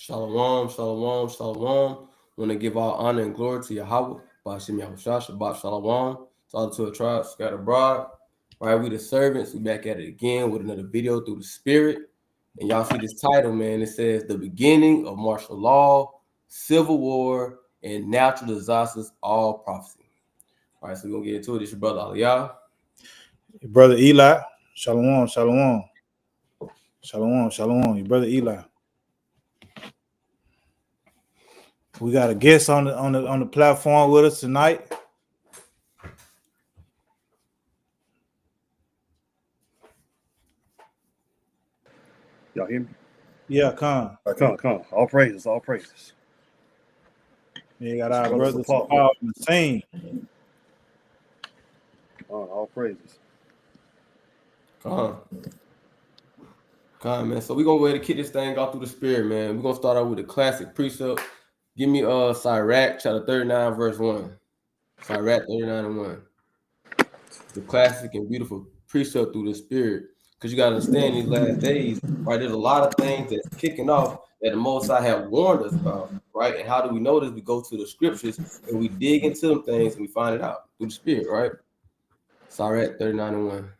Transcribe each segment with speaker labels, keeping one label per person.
Speaker 1: Shalom, shalom, shalom. Want to give all honor and glory to Yahweh, Bashim Yahushua, Shabbat Shalom, to all the 12 tribes scattered abroad. Right, we the servants. We back at it again with another video through the Spirit. And y'all see this title, man. It says the beginning of martial law, civil war, and natural disasters, all prophecy. All right, so we're gonna get into it. It's your brother Aliyah.
Speaker 2: Your brother Eli. Shalom, shalom. Shalom, shalom. Your brother Eli. We got a guest on the platform with us tonight.
Speaker 3: Y'all hear me?
Speaker 2: Yeah, come.
Speaker 3: Come. All praises, all praises.
Speaker 2: You got our
Speaker 3: Brother
Speaker 2: brother Sapal on the scene.
Speaker 3: All praises.
Speaker 1: Come on, man. So we're gonna go ahead and kick this thing off through the Spirit, man. We're gonna start out with the classic precept. Give me Sirach chapter 39, verse 1. Sirach 39 and 1. The classic and beautiful precept through the Spirit. Because you gotta understand these last days, right? There's a lot of things that's kicking off that the Most High have warned us about, right? And how do we know this? We go to the scriptures and we dig into them things and we find it out through the Spirit, right? Sirach 39 and 1.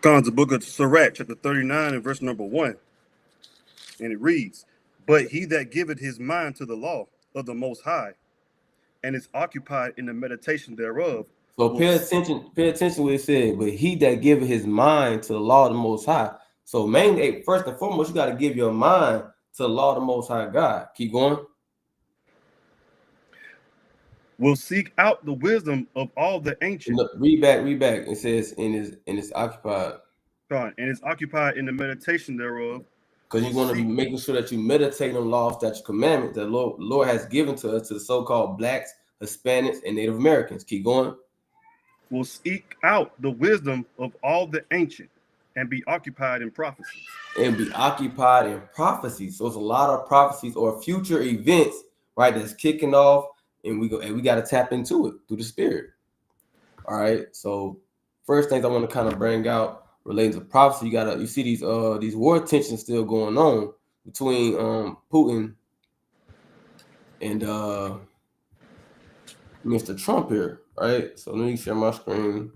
Speaker 3: Comes the book of Sirach, chapter 39 and verse number 1. And it reads, "But he that giveth his mind to the law of the Most High, and is occupied in the meditation thereof."
Speaker 1: So pay attention to what it said. But he that giveth his mind to the law of the Most High. So mainly, first and foremost, you got to give your mind to the law of the Most High God. Keep going.
Speaker 3: "Will seek out the wisdom of all the ancient."
Speaker 1: Read back. It says, and is occupied.
Speaker 3: And is occupied in the meditation thereof.
Speaker 1: Because you want to be making sure that you meditate on laws, statutes, commandments that Lord has given to us, to the so-called blacks, Hispanics, and Native Americans. Keep going.
Speaker 3: "Will seek out the wisdom of all the ancient, and be occupied in prophecies."
Speaker 1: And be occupied in prophecies. So it's a lot of prophecies or future events, right? That's kicking off, and we got to tap into it through the Spirit. All right. So first things I want to kind of bring out relating to prophecy, you see these war tensions still going on between Putin and Mr. Trump here, right? So let me share my screen.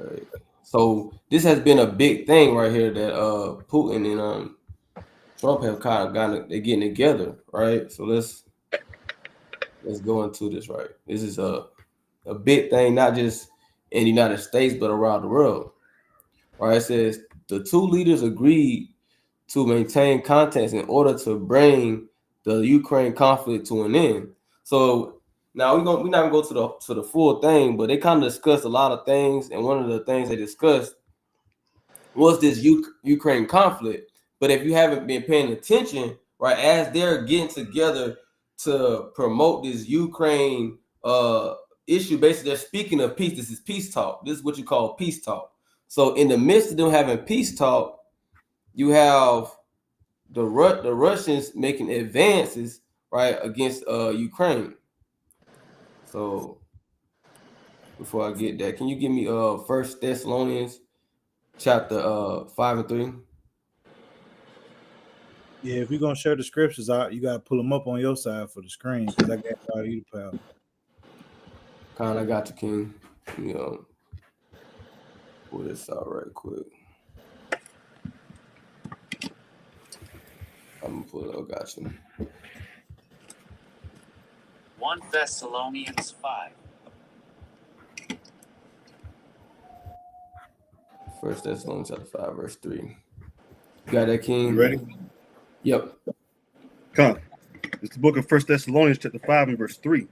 Speaker 1: All right. So this has been a big thing right here that Putin and Trump have kind of they're getting together, right? So let's go into this, right? This is a big thing, not just in the United States, but around the world. Right? It says the two leaders agreed to maintain contacts in order to bring the Ukraine conflict to an end. So now we're not gonna go to the full thing, but they kind of discussed a lot of things, and one of the things they discussed was this Ukraine conflict. But if you haven't been paying attention, right, as they're getting together to promote this Ukraine issue, basically they're speaking of peace. This is peace talk. This is what you call peace talk. So in the midst of them having peace talk, you have the Russians making advances, right, against Ukraine. So before I get that, can you give me 1 Thessalonians chapter 5 and 3?
Speaker 2: Yeah, if we're gonna share the scriptures out, you gotta pull them up on your side for the screen, because I got all you the power.
Speaker 1: Kind of got you, King. You know, pull this out right quick. I'm gonna pull it up. Got you.
Speaker 4: 1 Thessalonians 5.
Speaker 1: 1 Thessalonians chapter 5, verse 3. You got that, King?
Speaker 3: You ready?
Speaker 1: Yep.
Speaker 3: Come. It's the book of 1 Thessalonians chapter 5 and verse 3.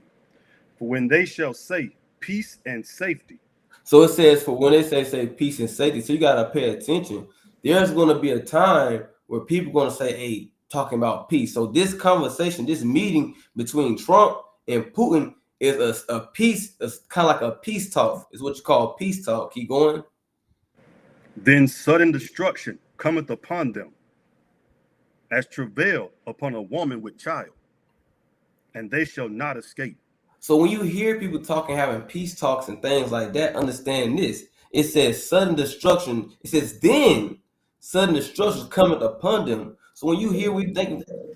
Speaker 3: "For when they shall say peace and safety."
Speaker 1: So it says, for when they say peace and safety, so you gotta pay attention. There's gonna be a time where people are gonna say, hey, talking about peace. So this conversation, this meeting between Trump and Putin is a peace, it's kind of like a peace talk. It's what you call peace talk. Keep going.
Speaker 3: "Then sudden destruction cometh upon them, as travail upon a woman with child, and they shall not escape."
Speaker 1: So when you hear people talking, having peace talks and things like that, understand this. It says sudden destruction. It says then sudden destruction cometh upon them. So when you hear, when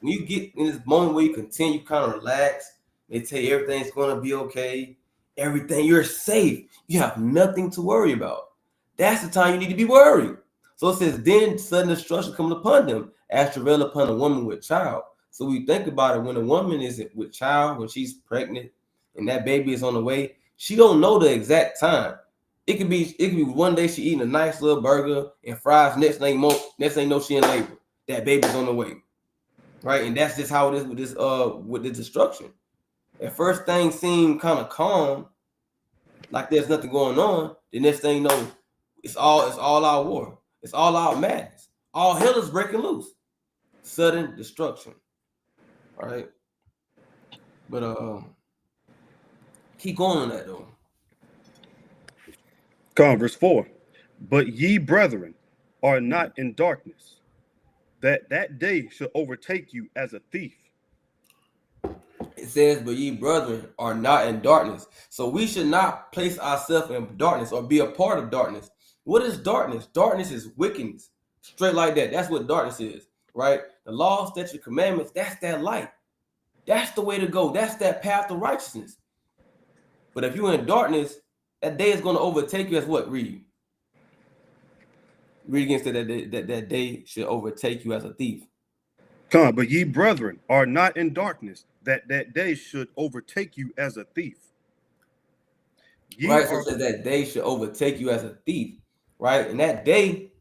Speaker 1: you get in this moment where you continue kind of relax, they tell you everything's going to be okay, everything, you're safe, you have nothing to worry about. That's the time you need to be worried. So it says, then sudden destruction cometh upon them, as travail upon a woman with child. So we think about it, when a woman is with child, when she's pregnant and that baby is on the way, she don't know the exact time. It could be one day she eating a nice little burger and fries. Next thing you know, she in labor. That baby's on the way, right? And that's just how it is with this destruction. At first, things seem kind of calm, like there's nothing going on. The next thing you know, it's all out war. It's all out madness. All hell is breaking loose. Sudden destruction. All right, but keep going on that though.
Speaker 3: Verse 4. But ye, brethren, are not in darkness, that day shall overtake you as a thief.
Speaker 1: It says, but ye, brethren, are not in darkness. So we should not place ourselves in darkness or be a part of darkness. What is darkness? Darkness is wickedness. Straight like that. That's what darkness is, right? The law, statute, commandments, that's that light. That's the way to go. That's that path of righteousness. But if you're in darkness, that day is going to overtake you as what? Read against that day should overtake you as a thief.
Speaker 3: But ye, brethren, are not in darkness, that day should overtake you as a thief.
Speaker 1: Right, so it says that day should overtake you as a thief, right? And that day,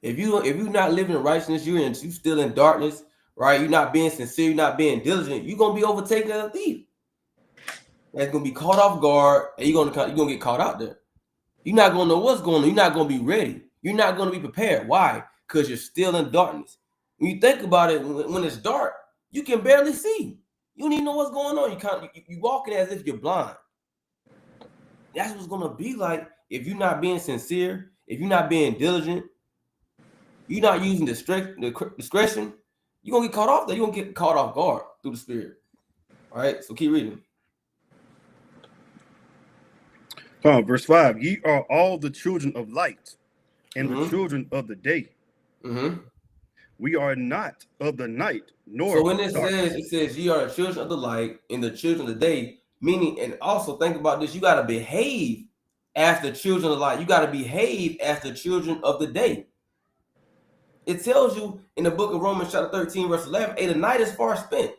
Speaker 1: if you're not living in righteousness, you still in darkness, right? You're not being sincere, you're not being diligent, you're gonna be overtaken as a thief. That's gonna be caught off guard, and you're gonna get caught out there. You're not gonna know what's going on. You're not gonna be ready. You're not gonna be prepared. Why? Because you're still in darkness. When you think about it, when it's dark, you can barely see. You don't even know what's going on. You walking as if you're blind. That's what's gonna be like if you're not being sincere, if you're not being diligent, you're not using discretion. You're gonna get caught off there. You're gonna get caught off guard through the Spirit. All right, so keep reading.
Speaker 3: Verse 5. Ye are all the children of light and the children of the day. We are not of the night, nor
Speaker 1: so when
Speaker 3: it
Speaker 1: says ye are the children of the light and the children of the day, meaning, and also think about this, you got to behave as the children of the light. You got to behave as the children of the day. It tells you in the book of Romans chapter 13 verse 11, the night is far spent.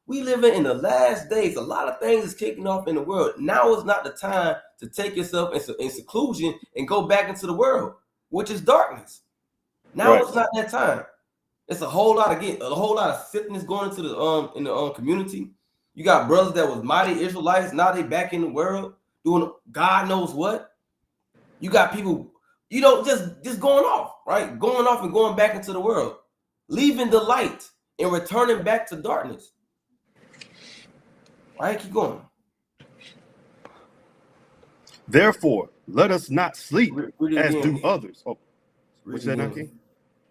Speaker 1: We live in the last days. A lot of things is kicking off in the world. Now is not the time to take yourself in seclusion and go back into the world, which is darkness. Now It's not that time. It's a whole lot of sickness going into the community. You got brothers that was mighty Israelites, now they back in the world doing God knows what. You got people, just going off, right? Going off and going back into the world, leaving the light and returning back to darkness. All right, keep going.
Speaker 3: Therefore, let us not sleep as do others. Oh, what's that, King?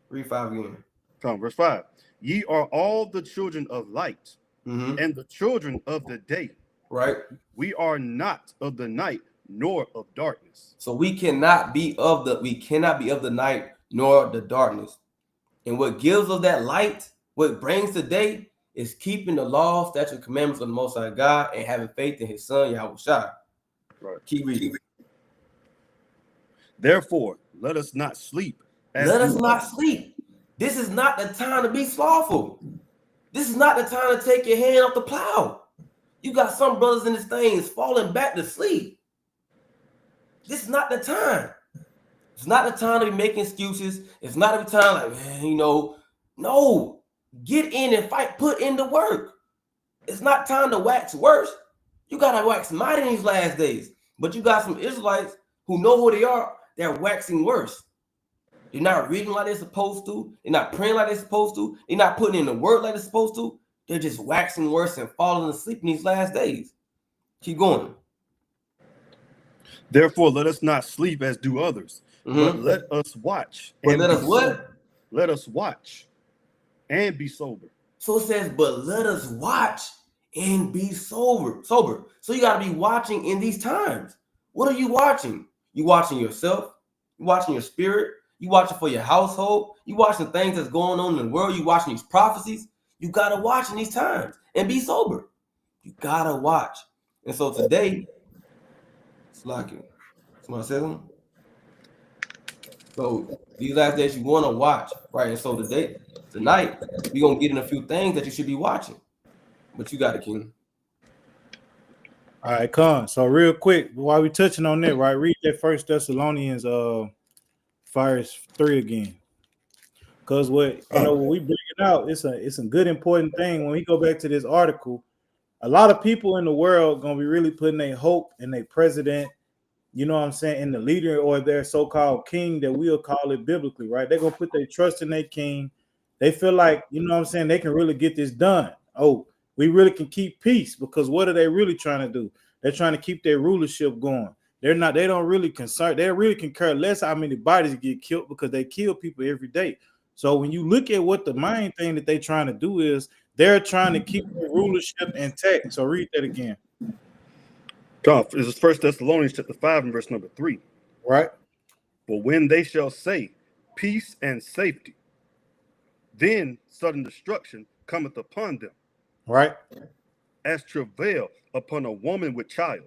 Speaker 1: Read 5 again.
Speaker 3: Verse 5. Ye are all the children of light and the children of the day.
Speaker 1: Right.
Speaker 3: We are not of the night nor of darkness.
Speaker 1: So we cannot be of the night nor the darkness. And what gives us that light, what brings the day, is keeping the law, statute, and commandments of the Most High God and having faith in His Son Yahushua.
Speaker 3: Right.
Speaker 1: Keep reading.
Speaker 3: Therefore, let us not sleep.
Speaker 1: Let us not sleep. This is not the time to be slothful. This is not the time to take your hand off the plow. You got some brothers in this thing is falling back to sleep. This is not the time. It's not the time to be making excuses. It's not the time like, man, no. Get in and fight. Put in the work. It's not time to wax worse. You got to wax mighty in these last days. But you got some Israelites who know who they are. They're waxing worse. They're not reading like they're supposed to. They're not praying like they're supposed to. They're not putting in the work like they're supposed to. They're just waxing worse and falling asleep in these last days. Keep going.
Speaker 3: Therefore, let us not sleep as do others, but let us watch.
Speaker 1: But let us what?
Speaker 3: Let us watch and be sober.
Speaker 1: So it says, but let us watch and be sober. So you got to be watching in these times. What are you watching? You watching yourself? You watching your spirit? You watching for your household. You watching things that's going on in the world. You watching these prophecies. You gotta watch in these times and be sober. You gotta watch. And so today, it's like somebody said something. So these last days you want to watch, right? And so tonight, we're gonna get in a few things that you should be watching. But you got it, King.
Speaker 2: All right, come. So real quick, while we touching on that, right? Read that First Thessalonians verse 3 again. Because what when we bring it out, it's a good important thing. When we go back to this article, a lot of people in the world gonna be really putting their hope in their president, you know what I'm saying, in the leader or their so-called king that we'll call it biblically, right? They're gonna put their trust in their king. They feel like, you know what I'm saying, they can really get this done. Oh, we really can keep peace, because what are they really trying to do? They're trying to keep their rulership going. They don't really concern, they really can care less how many bodies get killed, because they kill people every day. So when you look at what the main thing that they're trying to do is, they're trying to keep the rulership intact. So read that again.
Speaker 3: This is 1 Thessalonians chapter 5 and verse number 3.
Speaker 2: Right.
Speaker 3: But when they shall say peace and safety, then sudden destruction cometh upon them,
Speaker 2: Right.
Speaker 3: as travail upon a woman with child,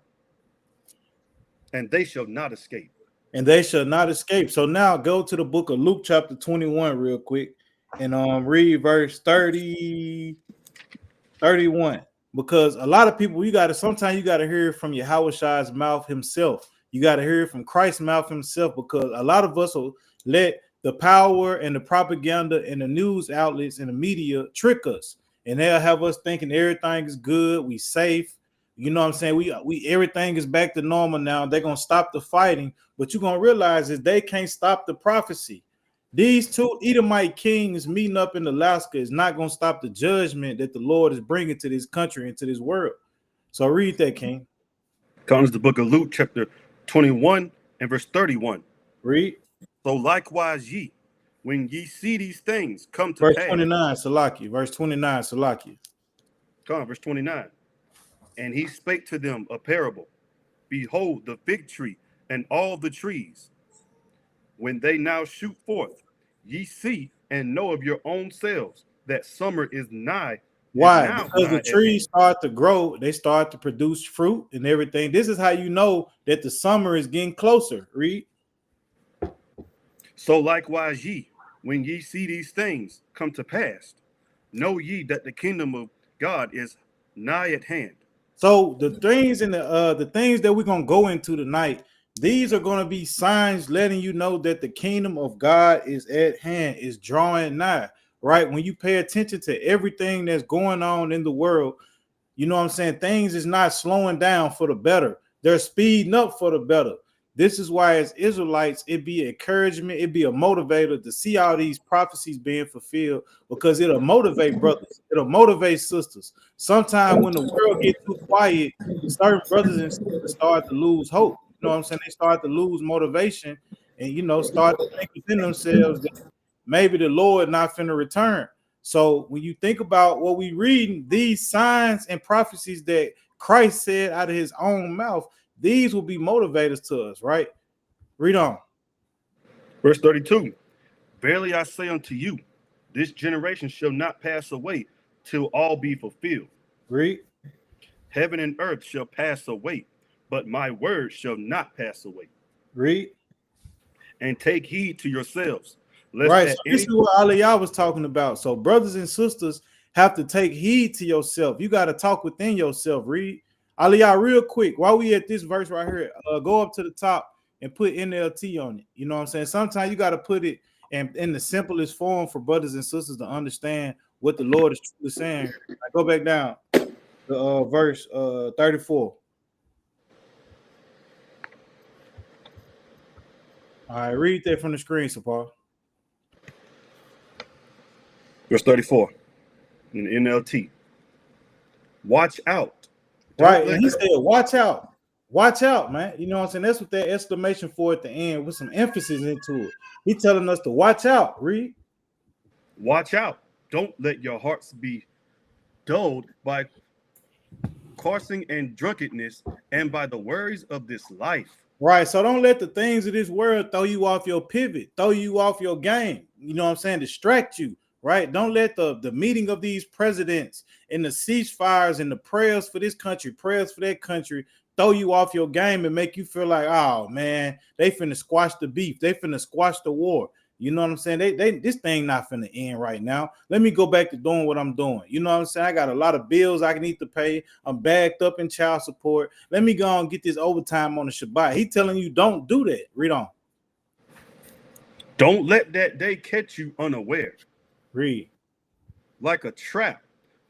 Speaker 3: and they shall not escape.
Speaker 2: And they shall not escape. So now go to the book of Luke chapter 21 real quick and read verse 30, 31. Because a lot of people, sometimes you got to hear it from Yahushua mouth himself. You got to hear it from Christ's mouth himself, because a lot of us will let the power and the propaganda and the news outlets and the media trick us. And they'll have us thinking everything is good, we safe. You know what I'm saying? We everything is back to normal now. They're gonna stop the fighting, but you're gonna realize is they can't stop the prophecy. These two Edomite kings meeting up in Alaska is not gonna stop the judgment that the Lord is bringing to this country and to this world. So read that, King.
Speaker 3: Comes the book of Luke chapter 21 and verse 31.
Speaker 2: Read.
Speaker 3: So likewise ye, when ye see these things come to
Speaker 2: Verse
Speaker 3: pass.
Speaker 2: 29, Salaki. Verse 29, Salaki.
Speaker 3: Come, verse 29. And he spake to them a parable. Behold, the fig tree and all the trees, when they now shoot forth, ye see and know of your own selves that summer is nigh.
Speaker 2: Why?
Speaker 3: Now
Speaker 2: Because the
Speaker 3: nigh
Speaker 2: trees start to grow, they start to produce fruit and everything. This is how you know that the summer is getting closer. Read.
Speaker 3: So likewise ye, when ye see these things come to pass, know ye that the kingdom of God is nigh at hand.
Speaker 2: So the things in the things that we're gonna go into tonight, these are gonna be signs letting you know that the kingdom of God is at hand, is drawing nigh. Right? When you pay attention to everything that's going on in the world, you know what I'm saying? Things is not slowing down for the better. They're speeding up for the better. This is why, as Israelites, it be encouragement, it be a motivator to see all these prophecies being fulfilled, because it'll motivate brothers, it'll motivate sisters. Sometimes when the world gets too quiet, certain brothers and sisters start to lose hope. You know what I'm saying? They start to lose motivation and start to think within themselves that maybe the Lord not finna return. So when you think about what we read, these signs and prophecies that Christ said out of his own mouth, these will be motivators to us, right? Read on.
Speaker 3: Verse 32. Verily I say unto you, this generation shall not pass away till all be fulfilled.
Speaker 2: Read.
Speaker 3: Heaven and earth shall pass away, but my word shall not pass away.
Speaker 2: Read.
Speaker 3: And take heed to yourselves.
Speaker 2: Right. So this is what Aliyah was talking about. So brothers and sisters have to take heed to yourself. You got to talk within yourself. Read. Aliyah, real quick, while we at this verse right here, go up to the top and put NLT on it. You know what I'm saying? Sometimes you got to put it in the simplest form for brothers and sisters to understand what the Lord is truly saying. I go back down to verse 34. All right, read that from the screen, Sapar.
Speaker 3: Verse 34 in NLT. Watch out.
Speaker 2: Right, and he said, watch out. Watch out, man. You know what I'm saying? That's what that exclamation for at the end with some emphasis into it. He's telling us to watch out. Read.
Speaker 3: Watch out. Don't let your hearts be dulled by coursing and drunkenness and by the worries of this life.
Speaker 2: Right. So don't let the things of this world throw you off your pivot, throw you off your game. You know what I'm saying? Distract you. Right. Don't let the meeting of these presidents and the ceasefires and the prayers for this country, prayers for that country, throw you off your game and make you feel like, oh man, they finna squash the beef, they finna squash the war. You know what I'm saying? They this thing not finna end right now. Let me go back to doing what I'm doing. You know what I'm saying? I got a lot of bills I need to pay. I'm backed up in child support. Let me go and get this overtime on the Shabbat. He telling you don't do that. Read on.
Speaker 3: Don't let that day catch you unaware.
Speaker 2: Read.
Speaker 3: Like a trap,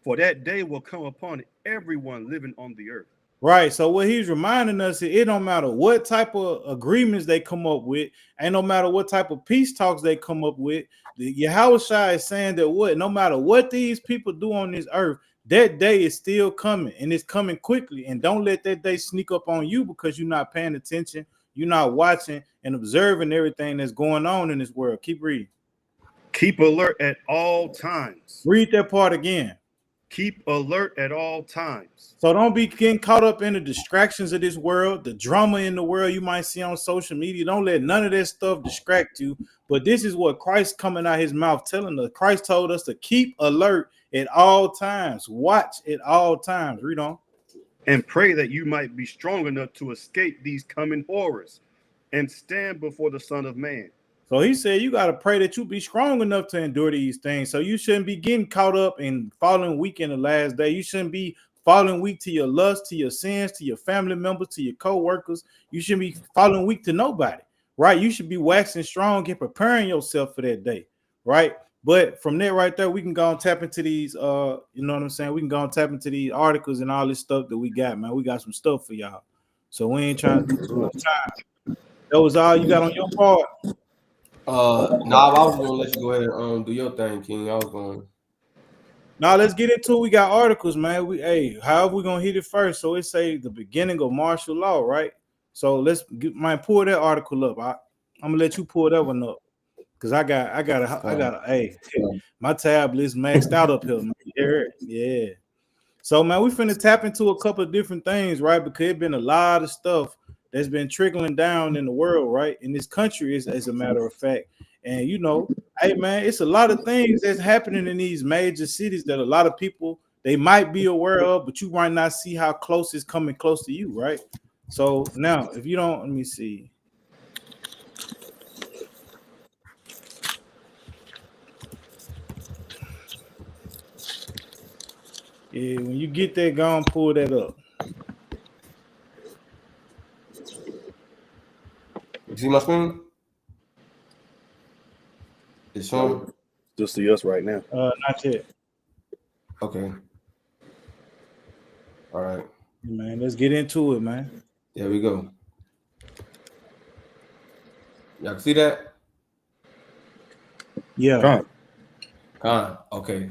Speaker 3: for that day will come upon everyone living on the earth.
Speaker 2: Right. So what he's reminding us is it don't matter what type of agreements they come up with, and no matter what type of peace talks they come up with, the Yahushua is saying that what no matter what these people do on this earth, that day is still coming and it's coming quickly. And don't let that day sneak up on you because you're not paying attention, you're not watching and observing everything that's going on in this world. Keep reading.
Speaker 3: Keep alert at all times.
Speaker 2: Read that part again.
Speaker 3: Keep alert at all times.
Speaker 2: So don't be getting caught up in the distractions of this world, the drama in the world you might see on social media. Don't let none of that stuff distract you. But this is what Christ coming out his mouth telling us. Christ told us to keep alert at all times. Watch at all times. Read on.
Speaker 3: And pray that you might be strong enough to escape these coming horrors and stand before the Son of Man.
Speaker 2: So he said you got to pray that you be strong enough to endure these things. So you shouldn't be getting caught up and falling weak in the last day. You shouldn't be falling weak to your lust, to your sins, to your family members, to your co-workers. You shouldn't be falling weak to nobody, right? You should be waxing strong and preparing yourself for that day, right? But from there right there, we can go and tap into these, you know what I'm saying? We can go and tap into these articles and all this stuff that we got, man. We got some stuff for y'all. So we ain't trying to do too much time. That was all you got on your part.
Speaker 1: I was gonna let you go ahead and do your thing, King. I was going.
Speaker 2: Now let's get into it. We got articles, man. However we gonna hit it first. So it say the beginning of martial law, right? So let's pull that article up. I'm gonna let you pull that one up because I got hey, my tablet is maxed out up here, man. Yeah. So man, we finna tap into a couple of different things, right? Because it's been a lot of stuff that's been trickling down in the world, right? In this country, as a matter of fact. And you know, hey man, it's a lot of things that's happening in these major cities that a lot of people they might be aware of, but you might not see how close it's coming close to you, right? So now, if you don't, let me see. Yeah, when you get that, go and pull that up.
Speaker 1: You see my screen? It's showing.
Speaker 3: Just see us right now.
Speaker 2: Not yet.
Speaker 1: Okay. All right.
Speaker 2: Man, let's get into it, man.
Speaker 1: There we go. Y'all can see that?
Speaker 2: Yeah.
Speaker 1: Okay.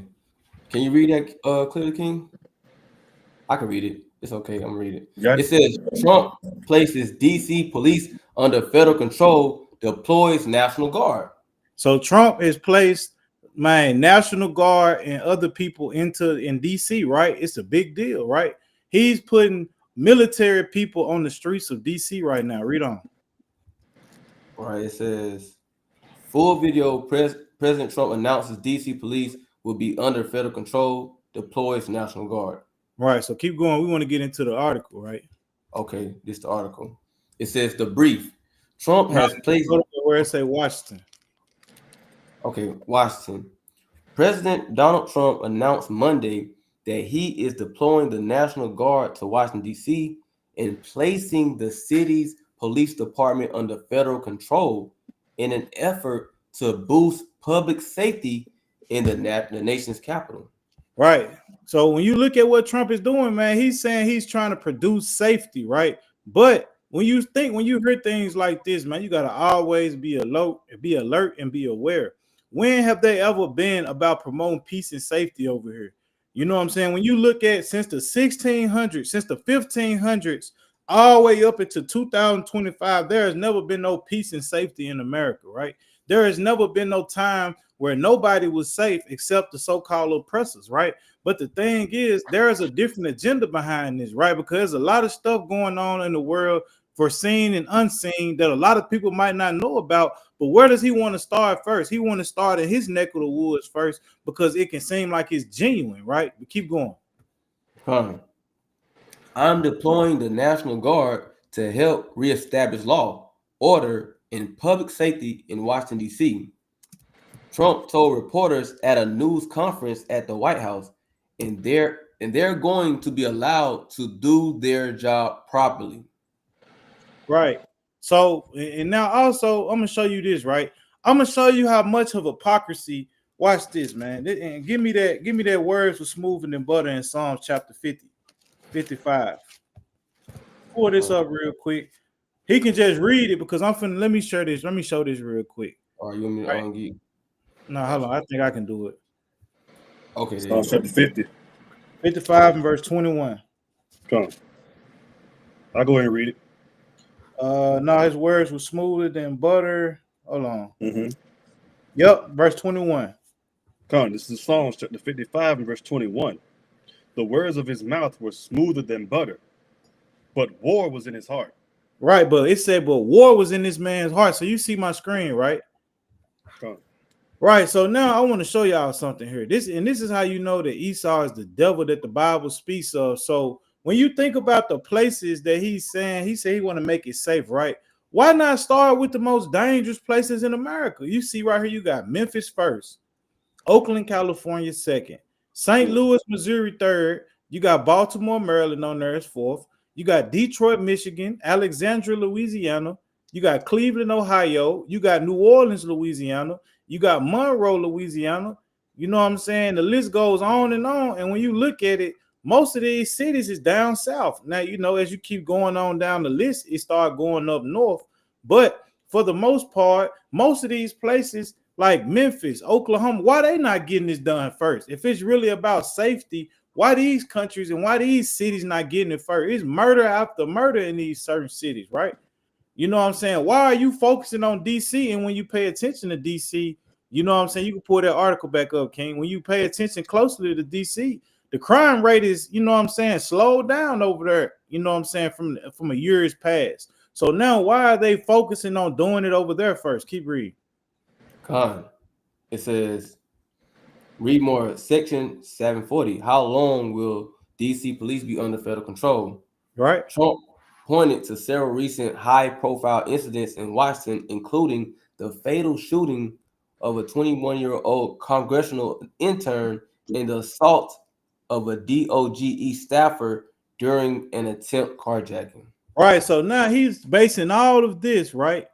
Speaker 1: Can you read that clearly, King? I can read it. It's okay. I'm gonna read it.
Speaker 3: Yeah.
Speaker 1: It says Trump places DC police under federal control, deploys National Guard.
Speaker 2: So Trump has placed National Guard and other people in DC, right? It's a big deal, right? He's putting military people on the streets of DC right now. Read on.
Speaker 1: All right, it says full video. President Trump announces DC police will be under federal control, deploys National Guard.
Speaker 2: Right. So keep going. We want to get into the article, right?
Speaker 1: Okay, this is the article. It says the brief. Trump has placed
Speaker 2: where it say Washington.
Speaker 1: Okay, Washington. President Donald Trump announced Monday that he is deploying the National Guard to Washington, D.C. and placing the city's police department under federal control in an effort to boost public safety in the nation's capital.
Speaker 2: Right. So when you look at what Trump is doing, man, he's saying he's trying to produce safety, right? But when you hear things like this, man, you got to always be alert and be aware. When have they ever been about promoting peace and safety over here? You know what I'm saying? When you look at since the 1600s, since the 1500s, all the way up into 2025, there has never been no peace and safety in America, right? There has never been no time where nobody was safe except the so-called oppressors, right? But the thing is, there is a different agenda behind this, right? Because there's a lot of stuff going on in the world for seen and unseen that a lot of people might not know about. But where does he want to start first? He want to start in his neck of the woods first because it can seem like it's genuine, right? But keep going.
Speaker 1: Con. I'm deploying the National Guard to help reestablish law, order, and public safety in Washington, D.C. Trump told reporters at a news conference at the White House, and they're going to be allowed to do their job properly.
Speaker 2: Right. So, and now also, I'm gonna show you this, right? I'm gonna show you how much of hypocrisy. Watch this, man. And give me that words were smoother than butter in Psalms chapter 50, 55. Pull this up real quick. He can just read it because I'm finna let me show this real quick.
Speaker 1: All right, you want me to
Speaker 2: Right.
Speaker 1: ungeek?
Speaker 2: No, hold on. I think I can do it.
Speaker 1: Okay, there you
Speaker 3: Psalms
Speaker 1: go.
Speaker 3: chapter 50.
Speaker 2: 55 and verse 21.
Speaker 3: Come on. I'll go ahead and read it.
Speaker 2: No, his words were smoother than butter. Hold on.
Speaker 3: Mm-hmm.
Speaker 2: Yep, verse 21.
Speaker 3: Come on. This is Psalms chapter 55 and verse 21. The words of his mouth were smoother than butter, but war was in his heart.
Speaker 2: Right, but it said, but war was in this man's heart. So you see my screen, right?
Speaker 3: Come on.
Speaker 2: Right. So now I want to show y'all something here. This is how you know that Esau is the devil that the Bible speaks of. So when you think about the places that he's saying, he said he want to make it safe, right? Why not start with the most dangerous places in America? You see right here, you got Memphis first, Oakland, California second, St. Louis, Missouri third. You got Baltimore, Maryland on there as fourth. You got Detroit, Michigan, Alexandria, Louisiana. You got Cleveland, Ohio. You got New Orleans, Louisiana. You got Monroe, Louisiana. You know what I'm saying? The list goes on. And when you look at it, most of these cities is down south. Now, you know, as you keep going on down the list, it start going up north. But for the most part, most of these places like Memphis, Oklahoma, why they not getting this done first? If it's really about safety, why these countries and why these cities not getting it first? It's murder after murder in these certain cities, right? You know what I'm saying? Why are you focusing on DC? And when you pay attention to DC, you know what I'm saying? You can pull that article back up, King. When you pay attention closely to DC, the crime rate is, you know what I'm saying, slowed down over there, you know what I'm saying, from a year's past. So now why are they focusing on doing it over there first? Keep reading.
Speaker 1: Con. It says, read more, section 740. How long will DC police be under federal control?
Speaker 2: Right.
Speaker 1: Trump pointed to several recent high-profile incidents in Washington, including the fatal shooting of a 21-year-old congressional intern and the assault of a DOGE staffer during an attempt carjacking.
Speaker 2: Right. So now he's basing all of this, right,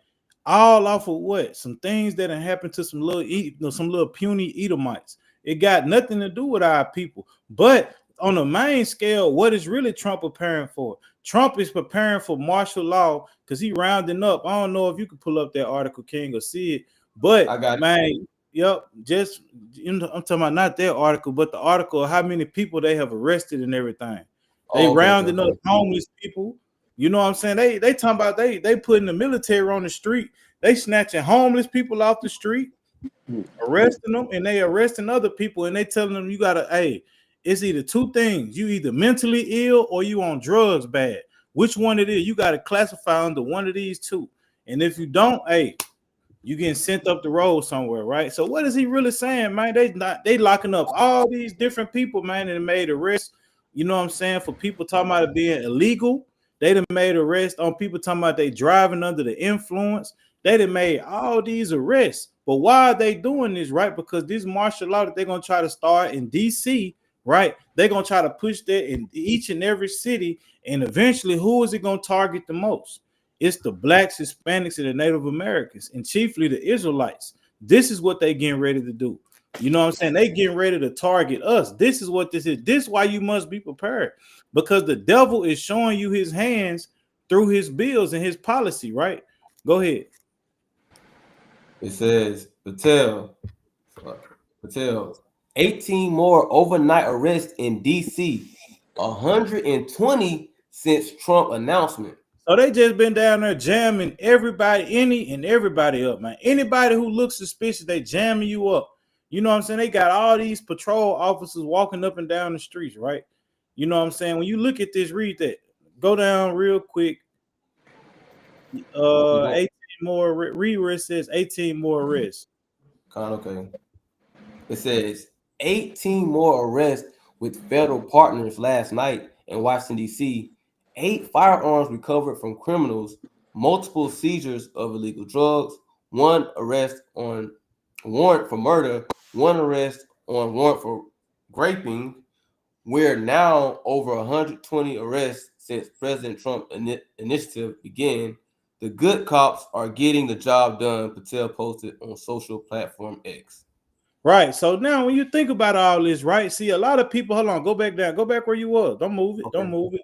Speaker 2: all off of what? Some things that happened to some little puny Edomites. It got nothing to do with our people. But on the main scale, what is really Trump preparing for? Trump is preparing for martial law because he rounding up. I don't know if you can pull up that article, King, or see it. But
Speaker 1: I got it.
Speaker 2: man, yep, just I'm talking about not that article, but the article of how many people they have arrested and everything. They rounding up homeless people. You know what I'm saying? They talking about they putting the military on the street. They snatching homeless people off the street, arresting them, and they arresting other people, and they telling them you gotta, hey, it's either two things. You either mentally ill or you on drugs bad. Which one it is? You got to classify under one of these two. And if you don't, hey, you getting sent up the road somewhere, right? So what is he really saying, man? They locking up all these different people, man, and made arrests, you know what I'm saying, for people talking about it being illegal. They done made arrests on people talking about they driving under the influence. They done made all these arrests. But why are they doing this, right? Because this martial law that they're going to try to start in D.C., right? They're going to try to push that in each and every city. And eventually, who is it going to target the most? It's the blacks, Hispanics, and the Native Americans, and chiefly the Israelites. This is what they getting ready to do. You know what I'm saying? They getting ready to target us. This is what this is. This is why you must be prepared, because the devil is showing you his hands through his bills and his policy, right? Go ahead.
Speaker 1: It says, Patel, 18 more overnight arrests in D.C., 120 since Trump announcement.
Speaker 2: So they just been down there jamming everybody up, man. Anybody who looks suspicious, they jamming you up. You know what I'm saying? They got all these patrol officers walking up and down the streets, right? You know what I'm saying? When you look at this, read that. Go down real quick.
Speaker 1: go.
Speaker 2: 18 more. Read where it says 18 more arrests.
Speaker 1: Okay. It says 18 more arrests with federal partners last night in Washington, D.C. 8 firearms recovered from criminals, multiple seizures of illegal drugs, 1 arrest on warrant for murder, 1 arrest on warrant for raping. We're now over 120 arrests since President Trump initiative began. The good cops are getting the job done, Patel posted on social platform X.
Speaker 2: Right. So now when you think about all this, right? See, a lot of people, hold on, go back down, go back where you was. Don't move it, don't move it.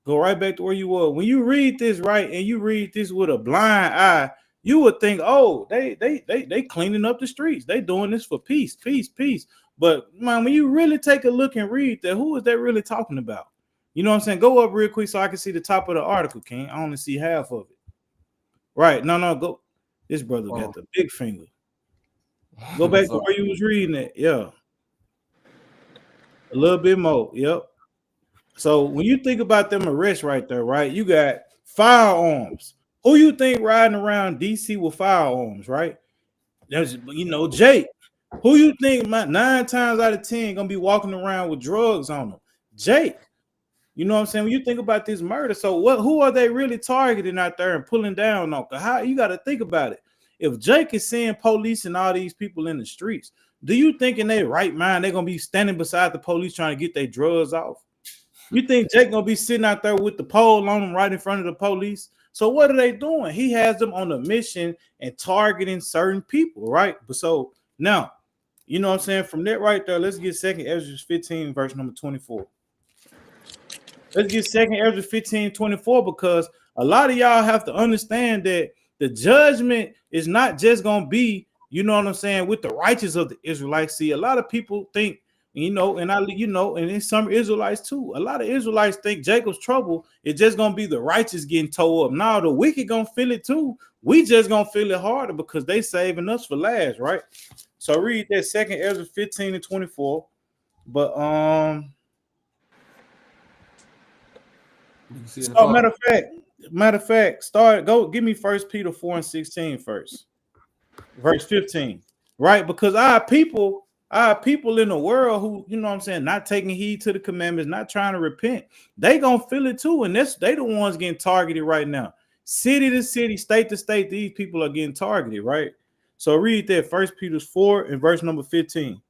Speaker 2: Go right back to where you were. When you read this, right, and you read this with a blind eye, you would think, oh, they cleaning up the streets. They doing this for peace, peace, peace. But man, when you really take a look and read that, who is that really talking about? You know what I'm saying? Go up real quick so I can see the top of the article, King. I only see half of it. Right. No, go. This brother got the big finger. Go back to where you was reading it. Yeah. A little bit more. Yep. So when you think about them arrests right there, right? You got firearms. Who you think riding around DC with firearms, right? There's, Jake. Who you think 9 times out of 10 gonna be walking around with drugs on them? Jake. You know what I'm saying? When you think about this murder, so who are they really targeting out there and pulling down on? How you got to think about it. If Jake is seeing police and all these people in the streets, do you think in their right mind they're gonna be standing beside the police trying to get their drugs off? You think Jake gonna be sitting out there with the pole on them right in front of the police? So what are they doing? He has them on a mission and targeting certain people, right? But so now, you know what I'm saying? From that right there, let's get 2nd Ezra 15, verse number 24. Let's get 2nd Ezra 15:24, because a lot of y'all have to understand that the judgment is not just gonna be, you know what I'm saying, with the righteous of the Israelites. See, a lot of people think, and in some Israelites too. A lot of Israelites think Jacob's trouble is just gonna be the righteous getting towed up. Now the wicked gonna feel it too. We just gonna feel it harder because they saving us for last, right? So read that 2nd Ezra 15:24. But so matter of fact, give me 1 Peter 4:16 first. Verse 15. Right? Because our people in the world who, you know what I'm saying, not taking heed to the commandments, not trying to repent, they gonna feel it too. And they the ones getting targeted right now. City to city, state to state, these people are getting targeted, right? So read that 1 Peter 4 and verse number 15.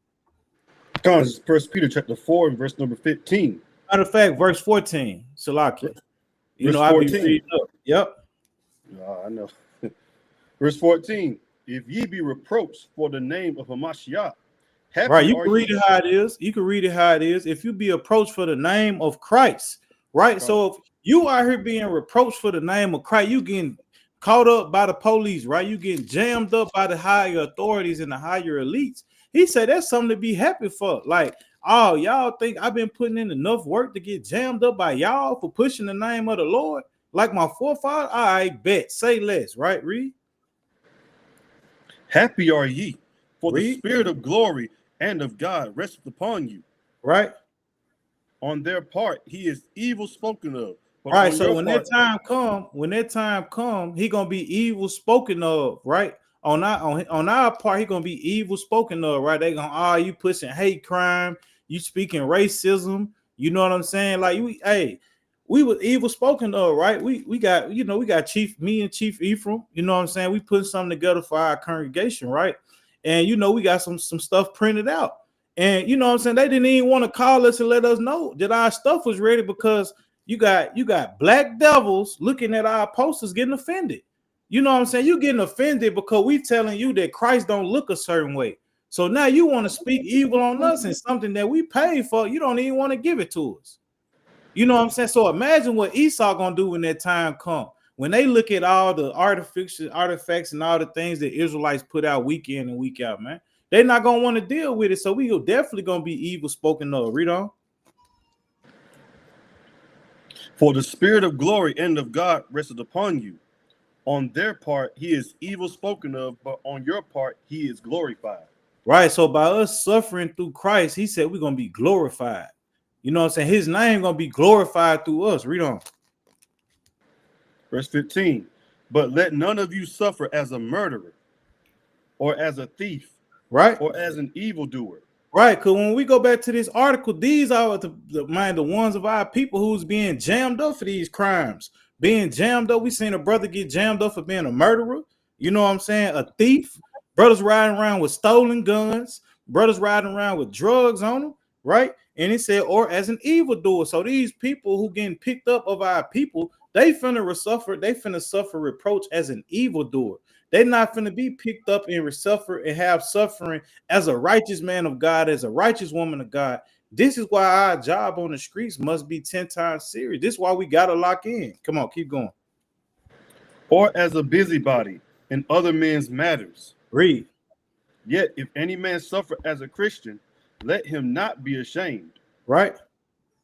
Speaker 3: 1 Peter chapter 4 and verse number 15.
Speaker 2: Matter of fact, verse 14. Salaki.
Speaker 3: Verse
Speaker 2: I be reading up. Yep.
Speaker 3: I know. Verse 14. If ye be reproached for the name of Hamashiach,
Speaker 2: right, you can read it how it is. You can read it how it is. If you be approached for the name of Christ, right? So if you are here being reproached for the name of Christ, you getting caught up by the police, right? You getting jammed up by the higher authorities and the higher elites. He said that's something to be happy for. Like, oh, y'all think I've been putting in enough work to get jammed up by y'all for pushing the name of the Lord? Like my forefather? I bet. Say less, right? Read.
Speaker 3: Happy are ye, for the spirit of glory and of God resteth upon you.
Speaker 2: Right.
Speaker 3: On their part, he is evil spoken of.
Speaker 2: Right. So when that time come, he gonna be evil spoken of, right? On our part, he gonna be evil spoken of, right? They gonna, you pushing hate crime, you speaking racism, you know what I'm saying? Like we was evil spoken of, right? We got, we got me and Chief Ephraim, you know what I'm saying? We put something together for our congregation, right? And we got some stuff printed out. And you know what I'm saying? They didn't even want to call us and let us know that our stuff was ready, because you got black devils looking at our posters getting offended. You know what I'm saying? You getting offended because we telling you that Christ don't look a certain way. So now you want to speak evil on us and something that we paid for. You don't even want to give it to us. You know what I'm saying? So imagine what Esau gonna do when that time comes. When they look at all the artifacts and all the things that Israelites put out week in and week out, man, they're not gonna want to deal with it. So we definitely gonna be evil spoken of. Read on.
Speaker 3: For the spirit of glory and of God rested upon you. On their part, he is evil spoken of, but on your part, he is glorified.
Speaker 2: Right. So by us suffering through Christ, he said we're gonna be glorified. You know what I'm saying? His name gonna be glorified through us. Read on.
Speaker 3: Verse 15. But let none of you suffer as a murderer, or as a thief,
Speaker 2: right?
Speaker 3: or as an evildoer.
Speaker 2: Right, because when we go back to this article, these are the ones of our people who's being jammed up for these crimes. Being jammed up. We seen a brother get jammed up for being a murderer. You know what I'm saying? A thief. Brothers riding around with stolen guns. Brothers riding around with drugs on them, right? And it said, or as an evildoer. So these people who getting picked up of our people, they finna suffer reproach as an evildoer. They not finna be picked up and suffer and have suffering as a righteous man of God, as a righteous woman of God. This is why our job on the streets must be 10 times serious. This is why we gotta lock in. Come on, keep going.
Speaker 3: Or as a busybody in other men's matters.
Speaker 2: Read.
Speaker 3: Yet if any man suffer as a Christian, let him not be ashamed,
Speaker 2: Right?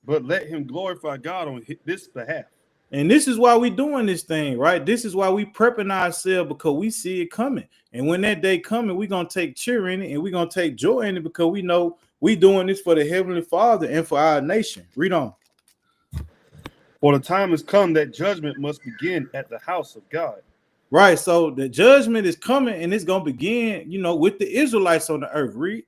Speaker 3: but let him glorify God on this behalf.
Speaker 2: And this is why we doing this thing, right? This is why we prepping ourselves, because we see it coming. And when that day coming, we're gonna take cheer in it and we're gonna take joy in it, because we know we doing this for the Heavenly Father and for our nation. Read on.
Speaker 3: For the time has come that judgment must begin at the house of God.
Speaker 2: Right. So the judgment is coming, and it's gonna begin, with the Israelites on the earth. Read.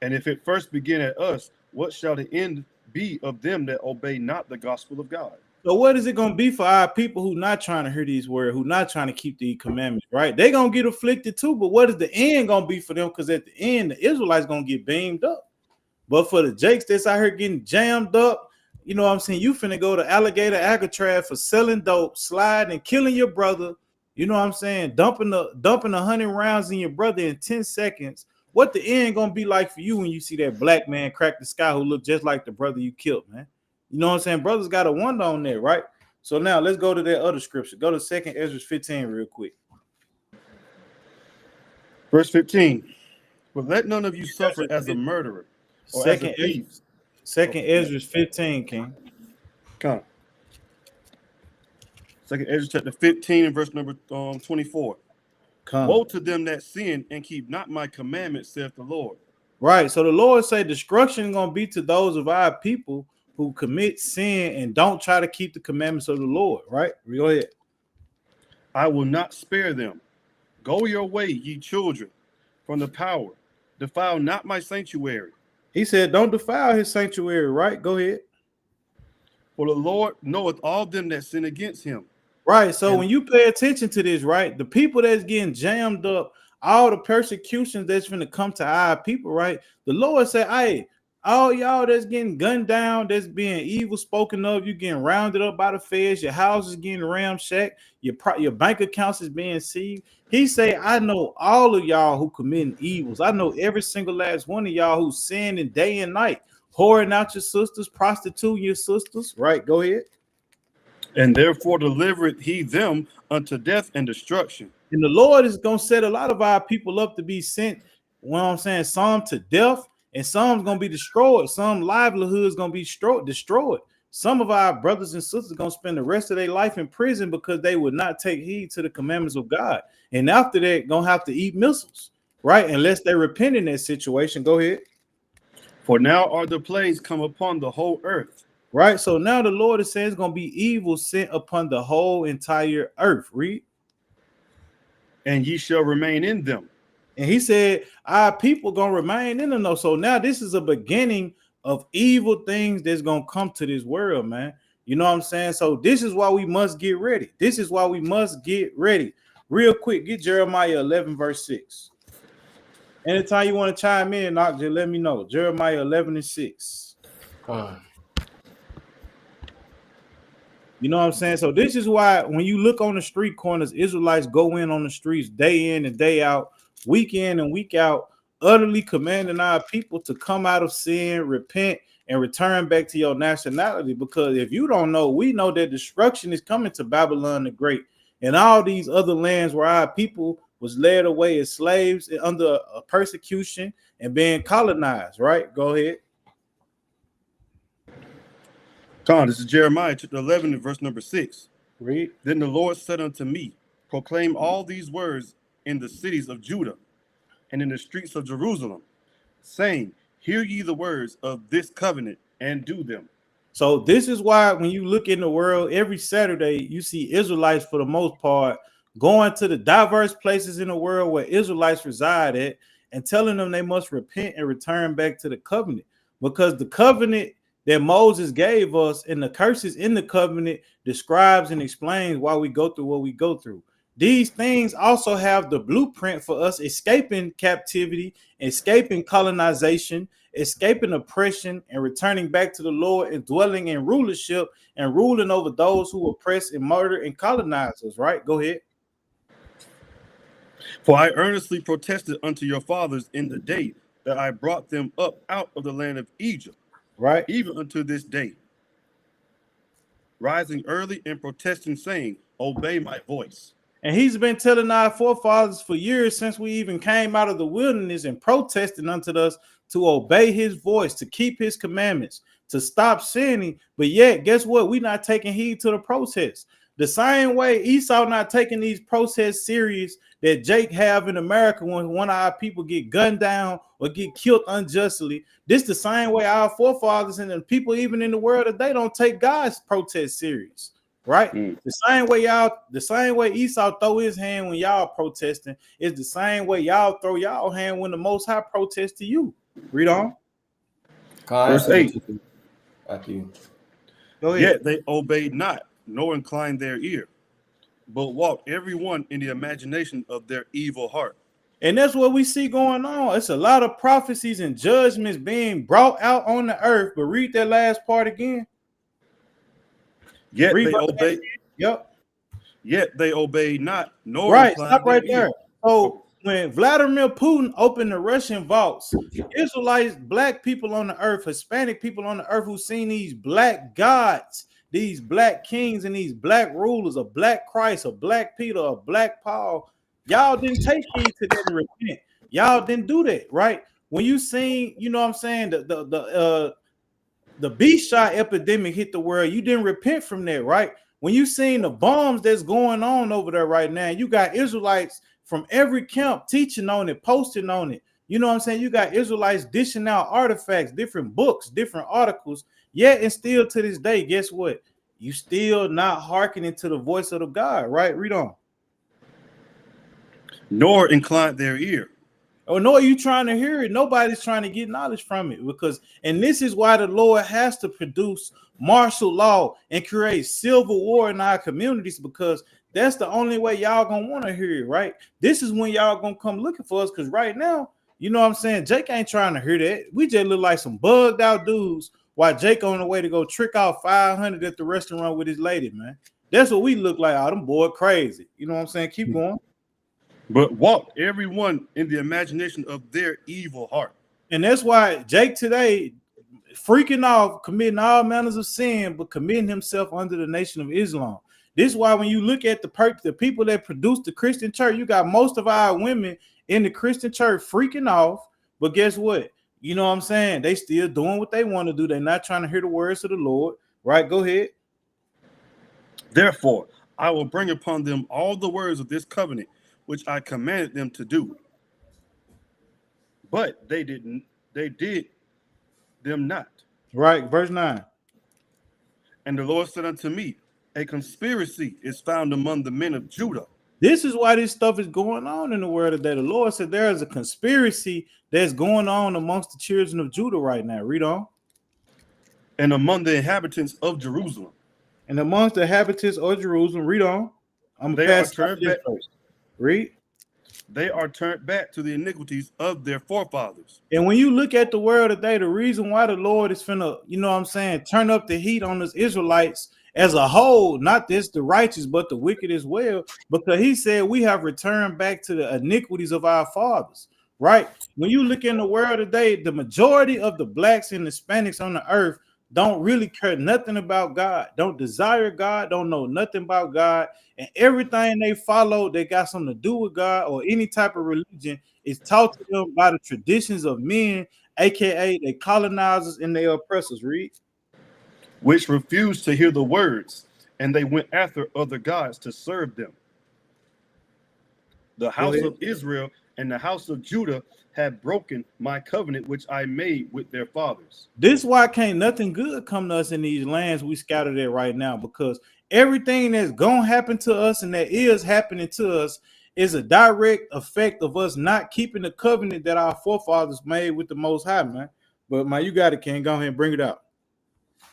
Speaker 3: And if it first begin at us, what shall the end be of them that obey not the gospel of God?
Speaker 2: So what is it going to be for our people who not trying to hear these words, who not trying to keep the commandments, right? They're going to get afflicted too, but what is the end going to be for them? Because at the end, the Israelites going to get beamed up. But for the Jakes that's out here getting jammed up, you know what I'm saying? You finna go to Alligator Alcatraz for selling dope, sliding and killing your brother. You know what I'm saying? Dumping 100 rounds in your brother in 10 seconds. What the end going to be like for you when you see that black man crack the sky who look just like the brother you killed, man? You know what I'm saying? Brothers got a wonder on there, right? So now let's go to that other scripture. Go to 2nd Ezra 15 real quick.
Speaker 3: Verse 15. But let none of you suffer as a murderer, or
Speaker 2: Second
Speaker 3: as a thief.
Speaker 2: Ezra 15, King.
Speaker 3: Come. 2nd Ezra chapter 15 and verse number 24.
Speaker 2: Come.
Speaker 3: Woe to them that sin and keep not my commandments, saith the Lord.
Speaker 2: Right. So the Lord say destruction is going to be to those of our people who commit sin and don't try to keep the commandments of the Lord, right? Go ahead.
Speaker 3: I will not spare them. Go your way, ye children, from the power. Defile not my sanctuary.
Speaker 2: He said, don't defile his sanctuary, right? Go ahead.
Speaker 3: For the Lord knoweth all them that sin against him.
Speaker 2: Right. So when you pay attention to this, right, the people that's getting jammed up, all the persecutions that's going to come to our people, right? The Lord said, hey, all y'all that's getting gunned down, that's being evil spoken of, you getting rounded up by the feds, your house is getting ramshacked, your bank accounts is being seized. He say, I know all of y'all who committing evils. I know every single last one of y'all who's sinning day and night, whoring out your sisters, prostituting your sisters. Right? Go ahead.
Speaker 3: And therefore delivereth he them unto death and destruction.
Speaker 2: And the Lord is going to set a lot of our people up to be sent, you know what I'm saying, some to death, and some's going to be destroyed. Some livelihood is going to be destroyed. Some of our brothers and sisters are going to spend the rest of their life in prison because they would not take heed to the commandments of God. And after that, going to have to eat missiles, right? Unless they repent in that situation. Go ahead.
Speaker 3: For now are the plagues come upon the whole earth.
Speaker 2: Right? So now the Lord is saying it's going to be evil sent upon the whole entire earth. Read.
Speaker 3: And ye shall remain in them.
Speaker 2: And he said, our people going to remain in them. So now this is a beginning of evil things that's going to come to this world, man. You know what I'm saying? So this is why we must get ready. This is why we must get ready. Real quick, get Jeremiah 11, verse 6. Anytime you want to chime in, Knock, just let me know. Jeremiah 11 and 6. You know what I'm saying? So this is why when you look on the street corners, Israelites go in on the streets day in and day out, week in and week out, utterly commanding our people to come out of sin, repent, and return back to your nationality. Because if you don't know, we know that destruction is coming to Babylon the Great and all these other lands where our people was led away as slaves under a persecution and being colonized, right? Go ahead.
Speaker 3: Con, this is Jeremiah chapter 11 and verse number 6.
Speaker 2: Read.
Speaker 3: Then the Lord said unto me, proclaim all these words in the cities of Judah and in the streets of Jerusalem, saying, hear ye the words of this covenant and do them.
Speaker 2: So this is why when you look in the world every Saturday, you see Israelites for the most part going to the diverse places in the world where Israelites reside at and telling them they must repent and return back to the covenant, because the covenant that Moses gave us and the curses in the covenant describes and explains why we go through what we go through. These things also have the blueprint for us escaping captivity, escaping colonization, escaping oppression, and returning back to the Lord and dwelling in rulership and ruling over those who oppress and murder and colonize us, right? Go ahead.
Speaker 3: For I earnestly protested unto your fathers in the day that I brought them up out of the land of Egypt,
Speaker 2: Right.
Speaker 3: even unto this day, rising early and protesting, saying, obey my voice.
Speaker 2: And he's been telling our forefathers for years since we even came out of the wilderness and protesting unto us to obey his voice, to keep his commandments, to stop sinning. But yet, guess what? We're not taking heed to the protests. The same way Esau not taking these protests serious that Jake have in America when one of our people get gunned down or get killed unjustly. This the same way our forefathers and the people even in the world that they don't take God's protests serious. Right? The same way Esau throw his hand when y'all protesting is the same way y'all throw y'all hand when the Most High protest to you. Read on.
Speaker 3: Verse 8.
Speaker 1: After you.
Speaker 2: Go ahead.
Speaker 3: Yet they obeyed not, nor inclined their ear, but walked every one in the imagination of their evil heart.
Speaker 2: And that's what we see going on. It's a lot of prophecies and judgments being brought out on the earth. But read that last part again.
Speaker 3: Yet they obeyed.
Speaker 2: Yep.
Speaker 3: Yet they obeyed not, nor
Speaker 2: right.
Speaker 3: inclined
Speaker 2: Stop right
Speaker 3: their
Speaker 2: there.
Speaker 3: ear.
Speaker 2: So when Vladimir Putin opened the Russian vaults, Israelites, black people on the earth, Hispanic people on the earth who seen these black gods, these black kings, and these black rulers, a black Christ, a black Peter, a black Paul, y'all didn't take heed to that and repent. Y'all didn't do that, right? When you seen, you know what I'm saying, the beast shot epidemic hit the world, you didn't repent from that, right? When you seen the bombs that's going on over there right now, you got Israelites from every camp teaching on it, posting on it. You know what I'm saying? You got Israelites dishing out artifacts, different books, different articles. Yet and still to this day, guess what? You still not hearkening to the voice of the God, right? Read on.
Speaker 3: Nor inclined their ear.
Speaker 2: Oh, no, you trying to hear it. Nobody's trying to get knowledge from it, because, and this is why the Lord has to produce martial law and create civil war in our communities, because that's the only way y'all gonna want to hear it, right? This is when y'all gonna come looking for us, because right now, you know what I'm saying, Jake ain't trying to hear that. We just look like some bugged out dudes while Jake on the way to go trick out 500 at the restaurant with his lady, man. That's what we look like. Oh, them boy crazy. You know what I'm saying? Keep going.
Speaker 3: But walked every one in the imagination of their evil heart.
Speaker 2: And that's why Jake today freaking off, committing all manners of sin, but committing himself under the Nation of Islam. This is why when you look at the people that produce the Christian church, you got most of our women in the Christian church freaking off. But guess what? You know what I'm saying? They still doing what they want to do. They're not trying to hear the words of the Lord. Right? Go ahead.
Speaker 3: Therefore, I will bring upon them all the words of this covenant, which I commanded them to do. But they did them not.
Speaker 2: Right, verse 9.
Speaker 3: And the Lord said unto me, a conspiracy is found among the men of Judah.
Speaker 2: This is why this stuff is going on in the world today. The Lord said there is a conspiracy that's going on amongst the children of Judah right now. Read on.
Speaker 3: And among the inhabitants of Jerusalem.
Speaker 2: And amongst the inhabitants of Jerusalem. Read on. I'm going to pass turned back first. Read.
Speaker 3: They are turned back to the iniquities of their forefathers.
Speaker 2: And when you look at the world today, the reason why the Lord is finna, you know what I'm saying, turn up the heat on us Israelites as a whole, not just the righteous, but the wicked as well, because he said we have returned back to the iniquities of our fathers, right? When you look in the world today, the majority of the blacks and Hispanics on the earth don't really care nothing about God, don't desire God, don't know nothing about God, and everything they follow, they got something to do with God or any type of religion is taught to them by the traditions of men, aka they colonizers and their oppressors. Read.
Speaker 3: Which refused to hear the words, and they went after other gods to serve them. The house of Israel and the house of Judah have broken my covenant which I made with their fathers.
Speaker 2: This why can't nothing good come to us in these lands we scattered at right now, because everything that's gonna happen to us and that is happening to us is a direct effect of us not keeping the covenant that our forefathers made with the Most High, man. But man, you got it, King. Go ahead and bring it out.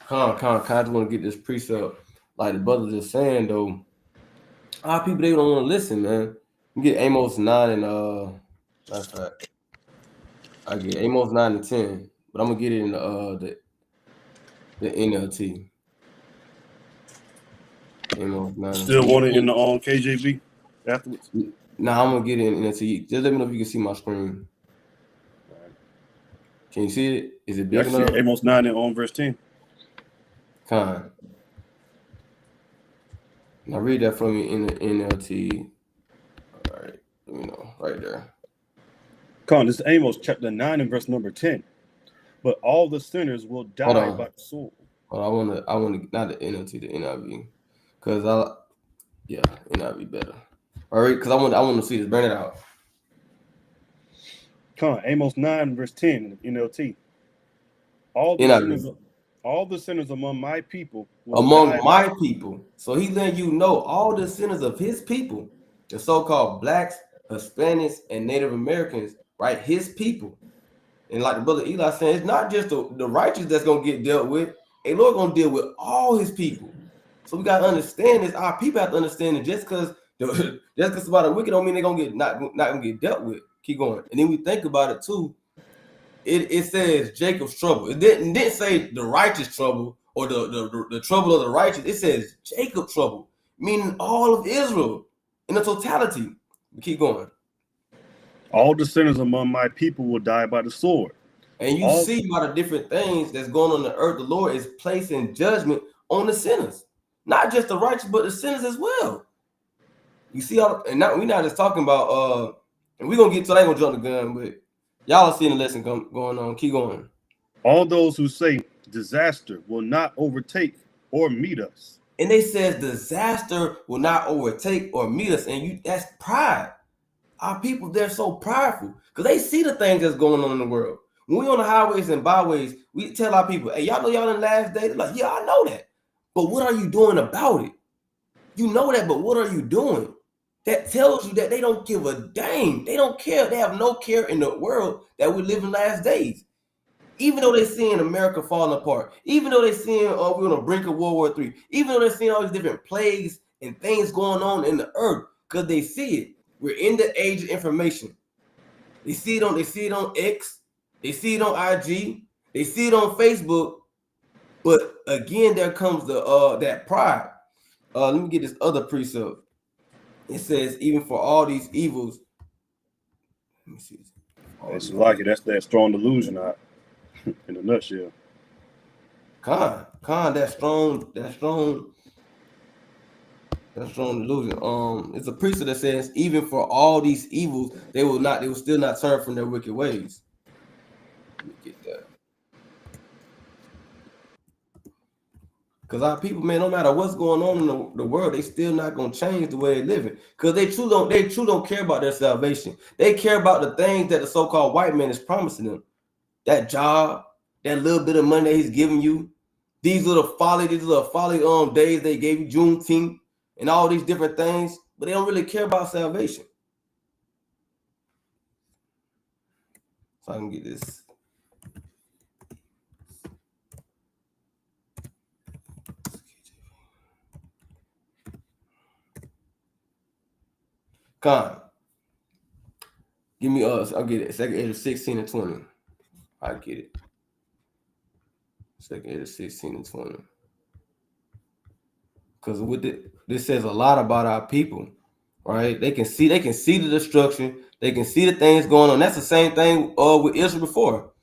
Speaker 1: I just want to get this precept. Like the brother just saying though, a lot of people, they don't want to listen, man. You get Amos 9 and that's fact. I get Amos 9 and 10, but I'm gonna get it in the NLT. Amos 9.
Speaker 3: Still want it in the KJV afterwards?
Speaker 1: Nah, I'm gonna get it in NLT. Just let me know if you can see my screen. Can you see it? Is it big enough?
Speaker 3: Amos 9 and on verse 10.
Speaker 1: Con. Now read that for me in the NLT. All right, you know, right there.
Speaker 3: Con, this is Amos chapter 9 and verse number 10. But all the sinners will die by the sword.
Speaker 1: Well, I wanna not the NLT, the NIV. Cause NIV better. All right, because I want to see this. Bring it out.
Speaker 3: Con, Amos 9 verse 10 NLT. All the sinners among my people
Speaker 1: people. So he letting you know all the sinners of his people, the so-called blacks, Hispanics, and Native Americans, right? His people. And like the brother Eli saying, it's not just the righteous that's gonna get dealt with. A Lord gonna deal with all his people. So we gotta understand this. Our people have to understand that just because somebody wicked don't mean they're gonna get not gonna get dealt with. Keep going. And then we think about it too. It says Jacob's trouble. It didn't say the righteous trouble or the trouble of the righteous. It says Jacob's trouble, meaning all of Israel in the totality. We keep going.
Speaker 3: All the sinners among my people will die by the sword.
Speaker 1: And you see by the different things that's going on the earth, the Lord is placing judgment on the sinners, not just the righteous, but the sinners as well. You see, we're not just talking about and we're gonna get to that. I ain't gonna jump the gun, but y'all are seeing the lesson going on. Keep going.
Speaker 3: All those who say disaster will not overtake or meet us.
Speaker 1: And they says disaster will not overtake or meet us. And that's pride. Our people, they're so prideful because they see the things that's going on in the world. When we on the highways and byways, we tell our people, hey, y'all know y'all in the last day? They're like, yeah, I know that. But what are you doing about it? You know that, but what are you doing? That tells you that they don't give a dang. They don't care. They have no care in the world that we live in last days. Even though they're seeing America falling apart, even though they're seeing we're on the brink of World War III, even though they're seeing all these different plagues and things going on in the earth, because they see it. We're in the age of information. They see it on X, they see it on IG, they see it on Facebook. But again, there comes the that pride. Let me get this other precept. It says, even for all these evils. Let me see.
Speaker 3: It's like it. That's that strong delusion out in a nutshell.
Speaker 1: Con, that strong delusion. It's a precept that says, even for all these evils, they will still not turn from their wicked ways. Let me get that. Because our people, man, no matter what's going on in the world, they still not gonna change the way they're living. Because they truly don't care about their salvation. They care about the things that the so-called white man is promising them. That job, that little bit of money that he's giving you, these little folly days they gave you, Juneteenth, and all these different things, but they don't really care about salvation. So I can get this. Con, give me I'll get it. Second Ezra 16 and 20. I get it. Second Ezra 16 and 20. Because this says a lot about our people, right? They can see the destruction, they can see the things going on. That's the same thing with Israel before.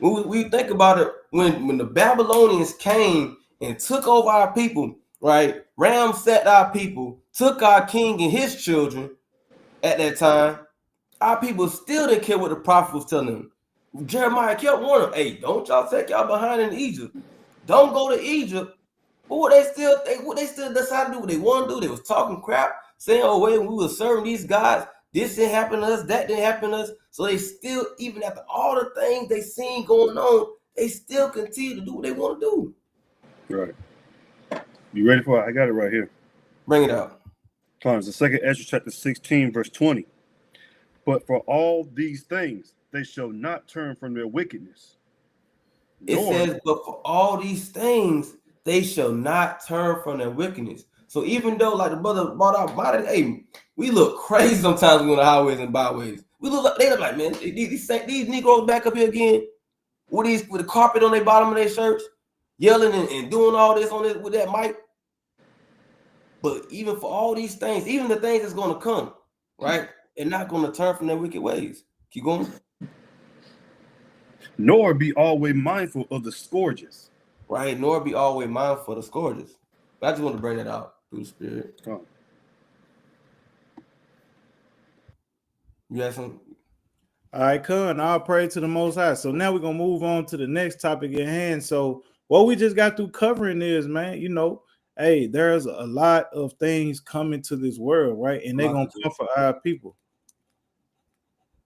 Speaker 1: We think about it when the Babylonians came and took over our people, right? Ramset our people, took our king and his children. At that time, our people still didn't care what the prophet was telling them. Jeremiah kept warning them, hey, don't y'all take y'all behind in Egypt. Don't go to Egypt. But what they still decided to do what they want to do. They was talking crap, saying, oh, wait, we were serving these gods. this didn't happen to us, that didn't happen to us. So they still, even after all the things they seen going on, they still continue to do what they want to do.
Speaker 3: Right. You ready for it? I got it right here.
Speaker 1: Bring it out.
Speaker 3: Times the second Ezra chapter 16, verse 20. But for all these things, they shall not turn from their wickedness.
Speaker 1: It says, but for all these things, they shall not turn from their wickedness. So even though, like the brother brought out, hey, we look crazy sometimes on the highways and byways. We look like, they look like, man, these Negroes back up here again with the carpet on their bottom of their shirts, yelling and doing all this on it with that mic. But even for all these things, even the things that's going to come, right, they're not going to turn from their wicked ways. Keep going.
Speaker 3: Nor be always mindful of the scourges.
Speaker 1: Right, nor be always mindful of the scourges. But I just want to bring that out through the Spirit.
Speaker 3: Oh.
Speaker 1: You have some?
Speaker 2: All right, Con, I'll pray to the Most High. So now we're going to move on to the next topic at hand. So what we just got through covering is, man, you know, hey, there's a lot of things coming to this world, right? And they're going to come for our people.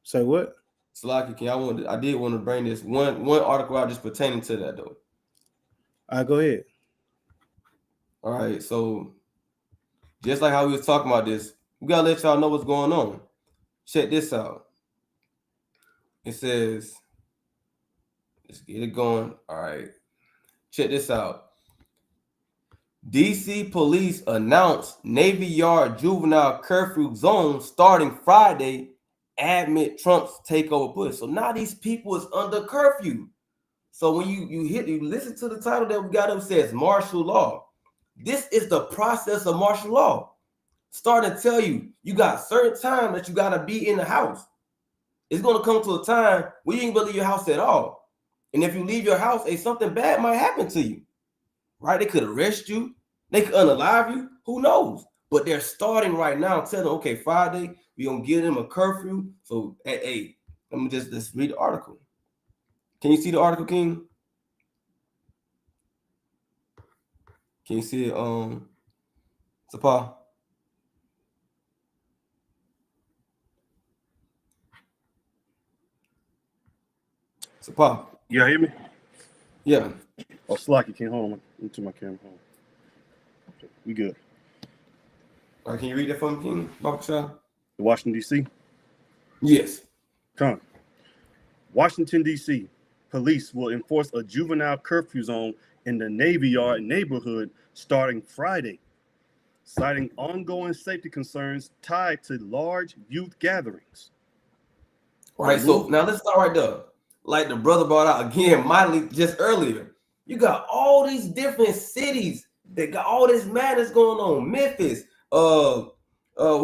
Speaker 2: Say what?
Speaker 1: Salaki, I did want to bring this one article out just pertaining to that, though.
Speaker 2: All right, go ahead.
Speaker 1: All right, so just like how we was talking about this, we got to let y'all know what's going on. Check this out. It says, let's get it going. All right. Check this out. DC police announced Navy Yard juvenile curfew zone starting Friday amid Trump's takeover push. So now these people is under curfew. So when you listen to the title that we got up, says martial law. This is the process of martial law. Starting to tell you got certain time that you got to be in the house. It's going to come to a time where you ain't gonna leave your house at all. And if you leave your house, something bad might happen to you. Right? They could arrest you. They could unalive you. Who knows? But they're starting right now telling them, okay, Friday, we're going to give them a curfew. So, hey, let's read the article. Can you see the article, King? Can you see it, Sapa? Sapa?
Speaker 3: You hear me?
Speaker 1: Yeah.
Speaker 3: Oh, Slacky can't hold on into my camera. Okay, we good.
Speaker 1: All right, can you read that for me, King?
Speaker 3: Washington, D.C.?
Speaker 1: Yes.
Speaker 3: Come. Washington, D.C. Police will enforce a juvenile curfew zone in the Navy Yard neighborhood starting Friday, citing ongoing safety concerns tied to large youth gatherings.
Speaker 1: All right, so now let's start right there. Like the brother brought out again, mildly just earlier. You got all these different cities that got all this madness going on. Memphis, what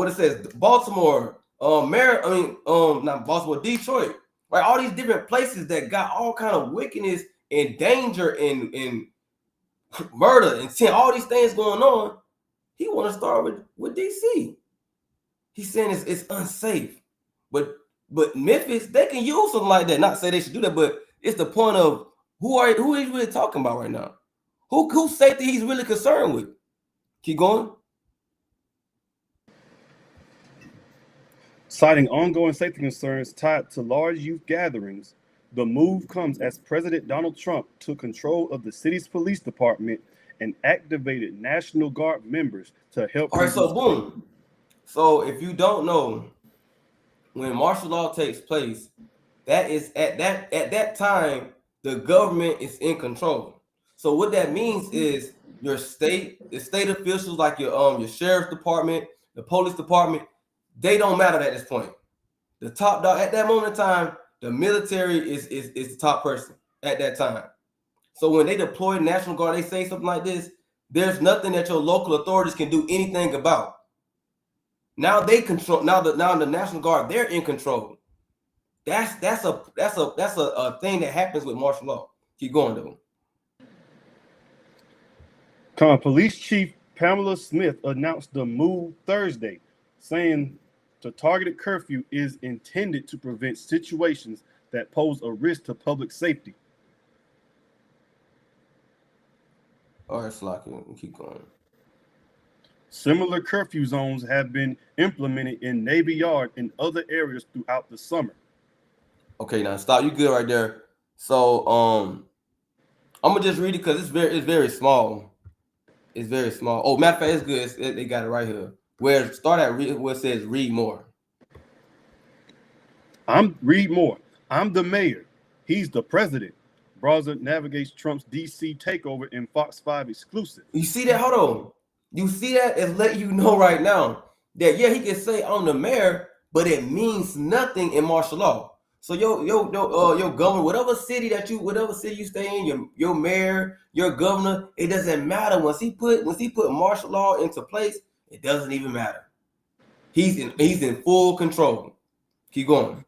Speaker 1: it says, Baltimore, not Baltimore, Detroit, right? All these different places that got all kind of wickedness and danger and murder and seeing all these things going on. He want to start with DC. He's saying it's unsafe, but Memphis, they can use something like that. Not say they should do that, but it's the point of who he's really talking about right now. Whose safety he's really concerned with. Keep going.
Speaker 3: Citing ongoing safety concerns tied to large youth gatherings, the move comes as President Donald Trump took control of the city's police department and activated National Guard members to help.
Speaker 1: All right, so boom. So if you don't know, when martial law takes place, that is at that time the government is in control. So what that means is the state officials like your sheriff's department, the police department, they don't matter at this point. The top dog at that moment in time, the military is the top person at that time. So when they deploy National Guard, they say something like this, there's nothing that your local authorities can do anything about. Now they control. Now the National Guard, they're in control. That's a thing that happens with martial law. Keep going, though.
Speaker 3: Police Chief Pamela Smith announced the move Thursday, saying the targeted curfew is intended to prevent situations that pose a risk to public safety.
Speaker 1: All right, Slocky, keep going.
Speaker 3: Similar curfew zones have been implemented in Navy Yard and other areas throughout the summer.
Speaker 1: Okay, now stop. You good right there. So I'm gonna just read it because it's very small. It's very small. Oh, matter of fact, it's good. They got it right here. Where it says read more.
Speaker 3: Read more. I'm the mayor. He's the president. Browser navigates Trump's DC takeover in Fox 5 exclusive.
Speaker 1: You see that? Hold on. You see that? It's letting you know right now that yeah, he can say I'm the mayor, but it means nothing in martial law. So your governor, whatever city you stay in, your mayor, your governor, it doesn't matter. Once he put martial law into place, it doesn't even matter. He's in full control. Keep going.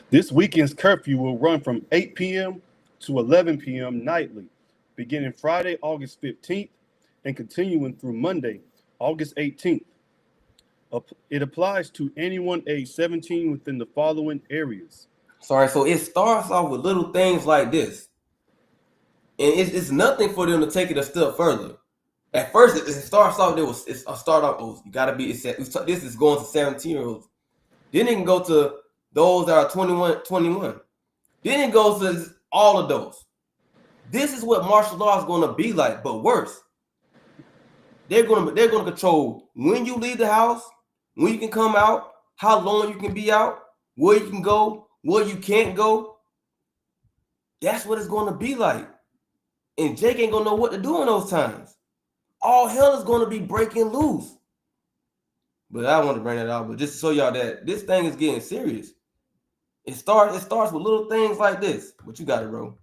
Speaker 3: This weekend's curfew will run from 8 p.m. to 11 p.m. nightly, beginning Friday, August 15th, and continuing through Monday, August 18th. It applies to anyone age 17 within the following areas.
Speaker 1: Sorry, so it starts off with little things like this. And it's nothing for them to take it a step further. At first, it starts off, you gotta be, this is going to 17-year-olds. Then it can go to those that are 21. Then it goes to all adults. This is what martial law is going to be like, but worse. They're going to control when you leave the house, when you can come out, how long you can be out, where you can go, where you can't go. That's what it's going to be like. And Jake ain't going to know what to do in those times. All hell is going to be breaking loose. But I want to bring that out, but just to show y'all that this thing is getting serious. It starts with little things like this. But you got it, bro.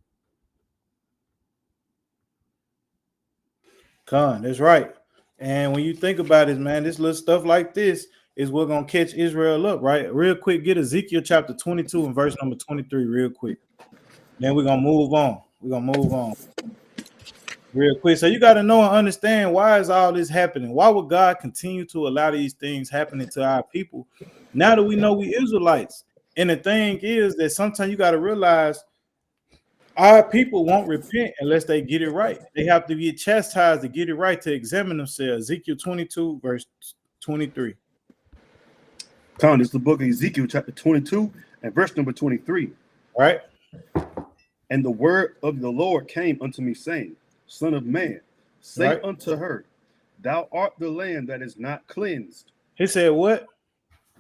Speaker 2: Con, that's right. And when you think about it, man, this little stuff like this is what's gonna catch Israel up, right? Real quick, get Ezekiel chapter 22 and verse number 23, real quick. Then we're gonna move on. Real quick. So you got to know and understand, why is all this happening? Why would God continue to allow these things happening to our people? Now that we know we Israelites. And the thing is that sometimes you got to realize our people won't repent unless they get it right. They have to get chastised to get it right, to examine themselves. Ezekiel 22, verse 23.
Speaker 3: Con, it's the book of Ezekiel, chapter 22, and verse number 23.
Speaker 2: Right?
Speaker 3: And the word of the Lord came unto me, saying, Son of man, say unto her, Thou art the land that is not cleansed.
Speaker 2: He said, what?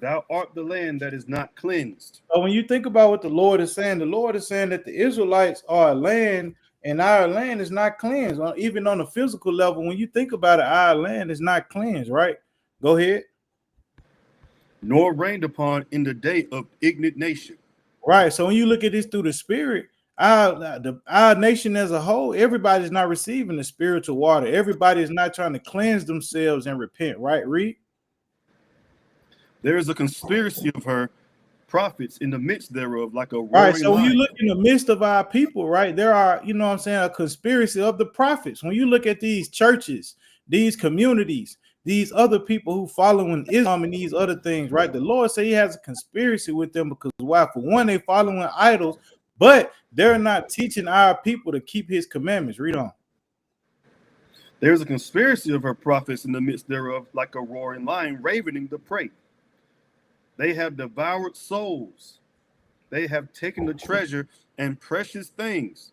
Speaker 3: Thou art the land that is not cleansed.
Speaker 2: So when you think about what the Lord is saying that the Israelites are a land, and our land is not cleansed. Even on a physical level, when you think about it, our land is not cleansed, right? Go ahead.
Speaker 3: Nor rained upon in the day of indignation.
Speaker 2: Right. So when you look at this through the spirit, our nation as a whole, everybody's not receiving the spiritual water. Everybody is not trying to cleanse themselves and repent. Right, Reed?
Speaker 3: There is a conspiracy of her prophets in the midst thereof, like a roaring
Speaker 2: right. So when
Speaker 3: lion.
Speaker 2: you look in the midst of our people, right, there are, you know what I'm saying, a conspiracy of the prophets. When you look at these churches, these communities, these other people who following Islam and these other things, right, the Lord said he has a conspiracy with them, because why? For one, they following idols, but they're not teaching our people to keep his commandments. Read on.
Speaker 3: There is a conspiracy of her prophets in the midst thereof, like a roaring lion ravening the prey. They have devoured souls. They have taken the treasure and precious things.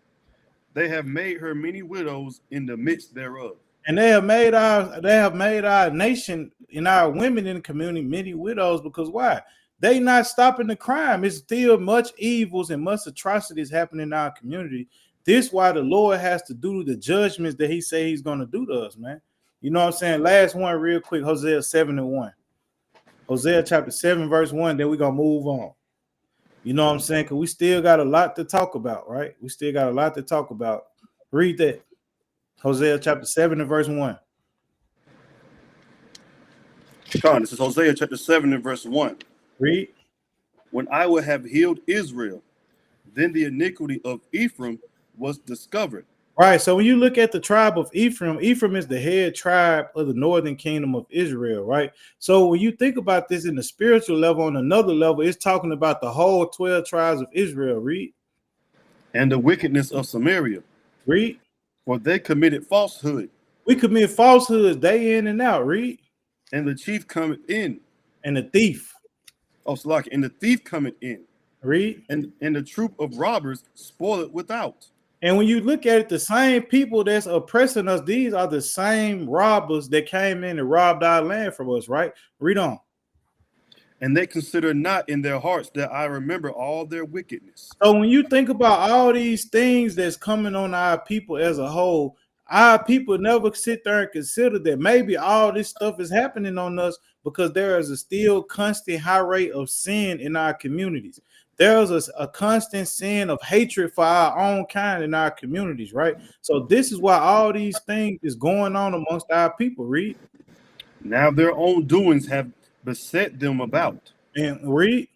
Speaker 3: They have made her many widows in the midst thereof.
Speaker 2: And they have made our nation and our women in the community many widows, because why? They not stopping the crime. It's still much evils and much atrocities happening in our community. This why the Lord has to do the judgments that he say he's going to do to us, man. You know what I'm saying? Last one real quick, Hosea 7:1. Hosea chapter 7, verse 1, then we're going to move on. You know what I'm saying? Because we still got a lot to talk about, right? We still got a lot to talk about. Read that. Hosea chapter 7 and verse 1.
Speaker 3: Con, this is Hosea chapter 7 and verse 1.
Speaker 2: Read.
Speaker 3: When I would have healed Israel, then the iniquity of Ephraim was discovered.
Speaker 2: Right. So when you look at the tribe of Ephraim, Ephraim is the head tribe of the northern kingdom of Israel, right? So when you think about this in the spiritual level, on another level, it's talking about the whole 12 tribes of Israel. Read.
Speaker 3: And the wickedness of Samaria.
Speaker 2: Read.
Speaker 3: For they committed falsehood
Speaker 2: We commit falsehoods day in and out. Read.
Speaker 3: And the chief cometh in.
Speaker 2: And the thief.
Speaker 3: Oh, Salaki. And the thief cometh in.
Speaker 2: Read.
Speaker 3: And the troop of robbers spoil it without.
Speaker 2: And when you look at it, the same people that's oppressing us, these are the same robbers that came in and robbed our land from us, right? Read on.
Speaker 3: And they consider not in their hearts that I remember all their wickedness.
Speaker 2: So when you think about all these things that's coming on our people as a whole, our people never sit there and consider that maybe all this stuff is happening on us because there is a still constant high rate of sin in our communities. There is a constant sin of hatred for our own kind in our communities, right? So this is why all these things is going on amongst our people. Read.
Speaker 3: Now their own doings have beset them about.
Speaker 2: And read.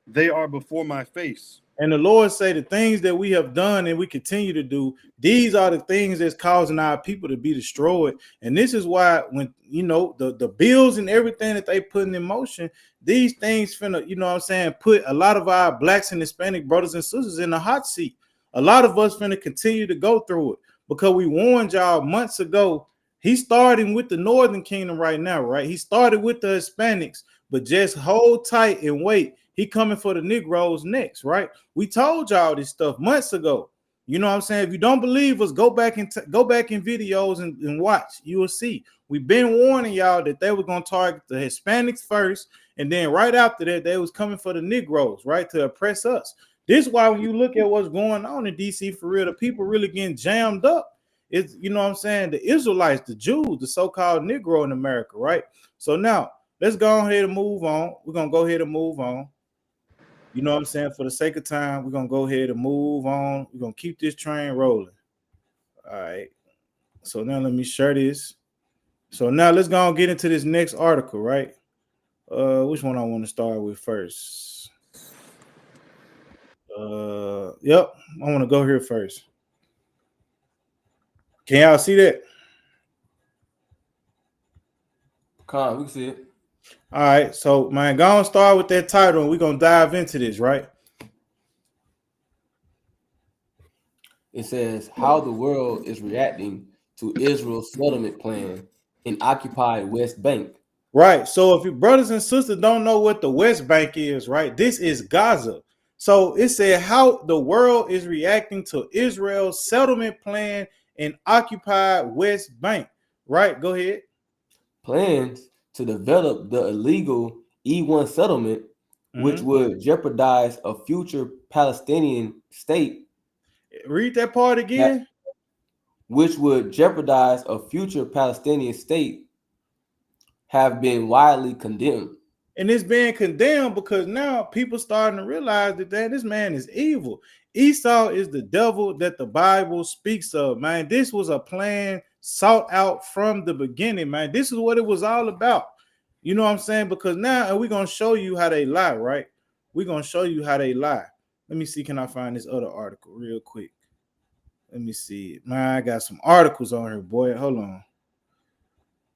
Speaker 3: They are before my face.
Speaker 2: And the Lord say the things that we have done and we continue to do, these are the things that's causing our people to be destroyed. And this is why when, you know, the bills and everything that they putting in motion, these things finna, you know what I'm saying, put a lot of our blacks and Hispanic brothers and sisters in the hot seat. A lot of us finna continue to go through it because we warned y'all months ago. He's starting with the Northern Kingdom right now, right? He started with the Hispanics, but just hold tight and wait. He coming for the Negroes next, right? We told y'all this stuff months ago. You know what I'm saying? If you don't believe us, go back in videos and watch. You will see. We've been warning y'all that they were going to target the Hispanics first, and then right after that, they was coming for the Negroes, right, to oppress us. This is why when you look at what's going on in DC for real, the people really getting jammed up. It's, you know what I'm saying, the Israelites, the Jews, the so-called Negro in America, right? So now let's go ahead and move on. We're going to go ahead and move on. You know what I'm saying? For the sake of time, we're going to go ahead and move on. We're going to keep this train rolling. All right. So now let me share this. So now let's go and get into this next article, right? Which one I want to start with first? Yep. I want to go here first. Can y'all see that?
Speaker 1: Con, we can see it.
Speaker 2: All right, so man, go and start with that title, and we're gonna dive into this, right?
Speaker 1: It says how the world is reacting to Israel's settlement plan in occupied West Bank.
Speaker 2: Right. So if your brothers and sisters don't know what the West Bank is, right? This is Gaza. So it said how the world is reacting to Israel's settlement plan in occupied West Bank. Right. Go ahead.
Speaker 1: Plans to develop the illegal E1 settlement, which would jeopardize a future Palestinian state.
Speaker 2: Read that part again.
Speaker 1: Which would jeopardize a future Palestinian state, have been widely condemned.
Speaker 2: And it's being condemned because now people starting to realize that this man is evil. Esau is the devil that the Bible speaks of, man. This was a plan sought out from the beginning, man. This is what it was all about. You know what I'm saying? Because now we're going to show you how they lie, right? We're going to show you how they lie. Let me see. Can I find this other article real quick? Let me see. Man, I got some articles on here, boy. Hold on.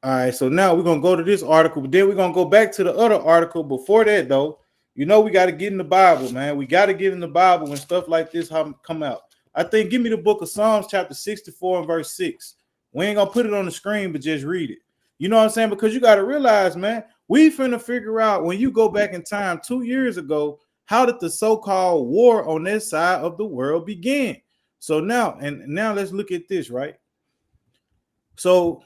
Speaker 2: All right, so now we're going to go to this article, but then we're going to go back to the other article. Before that, though, you know we got to get in the Bible, man. We got to get in the Bible when stuff like this come out. I think give me the book of Psalms chapter 64 and verse 6. We ain't going to put it on the screen, but just read it. You know what I'm saying? Because you got to realize, man, we finna figure out when you go back in time 2 years ago, how did the so-called war on that side of the world begin? So now let's look at this, right? So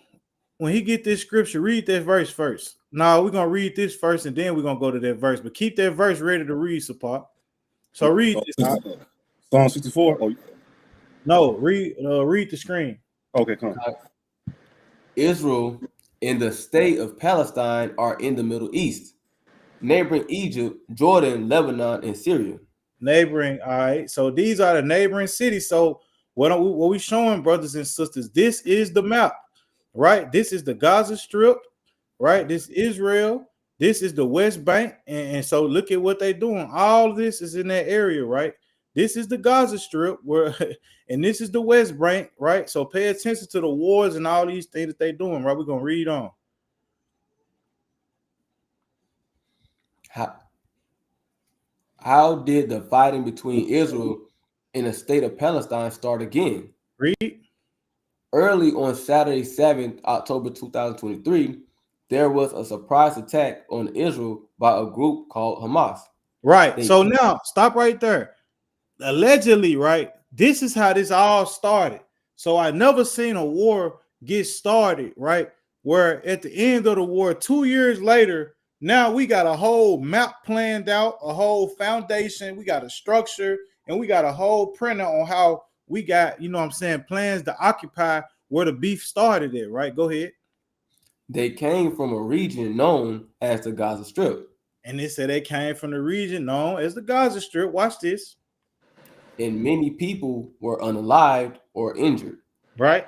Speaker 2: when he get this scripture, read that verse first. Now we're gonna read this first, and then we're gonna go to that verse. But keep that verse ready to read, Sapar. So read this.
Speaker 3: Psalm 64. Oh,
Speaker 2: no, read the screen.
Speaker 3: Okay, come on.
Speaker 1: Israel and the state of Palestine are in the Middle East, neighboring Egypt, Jordan, Lebanon, and Syria.
Speaker 2: Neighboring, all right. So these are the neighboring cities. So what we showing, brothers and sisters? This is the map, right? This is the Gaza Strip, right? This is Israel. This is the West Bank, and so look at what they're doing. All of this is in that area, right? This is the Gaza Strip, and this is the West Bank, right? So pay attention to the wars and all these things that they're doing, right? We're gonna read on.
Speaker 1: How did the fighting between Israel and the state of Palestine start again?
Speaker 2: Read.
Speaker 1: early on Saturday, 7th October 2023, there was a surprise attack on Israel by a group called Hamas.
Speaker 2: Right.
Speaker 1: They-
Speaker 2: So now stop right there. Allegedly, right? This is how this all started. So I never seen a war get started, right? Where at the end of the war, 2 years later, now we got a whole map planned out, a whole foundation, we got a structure, and we got a whole printer on how we got, you know what I'm saying, plans to occupy where the beef started at, right? Go ahead.
Speaker 1: They came from a region known as the Gaza Strip,
Speaker 2: And they said they came from the region known as the Gaza Strip. Watch this,
Speaker 1: and many people were unalived or injured.
Speaker 2: right?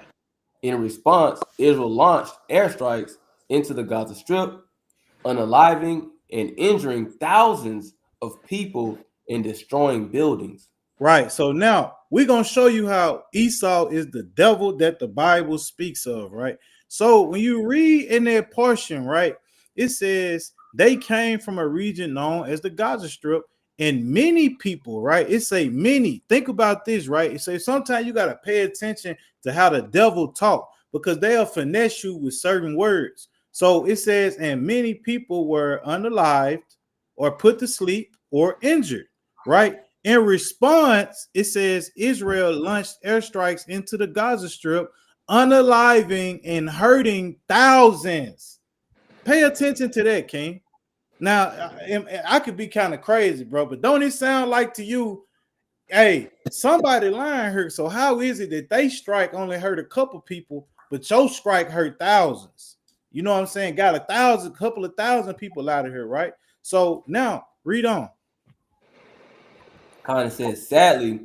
Speaker 1: In response, Israel launched airstrikes into the Gaza Strip, unaliving and injuring thousands of people and destroying buildings.
Speaker 2: Right. So now we're going to show you how Esau is the devil that the Bible speaks of, right? So when you read in that portion, right, it says they came from a region known as the Gaza Strip, and many people, right? It say many. Think about this, right? It says sometimes you got to pay attention to how the devil talk, because they'll finesse you with certain words. So it says, and many people were unalived or put to sleep or injured, right? In response, it says Israel launched airstrikes into the Gaza Strip, unaliving and hurting thousands. Pay attention to that, King. Now, I could be kind of crazy, bro, but don't it sound like to you, hey, somebody lying here? So how is it that they strike only hurt a couple people, but your strike hurt thousands? You know what I'm saying? Got a couple of thousand people out of here, right? So now read on.
Speaker 1: Kind of says, sadly,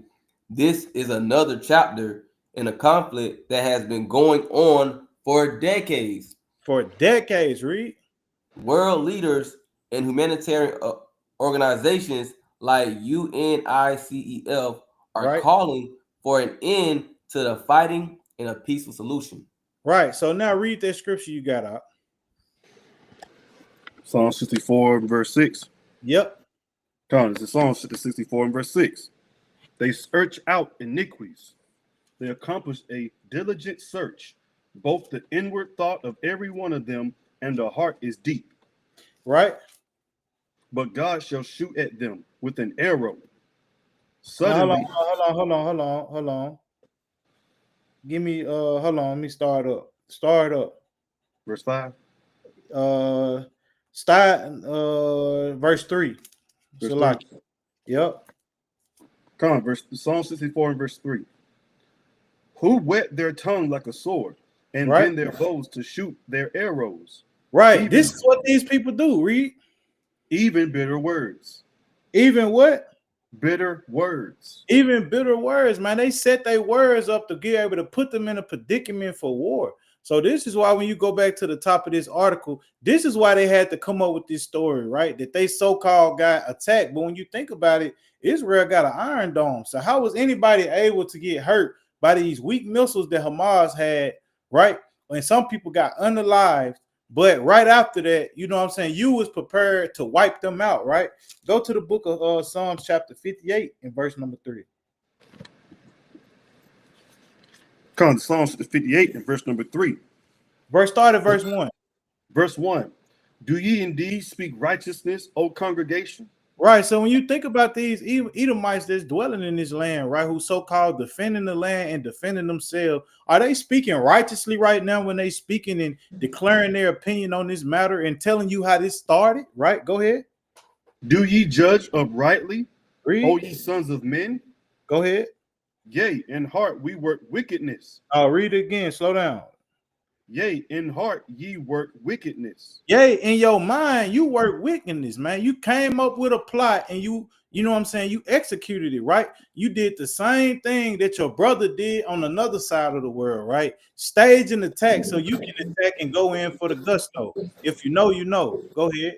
Speaker 1: this is another chapter in a conflict that has been going on for decades.
Speaker 2: For decades, read.
Speaker 1: World leaders and humanitarian organizations like UNICEF are
Speaker 2: Right.
Speaker 1: calling for an end to the fighting and a peaceful solution.
Speaker 2: Right. So now read that scripture you got out.
Speaker 3: Psalm 64 verse 6.
Speaker 2: Yep.
Speaker 3: This is Psalm 64 and verse 6. They search out iniquities. They accomplish a diligent search. Both the inward thought of every one of them and the heart is deep.
Speaker 2: Right.
Speaker 3: But God shall shoot at them with an arrow.
Speaker 2: Now,
Speaker 3: Suddenly,
Speaker 2: hold on. Give me hold on. Let me start up.
Speaker 3: verse 5.
Speaker 2: Verse 3.
Speaker 3: Verse
Speaker 2: Shalak.
Speaker 3: 3.
Speaker 2: Yep.
Speaker 3: Psalm 64 and verse 3. Who wet their tongue like a sword and
Speaker 2: Right.
Speaker 3: bend their bows to shoot their arrows?
Speaker 2: Right.
Speaker 3: Even-
Speaker 2: This is what these people do. Read.
Speaker 3: Even bitter words.
Speaker 2: Even what?
Speaker 3: Bitter words.
Speaker 2: Even bitter words, man. They set their words up to be able to put them in a predicament for war. So this is why when you go back to the top of this article, this is why they had to come up with this story, right? That they so-called got attacked. But when you think about it, Israel got an Iron Dome. So how was anybody able to get hurt by these weak missiles that Hamas had, right? And some people got unalived. But right after that, you know what I'm saying, you was prepared to wipe them out, right? Go to the book of Psalms chapter 58 and verse number 3.
Speaker 3: Psalm 58 and verse number 3.
Speaker 2: Start at verse 1.
Speaker 3: Verse 1. Do ye indeed speak righteousness, O congregation?
Speaker 2: Right. So when you think about these Edomites that's dwelling in this land, right, who so-called defending the land and defending themselves, are they speaking righteously right now when they speaking and declaring their opinion on this matter and telling you how this started? Right. Go ahead.
Speaker 3: Do ye judge uprightly,
Speaker 2: Read.
Speaker 3: O ye sons of men?
Speaker 2: Go ahead.
Speaker 3: Yea, in heart we work wickedness.
Speaker 2: I'll read it again. Slow down.
Speaker 3: Yea, in heart ye work wickedness.
Speaker 2: Yea, in your mind, you work wickedness, man. You came up with a plot and you know what I'm saying? You executed it, right? You did the same thing that your brother did on another side of the world, right? Stage an attack so you can attack and go in for the gusto. If you know, you know. Go ahead.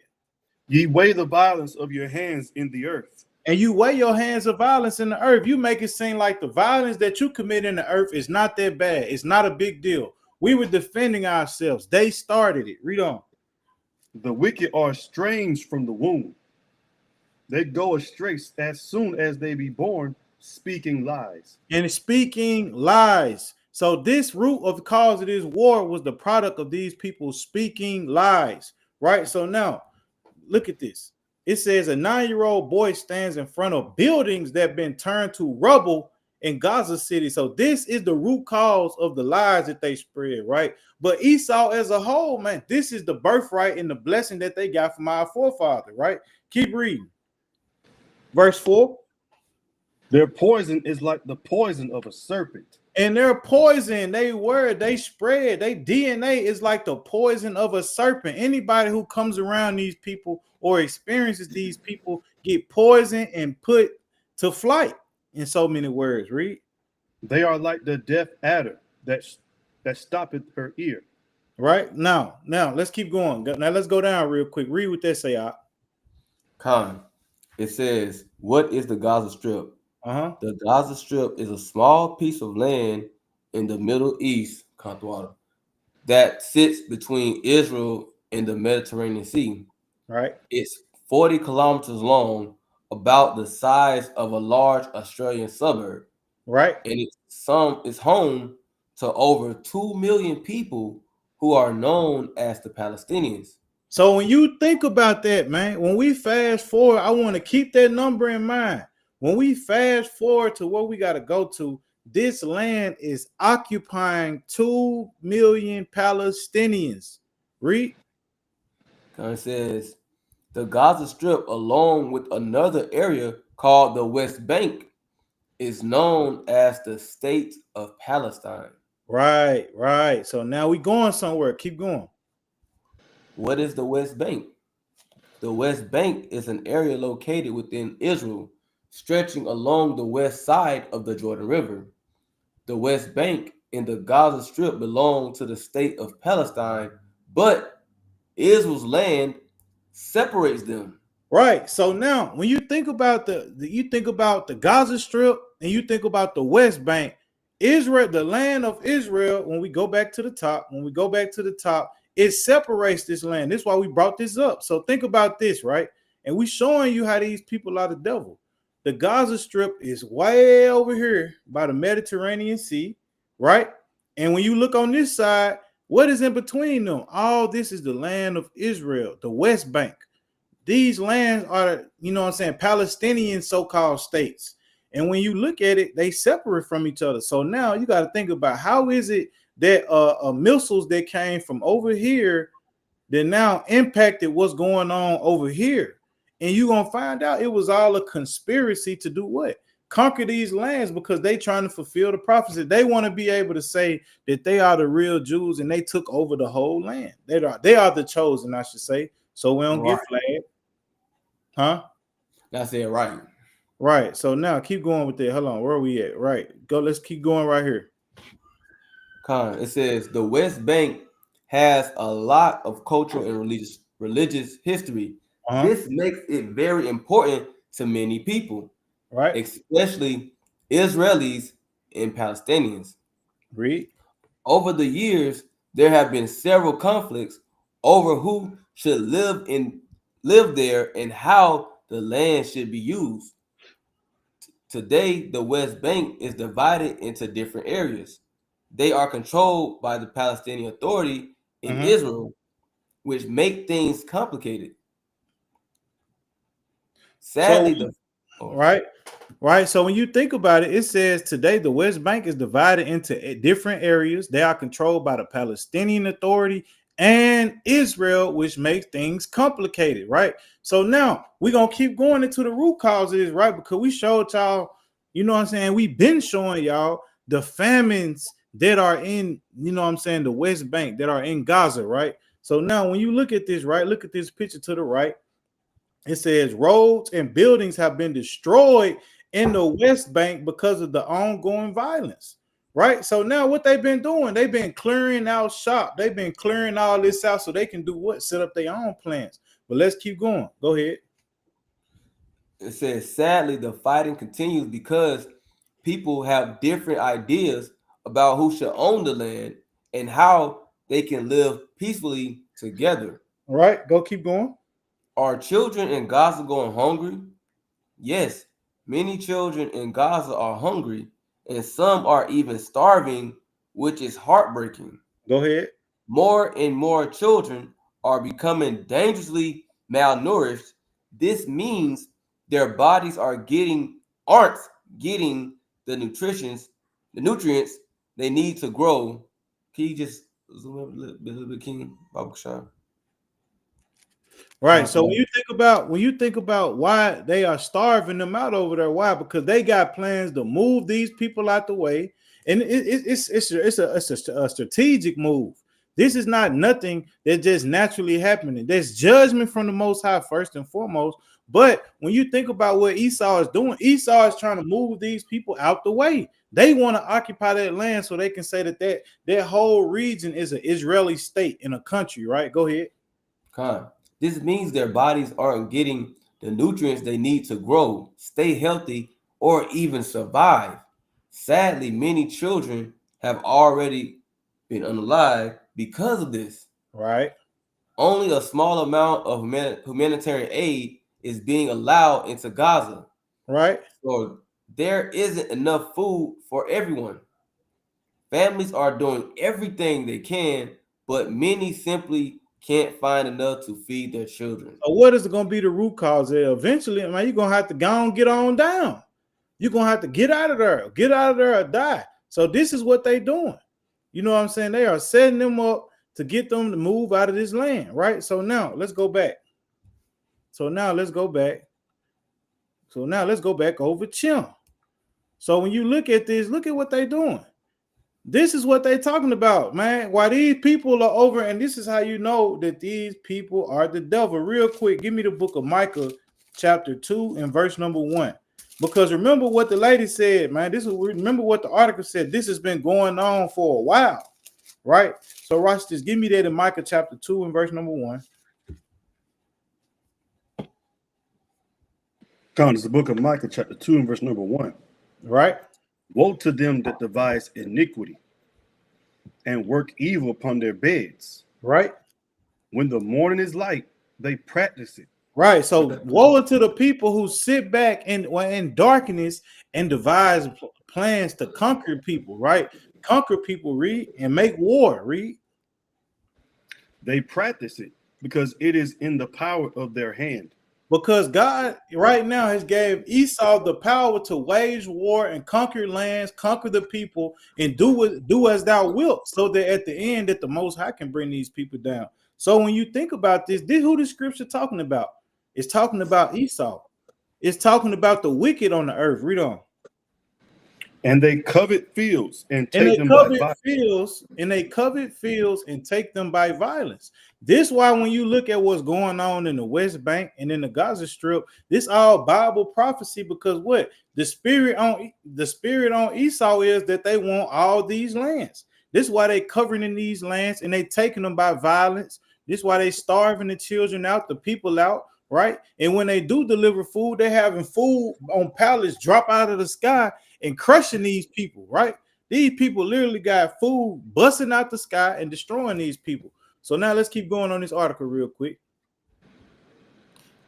Speaker 3: Ye weigh the violence of your hands in the earth.
Speaker 2: And you weigh your hands of violence in the earth. You make it seem like the violence that you commit in the earth is not that bad. It's not a big deal. We were defending ourselves. They started it. Read on.
Speaker 3: The wicked are estranged from the womb. They go astray as soon as they be born, speaking lies.
Speaker 2: And speaking lies. So this root of the cause of this war was the product of these people speaking lies, right? So now look at this. It says a 9-year-old boy stands in front of buildings that have been turned to rubble in Gaza City. So this is the root cause of the lies that they spread, right? But Esau as a whole, man, this is the birthright and the blessing that they got from our forefather, right? Keep reading. Verse 4.
Speaker 3: Their poison is like the poison of a serpent.
Speaker 2: And their poison, they spread, their DNA is like the poison of a serpent. Anybody who comes around these people or experiences these people get poisoned and put to flight. In so many words, read.
Speaker 3: They are like the deaf adder that stoppeth her ear.
Speaker 2: Right now let's keep going. Now let's go down real quick. Read what they say out.
Speaker 1: Khan, it says, what is the Gaza Strip?
Speaker 2: Uh-huh.
Speaker 1: The Gaza Strip is a small piece of land in the Middle East, Kantwada, that sits between Israel and the Mediterranean Sea.
Speaker 2: Right.
Speaker 1: It's 40 kilometers long, about the size of a large Australian suburb.
Speaker 2: Right.
Speaker 1: And it's home to over 2 million people who are known as the Palestinians.
Speaker 2: So when you think about that, man, when we fast forward, I want to keep that number in mind. When we fast forward to where we got to go to, this land is occupying 2 million Palestinians. Read.
Speaker 1: It says the Gaza Strip, along with another area called the West Bank, is known as the State of Palestine.
Speaker 2: Right. So now we going somewhere. Keep going.
Speaker 1: What is the West Bank? The West Bank is an area located within Israel, stretching along the west side of the Jordan River. The West Bank and the Gaza Strip belong to the State of Palestine, but Israel's land separates them.
Speaker 2: Right. So now when you think about the Gaza Strip and you think about the West Bank, Israel, the land of Israel, when we go back to the top, it separates this land. This is why we brought this up. So think about this, right? And we showing you how these people are the devil. The Gaza Strip is way over here by the Mediterranean Sea, right? And when you look on this side, what is in between them? All this is the land of Israel, the West Bank. These lands are, Palestinian so-called states. And when you look at it, they separate from each other. So now you got to think about how is it that missiles that came from over here that now impacted what's going on over here. And you're going to find out it was all a conspiracy to do what? Conquer these lands, because they trying to fulfill the prophecy. They want to be able to say that they are the real Jews and they took over the whole land. They are the chosen, I should say. So we don't get flagged. Huh?
Speaker 1: That's it, right.
Speaker 2: Right. So now keep going with that. Hold on. Where are we at? Right. Go. Let's keep going right here.
Speaker 1: Khan, it says the West Bank has a lot of cultural and religious history. This makes it very important to many people,
Speaker 2: right?
Speaker 1: Especially Israelis and Palestinians.
Speaker 2: Read.
Speaker 1: Over the years, there have been several conflicts over who should live there and how the land should be used. Today, the West Bank is divided into different areas. They are controlled by the Palestinian Authority in Israel, which make things complicated. Sadly,
Speaker 2: right. So when you think about it, it says today the West Bank is divided into different areas. They are controlled by the Palestinian Authority and Israel, which makes things complicated, right? So now we're going to keep going into the root cause of this, right? Because we showed y'all, we've been showing y'all the famines that are in, the West Bank, that are in Gaza, right? So now when you look at this, right, look at this picture to the right. It says roads and buildings have been destroyed in the West Bank because of the ongoing violence, right? So now what they've been doing, they've been clearing out shop. They've been clearing all this out so they can do what? Set up their own plans. But let's keep going. Go ahead.
Speaker 1: It says, sadly, the fighting continues because people have different ideas about who should own the land and how they can live peacefully together.
Speaker 2: All right, go keep going.
Speaker 1: Are children in Gaza going hungry? Yes, many children in Gaza are hungry, and some are even starving which is heartbreaking.
Speaker 2: Go ahead.
Speaker 1: More and more children are becoming dangerously malnourished. This means their bodies aren't getting the nutrients they need to grow. Can you just zoom up a little bit, King Baba Sean?
Speaker 2: Right. So when you think about why they are starving them out over there, why? Because they got plans to move these people out the way, and it's a strategic move. This is not nothing that just naturally happening. There's judgment from the Most High first and foremost. But when you think about what Esau is doing, Esau is trying to move these people out the way. They want to occupy that land so they can say that whole region is an Israeli state in a country, right? Go ahead.
Speaker 1: Khan. This means their bodies aren't getting the nutrients they need to grow, stay healthy, or even survive. Sadly, many children have already been unalive because of this.
Speaker 2: Right.
Speaker 1: Only a small amount of humanitarian aid is being allowed into Gaza.
Speaker 2: Right.
Speaker 1: So there isn't enough food for everyone. Families are doing everything they can, but many simply can't find enough to feed their children.
Speaker 2: So what is going to be the root cause there? Eventually, man, you're going to have to go and get on down. You're going to have to get out of there or die. So this is what they're doing. You know what I'm saying? They are setting them up to get them to move out of this land, right? So now let's go back. So now let's go back over Chim. So when you look at this, look at what they're doing. This is what they're talking about, man. Why these people are over, and this is how you know that these people are the devil. Real quick, give me the book of Micah, chapter 2, and verse number 1. Because remember what the lady said, man. Remember what the article said. This has been going on for a while, right? So watch this. Give me that in Micah chapter 2 and verse number 1.
Speaker 3: It's the book of Micah, chapter 2, and verse number 1.
Speaker 2: Right.
Speaker 3: Woe to them that devise iniquity and work evil upon their beds.
Speaker 2: Right.
Speaker 3: When the morning is light, they practice it.
Speaker 2: Right. So woe to the people who sit back in darkness and devise plans to conquer people, right? Conquer people, read, and make war, read.
Speaker 3: They practice it because it is in the power of their hand.
Speaker 2: Because God right now has gave Esau the power to wage war and conquer lands, conquer the people, and do as thou wilt, so that at the end that the Most High can bring these people down. So when you think about this who the scripture talking about? It's talking about Esau. It's talking about the wicked on the earth. Read on.
Speaker 3: And they covet fields and take them by violence.
Speaker 2: They covet fields and take them by violence. This why when you look at what's going on in the West Bank and in the Gaza Strip, this all Bible prophecy, because what the spirit on Esau is that they want all these lands. This is why they covering in these lands and they taking them by violence. This is why they starving the children out, the people out, right? And when they do deliver food, they're having food on pallets drop out of the sky and crushing these people, right? These people literally got food busting out the sky and destroying these people. So now let's keep going on this article real quick.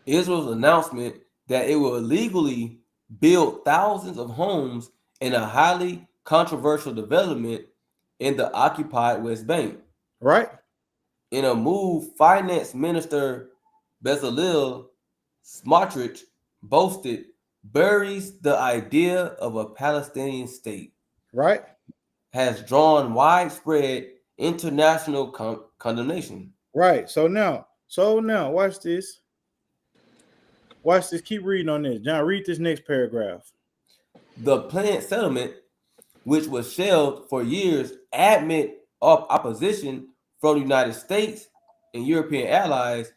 Speaker 1: Israel's announcement that it will illegally build thousands of homes in a highly controversial development in the occupied West Bank.
Speaker 2: Right.
Speaker 1: In a move, Finance Minister Bezalel Smotrich boasted buries the idea of a Palestinian state.
Speaker 2: Right.
Speaker 1: Has drawn widespread international condemnation.
Speaker 2: Right. So now watch this. Watch this. Keep reading on this. John, read this next paragraph.
Speaker 1: The planned settlement, which was shelved for years amid opposition from the United States and European allies,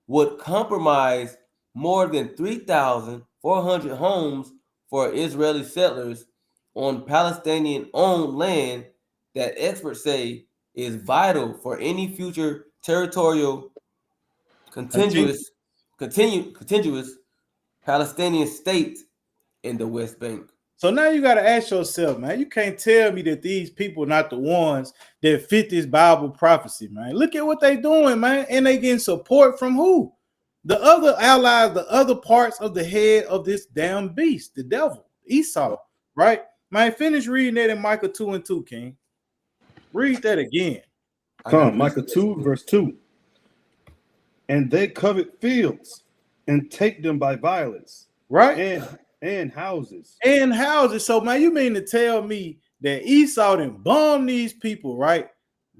Speaker 1: would compromise more than 3,400 homes for Israeli settlers on Palestinian-owned land that experts say is vital for any future territorial contiguous Palestinian state in the West Bank.
Speaker 2: So now you got to ask yourself, man, you can't tell me that these people are not the ones that fit this Bible prophecy, man. Look at what they doing, man. And they getting support from who? The other allies, the other parts of the head of this damn beast, the devil, Esau, right? Man, finish reading that in Micah 2 and 2, King. Read that again.
Speaker 3: Come, Micah 2, verse 2. And they covet fields and take them by violence,
Speaker 2: Right?
Speaker 3: and houses.
Speaker 2: And houses. So, man, you mean to tell me that Esau didn't bomb these people, right?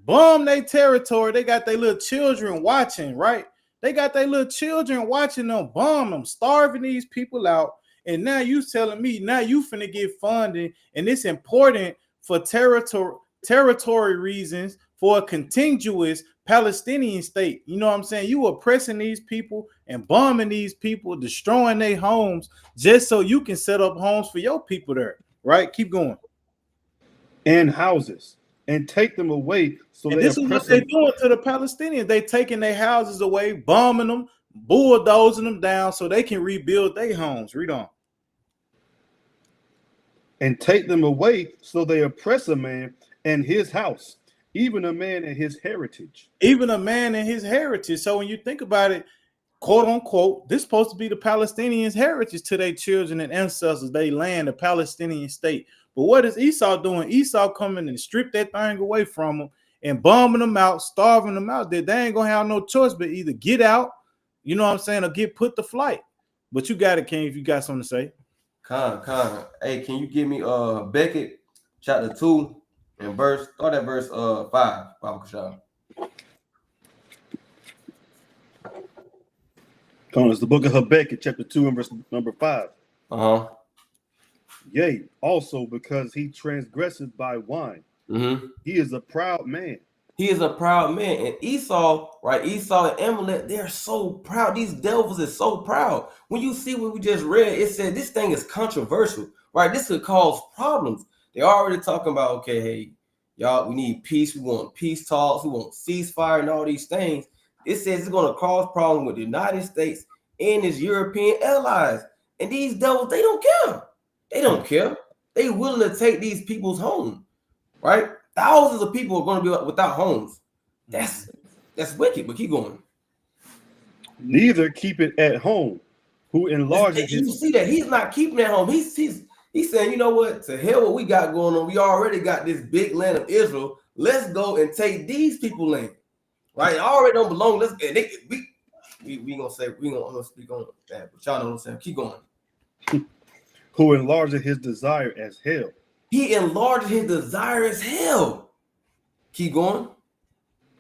Speaker 2: Bomb their territory. They got their little children watching, right? They got their little children watching them bomb them, starving these people out. And now you telling me now you finna get funding, and it's important for territory reasons for a contiguous Palestinian state. You know what I'm saying? You oppressing these people and bombing these people, destroying their homes just so you can set up homes for your people there, right? Keep going.
Speaker 3: And houses, and take them away. So
Speaker 2: and this is what they're doing to the Palestinians. They taking their houses away, bombing them, bulldozing them down so they can rebuild their homes. Read on.
Speaker 3: And take them away, so they oppress a man and his house, even a man and his heritage.
Speaker 2: Even a man and his heritage. So when you think about it, quote unquote, this is supposed to be the Palestinians' heritage to their children and ancestors, they land, the Palestinian state. But what is Esau doing? Esau coming and strip that thing away from them and bombing them out, starving them out. They ain't gonna have no choice but either get out, you know what I'm saying, or get put to flight. But you got it, King, if you got something to say.
Speaker 1: Con. Hey, can you give me Beckett chapter 2 and start at verse 5, Baba Kashab.
Speaker 3: Come on, it's the book of Habakkuk, chapter 2 and verse number 5.
Speaker 1: Uh-huh.
Speaker 3: Yea, also because he transgresseth by wine.
Speaker 1: Mm-hmm.
Speaker 3: He is a proud man.
Speaker 1: He is a proud man. And Esau, right? Esau and Amalek, they're so proud. These devils are so proud. When you see what we just read, it said this thing is controversial, right? This could cause problems. They're already talking about, okay, hey, y'all, we need peace. We want peace talks. We want ceasefire and all these things. It says it's going to cause problems with the United States and its European allies. And these devils, they don't care. They don't care. They willing to take these people's home, right? Thousands of people are going to be without homes. That's wicked, but keep going.
Speaker 3: Neither keep it at home, who enlarges
Speaker 1: You see that he's not keeping it at home. He's saying, you know what? To hell what we got going on. We already got this big land of Israel. Let's go and take these people land. Right? It already don't belong. We gonna speak on that, but y'all know what I'm saying. Keep going.
Speaker 3: Who enlarges his desire as hell.
Speaker 1: He enlarged his desire as hell. Keep going.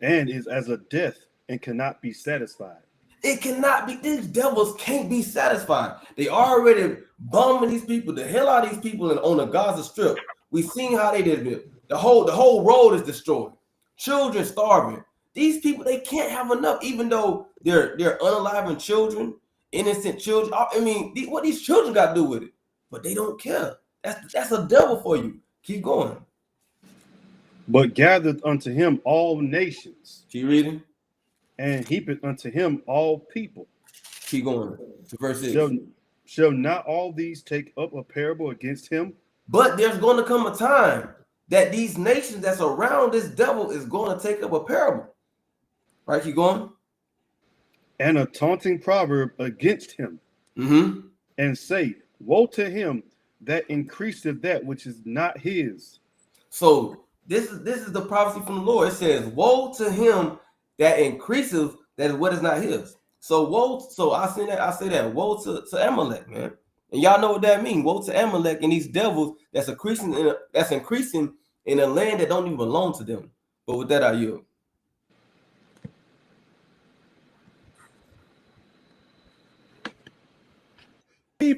Speaker 3: And is as a death and cannot be satisfied.
Speaker 1: It cannot be. These devils can't be satisfied. They already bombing these people, the hell out of these people on the Gaza Strip. We've seen how they did it. The whole road is destroyed. Children starving. These people, they can't have enough, even though they're unaliving children, innocent children. I mean, what these children got to do with it? But they don't care. That's a devil for you. Keep going.
Speaker 3: But gathered unto him all nations.
Speaker 1: Keep reading.
Speaker 3: And heapeth unto him all people.
Speaker 1: Keep going to verse 6.
Speaker 3: Shall not all these take up a parable against him?
Speaker 1: But there's going to come a time that these nations that's around this devil is going to take up a parable. Right, keep going.
Speaker 3: And a taunting proverb against him.
Speaker 1: Mm-hmm.
Speaker 3: And say, woe to him that increaseth that which is not his.
Speaker 1: So this is the prophecy from the Lord. It says, woe to him that increaseth that is what is not his. So I say that woe to Amalek, man. And y'all know what that means. Woe to Amalek and these devils that's increasing in a land that don't even belong to them. But with that, I yield.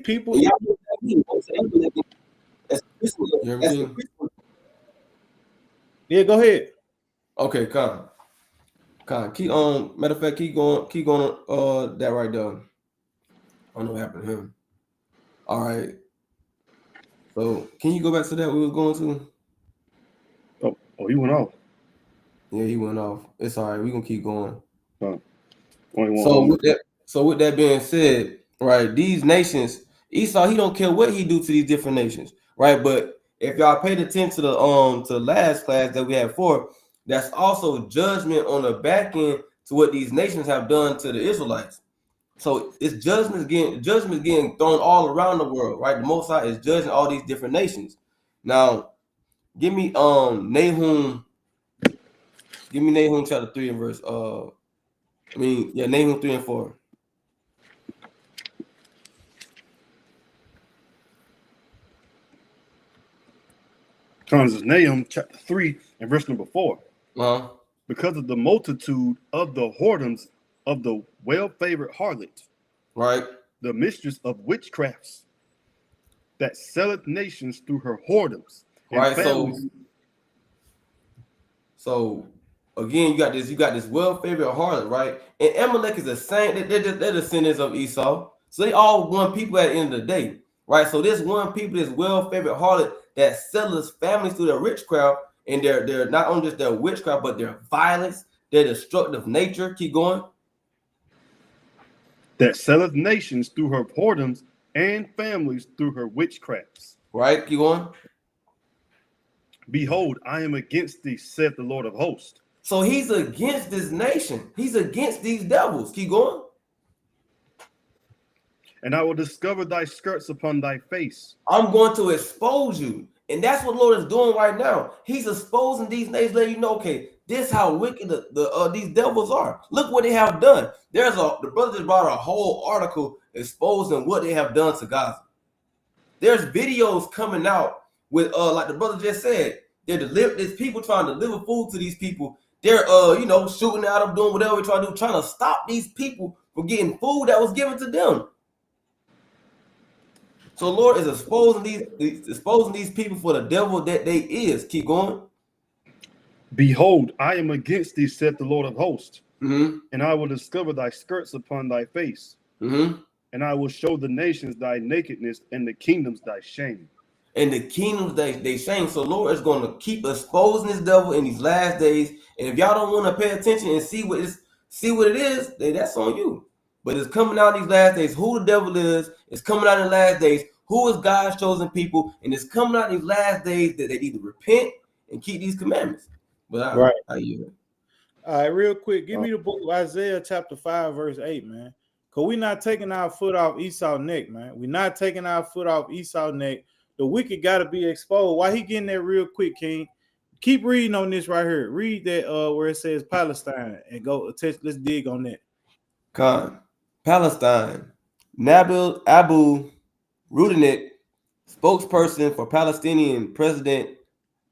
Speaker 2: People,
Speaker 1: y'all know what that means. Woe to Amalek.
Speaker 2: Yeah, go ahead.
Speaker 1: Okay, come. Keep matter of fact, keep going that right there. I don't know what happened to him. All right. So can you go back to that we was going to?
Speaker 3: Oh, he went off.
Speaker 1: Yeah, he went off. It's all right. We're gonna keep going.
Speaker 3: So
Speaker 1: with that being said, right, these nations, Esau, he don't care what he do to these different nations, right? But if y'all paid attention to the last class that we had for, that's also judgment on the back end to what these nations have done to the Israelites. So it's judgment getting thrown all around the world, right? The Most High is judging all these different nations. Now, give me Nahum Give me Nahum chapter 3 and verse. Nahum 3 and 4.
Speaker 3: Comes Nahum chapter 3 and verse number 4.
Speaker 1: Uh-huh.
Speaker 3: Because of the multitude of the whoredoms of the well-favored harlot,
Speaker 1: Right.
Speaker 3: the mistress of witchcrafts, that selleth nations through her whoredoms. And
Speaker 1: Right.
Speaker 3: families.
Speaker 1: So again, you got this well-favored harlot, right? And Amalek is the same. They're descendants of Esau. So they all one people at the end of the day, right? So this one people, this well-favored harlot that sells families through their witchcraft, and they're not only just their witchcraft, but their violence, their destructive nature. Keep going.
Speaker 3: That selleth nations through her whoredoms and families through her witchcrafts.
Speaker 1: Right. Keep going.
Speaker 3: Behold, I am against thee, saith the Lord of hosts.
Speaker 1: So he's against this nation. He's against these devils. Keep going.
Speaker 3: And I will discover thy skirts upon thy face.
Speaker 1: I'm going to expose you. And that's what the Lord is doing right now. He's exposing these nations, letting you know, okay, this is how wicked these devils are. Look what they have done. The brother just brought a whole article exposing what they have done to Gaza. There's videos coming out with like the brother just said, there's people trying to deliver food to these people. They're shooting at them, doing whatever they're trying to do, trying to stop these people from getting food that was given to them. So Lord is exposing these people for the devil that they is. Keep going.
Speaker 3: Behold, I am against thee, saith the Lord of hosts.
Speaker 1: Mm-hmm.
Speaker 3: And I will discover thy skirts upon thy face.
Speaker 1: Mm-hmm.
Speaker 3: And I will show the nations thy nakedness and the kingdoms thy shame.
Speaker 1: And the kingdoms they shame. So Lord is going to keep exposing this devil in these last days. And if y'all don't want to pay attention and see what it is, then that's on you. But it's coming out in these last days who the devil is. It's coming out in the last days who is God's chosen people. And it's coming out in these last days that they need to repent and keep these commandments. But
Speaker 2: Right.
Speaker 1: I use it.
Speaker 2: All right, real quick, give me the book of Isaiah chapter 5, verse 8, man. Because we're not taking our foot off Esau's neck, man. We're not taking our foot off Esau's neck. The wicked got to be exposed. Why he getting there real quick, King? Keep reading on this right here. Read that where it says Palestine and go. Let's dig on that.
Speaker 1: Khan, Palestine. Nabil Abu Rudinik, spokesperson for Palestinian President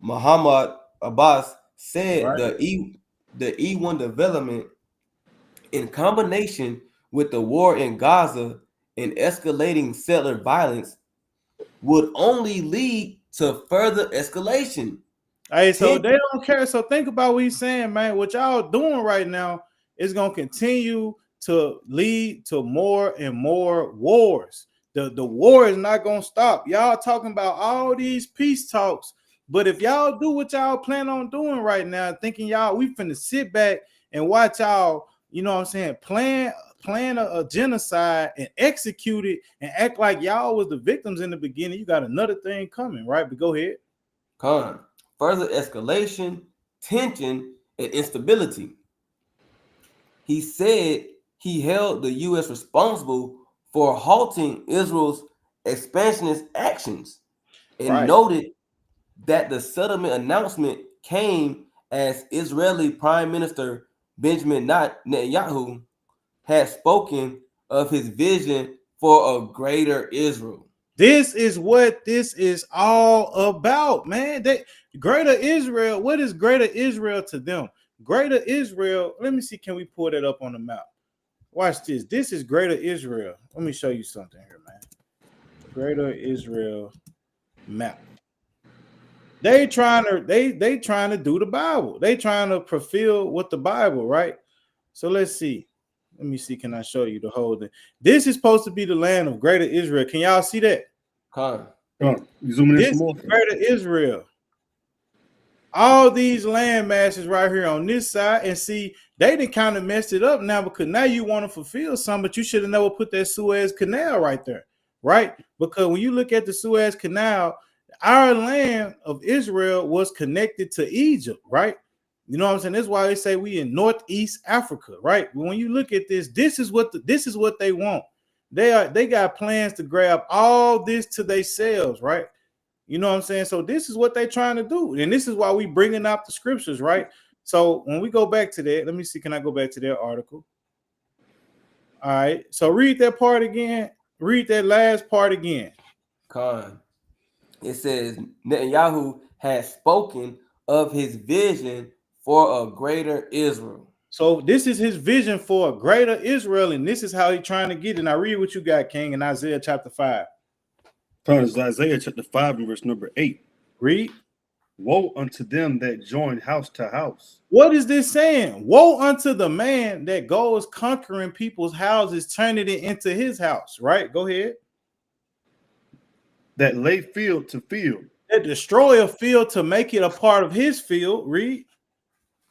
Speaker 1: Muhammad Abbas, said
Speaker 2: Right.
Speaker 1: the E1 development in combination with the war in Gaza and escalating settler violence would only lead to further escalation.
Speaker 2: Hey, so they don't care. So think about what he's saying, man. What y'all doing right now is going to continue to lead to more and more wars. The war is not going to stop. Y'all talking about all these peace talks, but if y'all do what y'all plan on doing right now, thinking y'all we finna sit back and watch y'all, you know what I'm saying, plan a genocide and execute it and act like y'all was the victims in the beginning, you got another thing coming, right? But go ahead.
Speaker 1: Con, further escalation, tension, and instability. He said he held the U.S. responsible for halting Israel's expansionist actions and noted that the settlement announcement came as Israeli Prime Minister Benjamin Netanyahu had spoken of his vision for a greater Israel.
Speaker 2: This is what this is all about, man. Greater Israel, what is greater Israel to them? Greater Israel, let me see, can we pull that up on the map? Watch this. This is greater Israel. Let me show you something here, man. Greater Israel map. They trying to do the Bible. They trying to fulfill what the Bible, right? So let's see. Let me see. Can I show you the whole thing? This is supposed to be the land of greater Israel. Can y'all see that?
Speaker 3: You zooming in
Speaker 2: This
Speaker 3: some more?
Speaker 2: is greater Israel. All these land masses right here on this side, and see, they done kind of messed it up now because now you want to fulfill something, but you should have never put that Suez Canal right there, right? Because when you look at the Suez Canal, our land of Israel was connected to Egypt, right? You know what I'm saying? That's why they say we in Northeast Africa, right? But when you look at this, this is what they want. They got plans to grab all this to themselves, right? You know what I'm saying? So this is what they're trying to do. And this is why we bringing up the scriptures, right? So when we go back to that, let me see. Can I go back to that article? All right. So read that part again. Read that last part again.
Speaker 1: Khan. It says Netanyahu has spoken of his vision for a greater Israel.
Speaker 2: So this is his vision for a greater Israel, and this is how he's trying to get it. Now read what you got, King, in Isaiah chapter 5.
Speaker 3: It's Isaiah chapter 5 and verse number 8.
Speaker 2: Read.
Speaker 3: Woe unto them that join house to house.
Speaker 2: What is this saying? Woe unto the man that goes conquering people's houses, turning it into his house. Right? Go ahead.
Speaker 3: That lay field to field.
Speaker 2: That destroy a field to make it a part of his field. Read.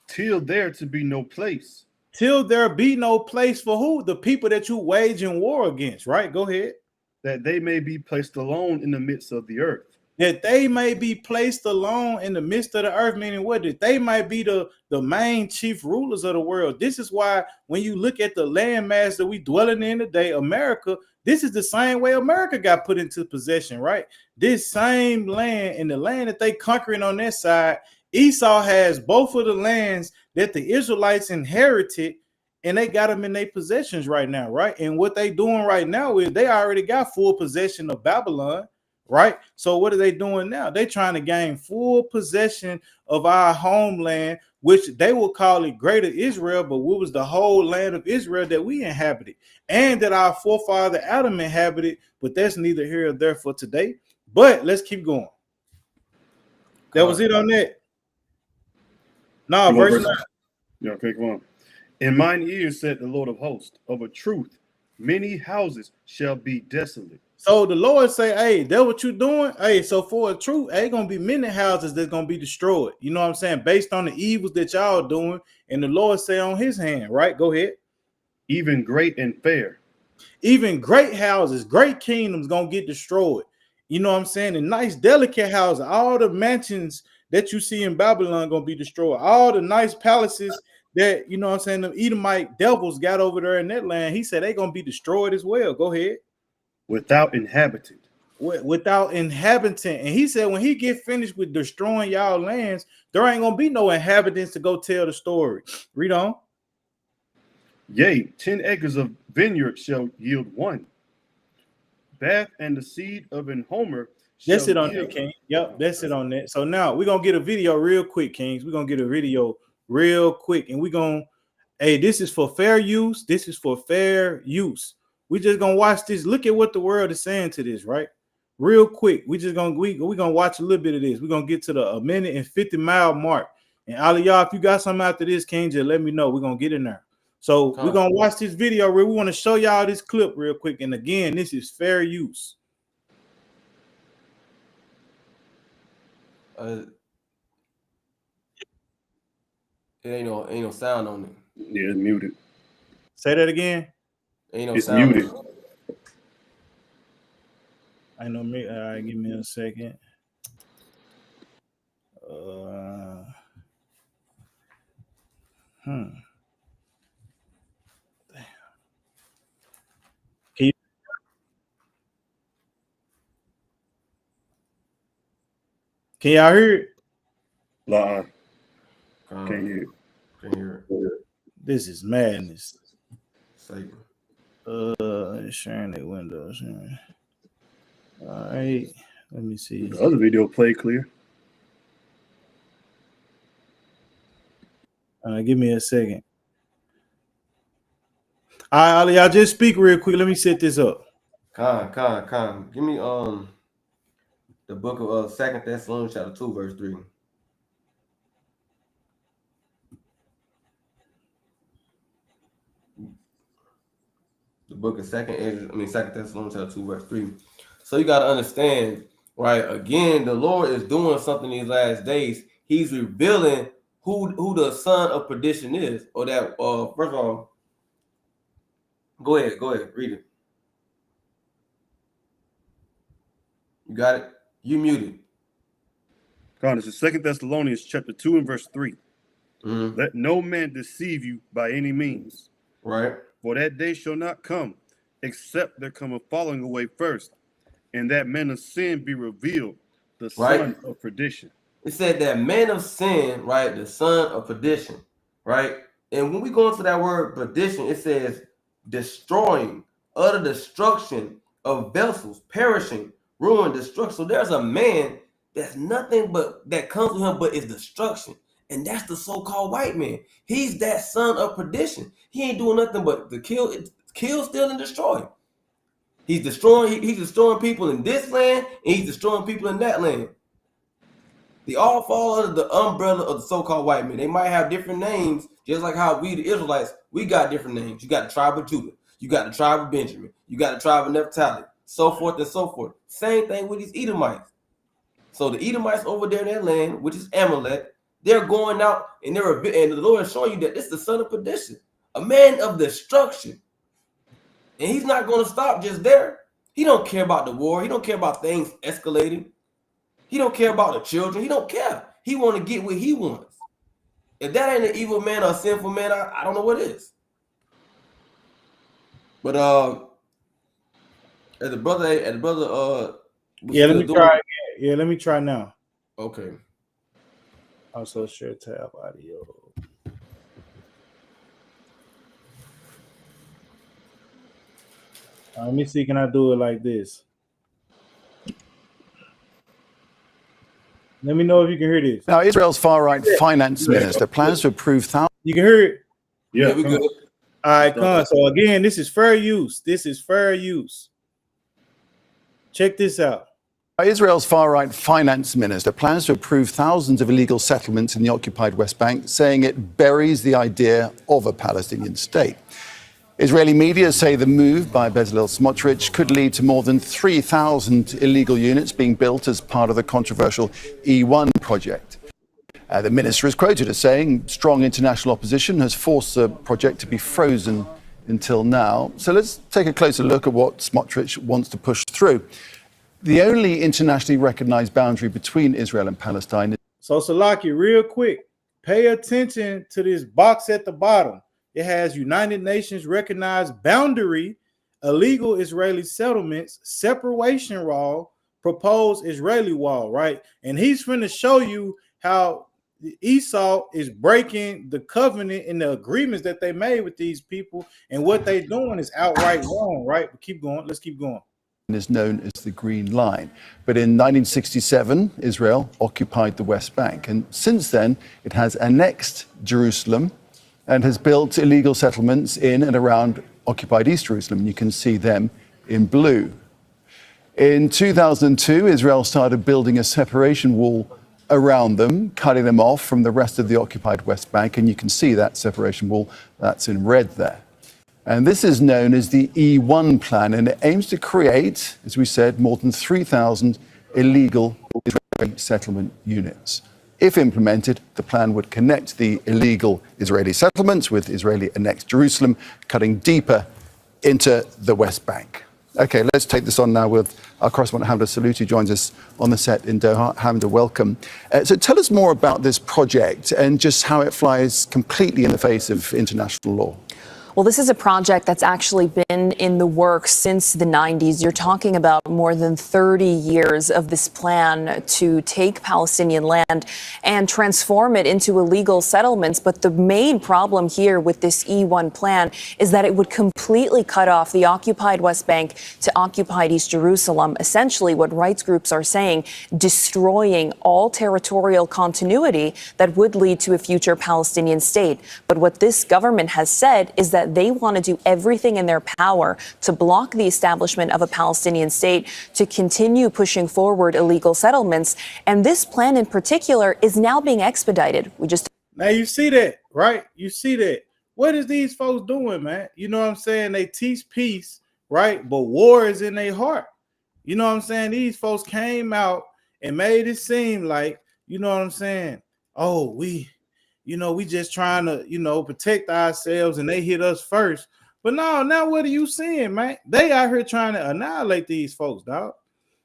Speaker 3: Till there to be no place.
Speaker 2: Till there be no place for who? The people that you wage in war against. Right? Go ahead.
Speaker 3: That they may be placed alone in the midst of the earth.
Speaker 2: That they may be placed alone in the midst of the earth, meaning what? That they might be the main chief rulers of the world. This is why when you look at the landmass that we dwelling in today, America, this is the same way America got put into possession, right? This same land and the land that they conquering on their side, Esau has both of the lands that the Israelites inherited, and they got them in their possessions right now, right? And what they doing right now is they already got full possession of Babylon. Right. So what are they doing now? They're trying to gain full possession of our homeland, which they will call it Greater Israel, but what was the whole land of Israel that we inhabited and that our forefather Adam inhabited. But that's neither here or there for today. But let's keep going. That was it on that. No, verse 9.
Speaker 3: Yeah, okay, come on. In mine ears said the Lord of hosts, of a truth, many houses shall be desolate.
Speaker 2: So the Lord say, hey, that's what you're doing. Hey, so for a truth, ain't gonna be many houses that's gonna be destroyed. You know what I'm saying? Based on the evils that y'all doing, and the Lord say on his hand, right? Go ahead.
Speaker 3: Even great and fair.
Speaker 2: Even great houses, great kingdoms gonna get destroyed. You know what I'm saying? And nice, delicate houses, all the mansions that you see in Babylon gonna be destroyed. All the nice palaces that, you know what I'm saying, the Edomite devils got over there in that land. He said they gonna be destroyed as well. Go ahead.
Speaker 3: Without inhabitant.
Speaker 2: Without inhabitant. And he said when he get finished with destroying y'all lands, there ain't gonna be no inhabitants to go tell the story. Read on.
Speaker 3: Yea, 10 acres of vineyard shall yield one. Bath and the seed of an homer.
Speaker 2: That's it on that, King. Yep, that's it on that. So now we're gonna get a video real quick, Kings. We're gonna get a video real quick, and we're gonna, hey, this is for fair use. This is for fair use. We just gonna watch this. Look at what the world is saying to this, right? Real quick. We gonna watch a little bit of this. We're gonna get to the 1 minute and 50-mile mark. And all of y'all, if you got something after this, King, just let me know. We're gonna get in there. So we're gonna watch this video. We want to show y'all this clip real quick. And again, this is fair use.
Speaker 1: It ain't no sound on it.
Speaker 3: Yeah, it's muted.
Speaker 2: Say that again.
Speaker 1: Ain't no
Speaker 3: It's
Speaker 1: sound.
Speaker 3: muted.
Speaker 2: I know me. Give me a second. Can y'all hear it?
Speaker 3: Can't hear it.
Speaker 1: Can't hear it.
Speaker 2: This is madness.
Speaker 1: Satan.
Speaker 2: Sharing the windows. All right. Let me see.
Speaker 3: The other video played clear.
Speaker 2: Give me a second. All right, Ali, y'all just speak real quick. Let me set this up.
Speaker 1: Con. Give me the book of 2 Thessalonians chapter 2, verse 3. The book of 2 Thessalonians chapter 2, verse 3. So you gotta understand, right? Again, the Lord is doing something these last days. He's revealing who the son of perdition is, or that first of all, go ahead, read it. You got it? You muted.
Speaker 3: God, this is 2 Thessalonians chapter 2 and verse 3.
Speaker 1: Mm-hmm.
Speaker 3: Let no man deceive you by any means.
Speaker 1: Right.
Speaker 3: For that day shall not come, except there come a falling away first, and that man of sin be revealed, the son of perdition.
Speaker 1: It said that man of sin, right, the son of perdition, right? And when we go into that word perdition, it says destroying, utter destruction of vessels, perishing, ruin, destruction. So there's a man that's nothing but that comes to him but is destruction. And that's the so-called white man. He's that son of perdition. He ain't doing nothing but to kill, steal, and destroy. He's destroying, he's destroying people in this land, and he's destroying people in that land. They all fall under the umbrella of the so-called white man. They might have different names, just like how we, the Israelites, we got different names. You got the tribe of Judah. You got the tribe of Benjamin. You got the tribe of Naphtali, so forth and so forth. Same thing with these Edomites. So the Edomites over there in their land, which is Amalek, they're going out and and the Lord is showing you that this is the son of perdition, a man of destruction. And he's not going to stop just there. He don't care about the war. He don't care about things escalating. He don't care about the children. He don't care. He want to get what he wants. If that ain't an evil man or a sinful man, I don't know what is. But as the brother,
Speaker 2: yeah, let me try again. Yeah, let me try now.
Speaker 1: Okay.
Speaker 2: Also share tab audio. Let me see. Can I do it like this? Let me know if you can hear this.
Speaker 5: Now, Israel's far-right finance minister plans to approve thousands.
Speaker 2: You can hear it?
Speaker 3: Yeah,
Speaker 1: we good.
Speaker 2: All right, come. So again, this is fair use. This is fair use. Check this out.
Speaker 5: Israel's far-right finance minister plans to approve thousands of illegal settlements in the occupied West Bank, saying it buries the idea of a Palestinian state. Israeli media say the move by Bezalel Smotrich could lead to more than 3,000 illegal units being built as part of the controversial E1 project. The minister is quoted as saying strong international opposition has forced the project to be frozen until now. So let's take a closer look at what Smotrich wants to push through. The only internationally recognized boundary between Israel and Palestine.
Speaker 2: So Salaki, real quick, pay attention to this box at the bottom. It has United Nations recognized boundary, illegal Israeli settlements, separation wall, proposed Israeli wall, right? And he's going to show you how Esau is breaking the covenant and the agreements that they made with these people, and what they're doing is outright wrong, right? But keep going. Let's keep going.
Speaker 5: Is known as the Green Line. But in 1967, Israel occupied the West Bank. And since then, it has annexed Jerusalem and has built illegal settlements in and around occupied East Jerusalem. You can see them in blue. In 2002, Israel started building a separation wall around them, cutting them off from the rest of the occupied West Bank. And you can see that separation wall, that's in red there. And this is known as the E1 plan, and it aims to create, as we said, more than 3,000 illegal Israeli settlement units. If implemented, the plan would connect the illegal Israeli settlements with Israeli annexed Jerusalem, cutting deeper into the West Bank. Okay, let's take this on now with our correspondent Hamda Saluti, who joins us on the set in Doha. Hamda, welcome. So tell us more about this project and just how it flies completely in the face of international law.
Speaker 6: Well, this is a project that's actually been in the works since the 90s. You're talking about more than 30 years of this plan to take Palestinian land and transform it into illegal settlements. But the main problem here with this E1 plan is that it would completely cut off the occupied West Bank to occupied East Jerusalem. Essentially, what rights groups are saying, destroying all territorial continuity that would lead to a future Palestinian state. But what this government has said is that they want to do everything in their power to block the establishment of a Palestinian state, to continue pushing forward illegal settlements. And this plan in particular is now being expedited.
Speaker 2: Now you see that, right? You see that. What is these folks doing, man? You know what I'm saying? They teach peace, right? But war is in their heart. You know what I'm saying? These folks came out and made it seem like, you know what I'm saying? Oh, we just trying to, protect ourselves, and they hit us first. But no, now what are you seeing, man? They out here trying to annihilate these folks, dog.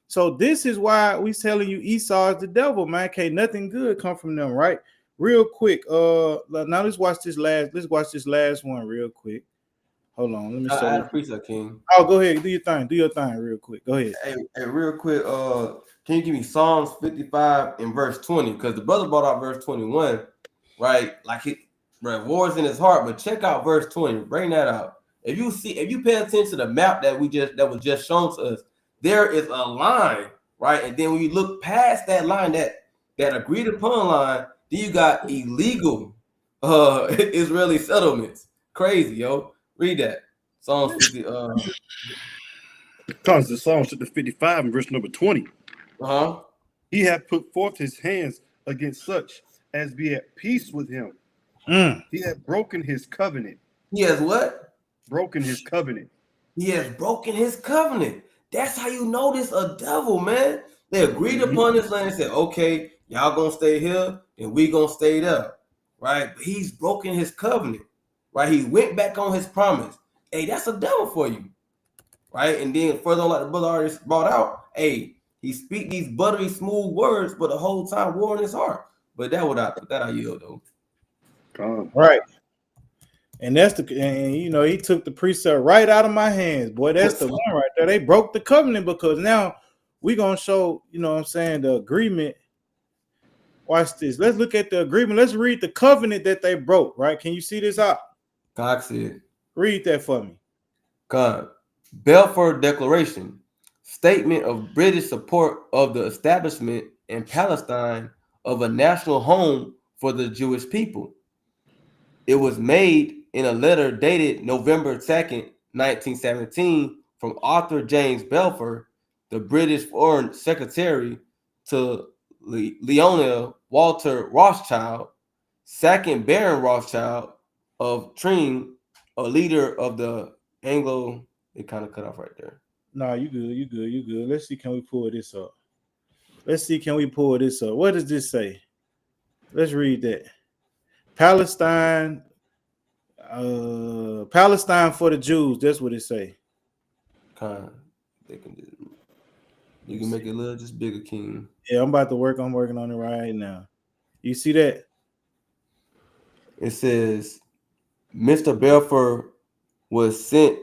Speaker 2: So this is why we telling you Esau is the devil, man. Can't nothing good come from them, right? Real quick. Now let's watch this last one real quick. Hold on. Let me show you.
Speaker 1: Preacher King.
Speaker 2: Oh, go ahead. Do your thing real quick. Go ahead.
Speaker 1: Hey, real quick. Can you give me Psalms 55 and verse 20? Because the brother brought out verse 21, right? Like war's in his heart, but check out verse 20. Bring that out. If you pay attention to the map that was just shown to us, there is a line, right? And then when you look past that line, that agreed upon line, then you got illegal Israeli settlements. Crazy, yo. Read that. Psalms 50.
Speaker 3: Comes to Psalms chapter 55 and verse number 20. He hath put forth his hands against such as be at peace with him. He hath broken his covenant.
Speaker 1: He has what?
Speaker 3: Broken his covenant.
Speaker 1: He has broken his covenant. That's how you know this a devil, man. They agreed upon this land and said, okay, y'all gonna stay here and we gonna stay there, right? But he's broken his covenant, right? He went back on his promise. Hey, that's a devil for you, right? And then further on, like the brother already brought out, hey, he speak these buttery smooth words, but the whole time war in his heart. But that I yield though.
Speaker 2: Right. And he took the precept right out of my hands. Boy, that's the one right there. They broke the covenant because now we're gonna show, the agreement. Watch this. Let's look at the agreement. Let's read the covenant that they broke, right? Can you see this out?
Speaker 1: God said.
Speaker 2: Read that for me.
Speaker 1: God. Balfour Declaration. Statement of British support of the establishment in Palestine of a national home for the Jewish people. It was made in a letter dated November 2nd, 1917, from Arthur James Balfour, the British Foreign Secretary, to Lionel Walter Rothschild, second Baron Rothschild of Tring, a leader of the Anglo. It kind of cut off right there.
Speaker 2: No, you good. Let's see, can we pull this up? What does this say? Let's read that. Palestine for the Jews. That's what it say.
Speaker 1: You can make it a little just bigger, King.
Speaker 2: Yeah, I'm working on it right now. You see that?
Speaker 1: It says, Mr. Balfour was sent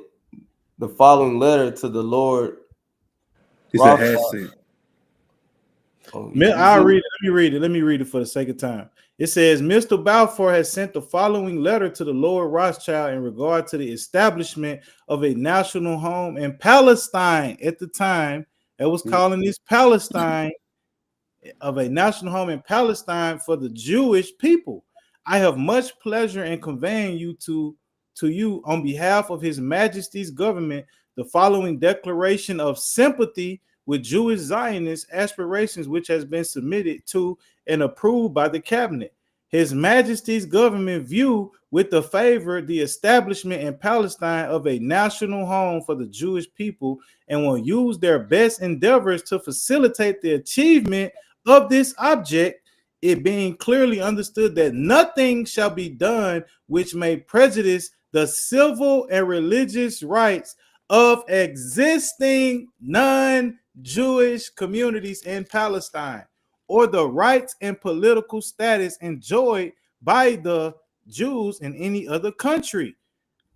Speaker 1: the following letter to the Lord.
Speaker 3: He said has sent.
Speaker 2: I'll read it. Let me read it for the sake of time. It says, Mr. Balfour has sent the following letter to the Lord Rothschild in regard to the establishment of a national home in Palestine. At the time, it was calling this Palestine, of a national home in Palestine for the Jewish people. I have much pleasure in conveying to you on behalf of His Majesty's government the following declaration of sympathy with Jewish Zionist aspirations, which has been submitted to and approved by the cabinet. His Majesty's government view with the favor the establishment in Palestine of a national home for the Jewish people and will use their best endeavors to facilitate the achievement of this object, it being clearly understood that nothing shall be done which may prejudice the civil and religious rights of existing non-Jewish communities in Palestine, or the rights and political status enjoyed by the Jews in any other country.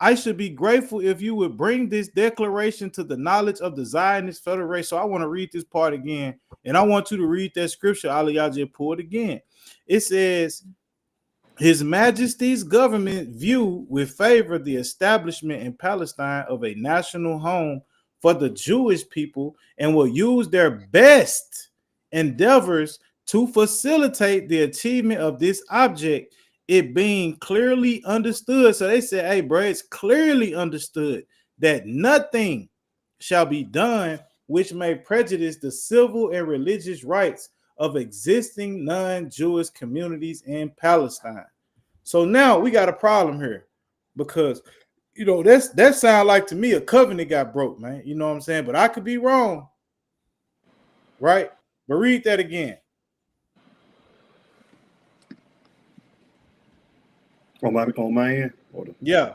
Speaker 2: I should be grateful if you would bring this declaration to the knowledge of the Zionist Federation. So I want to read this part again, and I want you to read that scripture. Aliyah just pulled again. It says, His Majesty's government view with favor the establishment in Palestine of a national home for the Jewish people and will use their best endeavors to facilitate the achievement of this object, it being clearly understood. So they said, hey, bro, it's clearly understood that nothing shall be done which may prejudice the civil and religious rights of existing non-Jewish communities in Palestine. So now we got a problem here because, that sounds like to me a covenant got broke, man. You know what I'm saying? But I could be wrong, right? But read that again.
Speaker 3: On my end? Hold on.
Speaker 2: Yeah.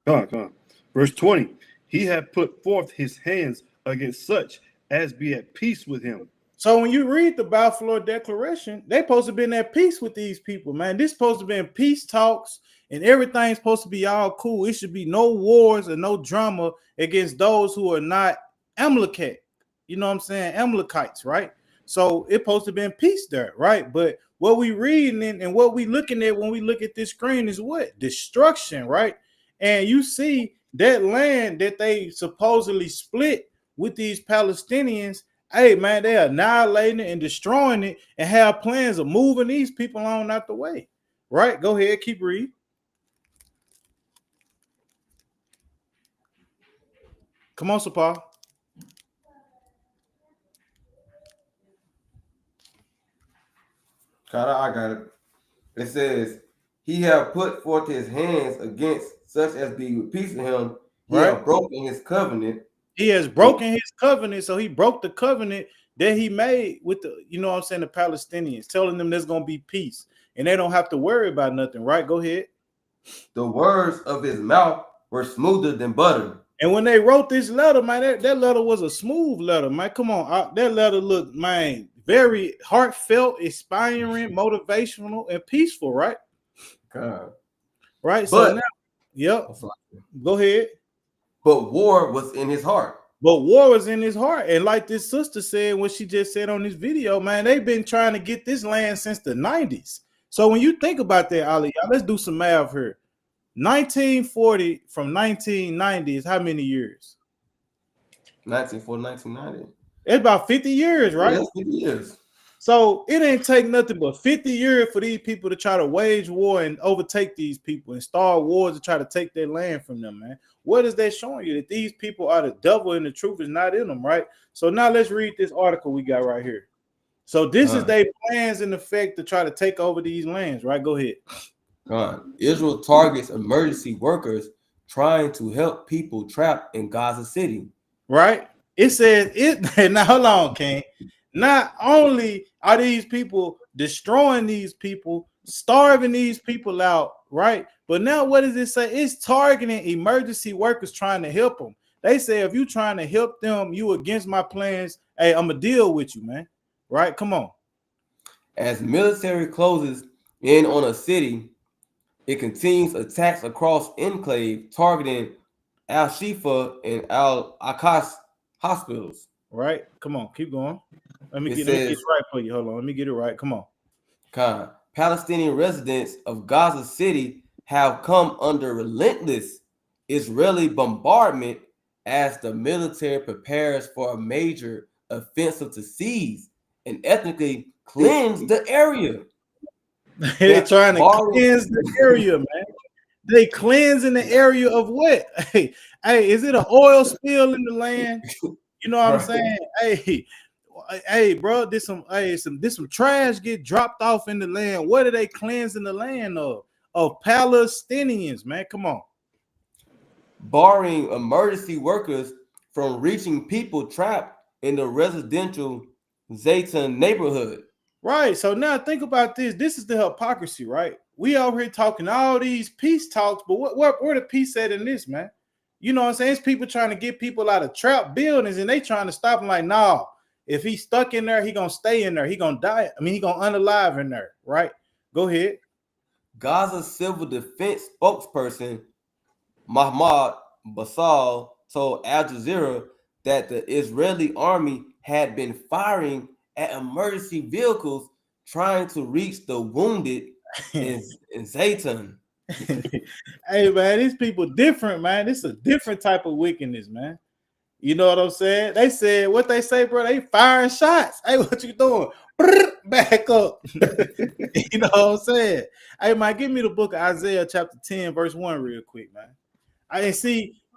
Speaker 3: Come on. Verse 20. He had put forth his hands against such as be at peace with him.
Speaker 2: So when you read the Balfour Declaration, they supposed to be at peace with these people, man. This supposed to be in peace talks, and everything's supposed to be all cool. It should be no wars and no drama against those who are not Amalekite. You know what I'm saying? Amalekites, right? So it's supposed to be peace there, right? But what we reading and what we looking at when we look at this screen is what? Destruction, right? And you see that land that they supposedly split with these Palestinians. Hey man, they're annihilating it and destroying it and have plans of moving these people on out the way. Right? Go ahead, keep reading. Come on, Sapar.
Speaker 1: I got it. It says, he have put forth his hands against such as be with peace in him. He
Speaker 2: Right.
Speaker 1: have broken his covenant.
Speaker 2: He has broken his covenant, so he broke the covenant that he made with the, you know what I'm saying, the Palestinians, telling them there's going to be peace and they don't have to worry about nothing, right? Go ahead.
Speaker 1: The words of his mouth were smoother than butter.
Speaker 2: And when they wrote this letter, man, that letter was a smooth letter, man. Come on, that letter looked, man, very heartfelt, inspiring, motivational, and peaceful, right?
Speaker 1: God.
Speaker 2: Right.
Speaker 1: But,
Speaker 2: so now, yep. Go ahead.
Speaker 1: But war was in his heart.
Speaker 2: But war was in his heart. And like this sister said, what she just said on this video, man, they've been trying to get this land since the 90s. So when you think about that, Ali, let's do some math here. 1940 from 1990 is how many years?
Speaker 1: 1940, 1990.
Speaker 2: It's about 50 years, right?
Speaker 1: Yeah, 50 years.
Speaker 2: So it ain't take nothing but 50 years for these people to try to wage war and overtake these people and start wars to try to take their land from them, man. What is that showing you? That these people are the devil and the truth is not in them, right? So now let's read this article we got right here. So this is their plans in effect to try to take over these lands, right? Go ahead.
Speaker 1: Israel targets emergency workers trying to help people trapped in Gaza City.
Speaker 2: Right? It says it. Now hold on, King. Not only are these people destroying these people, starving these people out, right? But now what does it say? It's targeting emergency workers trying to help them. They say if you trying to help them, you against my plans. Hey, I'm gonna deal with you, man. Right? Come on.
Speaker 1: As military closes in on a city, it continues attacks across enclave targeting Al-Shifa and Al-Aqsa hospitals.
Speaker 2: Right? Come on, keep going. Let me get it right for you. Hold on. Let me get it right. Come on.
Speaker 1: Palestinian residents of Gaza City have come under relentless Israeli bombardment as the military prepares for a major offensive to seize and ethnically cleanse the area.
Speaker 2: They're trying to cleanse the area, man. They cleansing the area of what? Hey, is it an oil spill in the land? You know what I'm saying? Hey, bro, this some trash get dropped off in the land. What are they cleansing the land of? Of Palestinians, man. Come on.
Speaker 1: Barring emergency workers from reaching people trapped in the residential Zayton neighborhood.
Speaker 2: Right. So now think about this. This is the hypocrisy, right? We over here talking all these peace talks, but where the peace at in this, man? You know what I'm saying? It's people trying to get people out of trap buildings and they trying to stop them like, nah, if he's stuck in there, he gonna stay in there. He gonna die. I mean, he gonna unalive in there, right? Go ahead.
Speaker 1: Gaza civil defense spokesperson Mahmoud Basal told Al Jazeera that the Israeli army had been firing at emergency vehicles trying to reach the wounded in Zayton.
Speaker 2: Hey, man, these people different, man. This is a different type of wickedness, man. You know what I'm saying? They said what they say, bro. They firing shots. Hey, what you doing? Back up. You know what I'm saying? Hey, man, give me the book of Isaiah chapter 10, verse 1 real quick, man.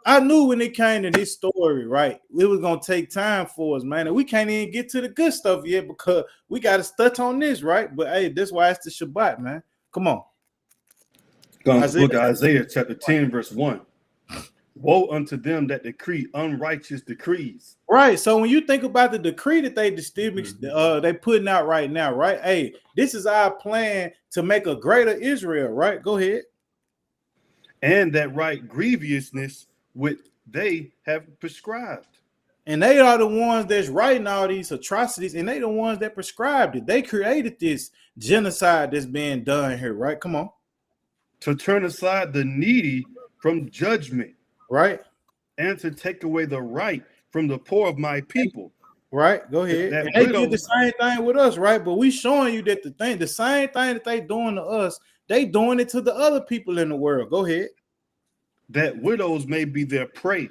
Speaker 2: I knew when it came to this story, right, it was going to take time for us, man. And we can't even get to the good stuff yet because we got to touch on this, right? But, hey, that's why it's the Shabbat, man. Come on.
Speaker 3: Book of Isaiah chapter 10, verse 1. Woe unto them that decree unrighteous decrees.
Speaker 2: Right. So when you think about the decree that they distribute, they putting out right now, right? Hey, this is our plan to make a greater Israel, right? Go ahead.
Speaker 3: And that right grievousness which they have prescribed.
Speaker 2: And they are the ones that's writing all these atrocities, and they the ones that prescribed it. They created this genocide that's being done here, right? Come on.
Speaker 3: To turn aside the needy from judgment.
Speaker 2: Right.
Speaker 3: And to take away the right from the poor of my people,
Speaker 2: Right, go ahead.
Speaker 3: That
Speaker 2: And they did the
Speaker 3: widows,
Speaker 2: same thing with us, right? But we showing you that the same thing that they doing to us, they doing it to the other people in the world. Go ahead.
Speaker 3: that widows may be their prey,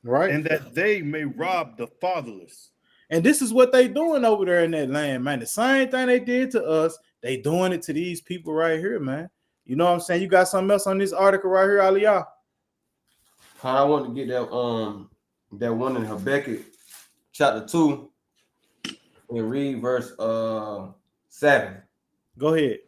Speaker 2: Right.
Speaker 3: and that they may rob the fatherless.
Speaker 2: And this is what they doing over there in that land, man. The same thing they did to us, they doing it to these people right here, man. You know what I'm saying? You got something else on this article right here, Aliyah?
Speaker 1: I want to get that one in Habakkuk chapter 2 and read verse 7.
Speaker 2: Go ahead.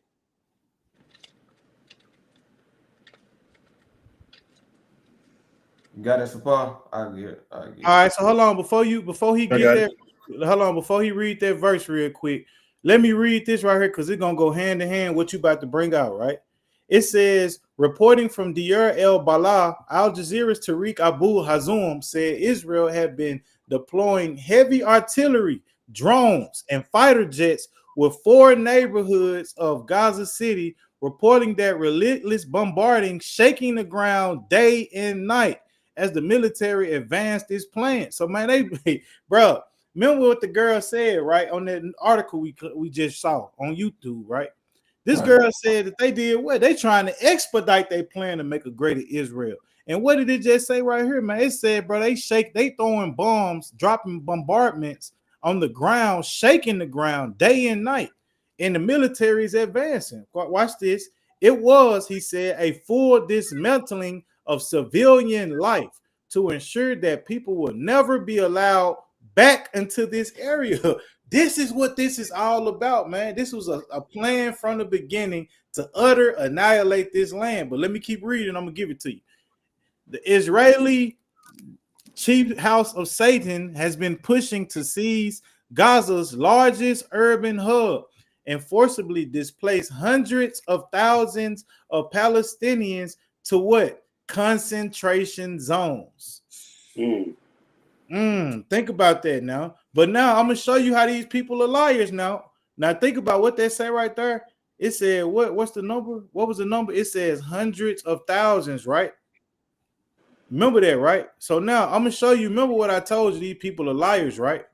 Speaker 1: You got that, Sapar? I get it.
Speaker 2: All right, so hold on before he
Speaker 3: I
Speaker 2: get
Speaker 3: got
Speaker 2: that. Hold on before he read that verse real quick. Let me read this right here because it's gonna go hand in hand what you about to bring out, right? It says, reporting from Deir el-Balah, Al Jazeera's Tariq Abu Hazum said Israel had been deploying heavy artillery, drones, and fighter jets with 4 neighborhoods of Gaza City, reporting that relentless bombarding shaking the ground day and night as the military advanced its plan. So, man, bro, remember what the girl said, right, on that article we just saw on YouTube, right? This girl said that they did what? They trying to expedite their plan to make a greater Israel. And what did it just say right here, man? It said, bro, they throwing bombs, dropping bombardments on the ground, shaking the ground day and night. And the military is advancing. Watch this. It was, he said, a full dismantling of civilian life to ensure that people will never be allowed back into this area. This is what this is all about, man. This was a plan from the beginning to annihilate this land. But let me keep reading. I'm going to give it to you. The Israeli chief house of Satan has been pushing to seize Gaza's largest urban hub and forcibly displace hundreds of thousands of Palestinians to what? Concentration zones. Think about that now. But now I'm gonna show you how these people are liars now. Now think about what they say right there. It said what's the number? What was the number? It says hundreds of thousands, right? Remember that, right? So now I'm gonna show you. Remember what I told you? These people are liars, right?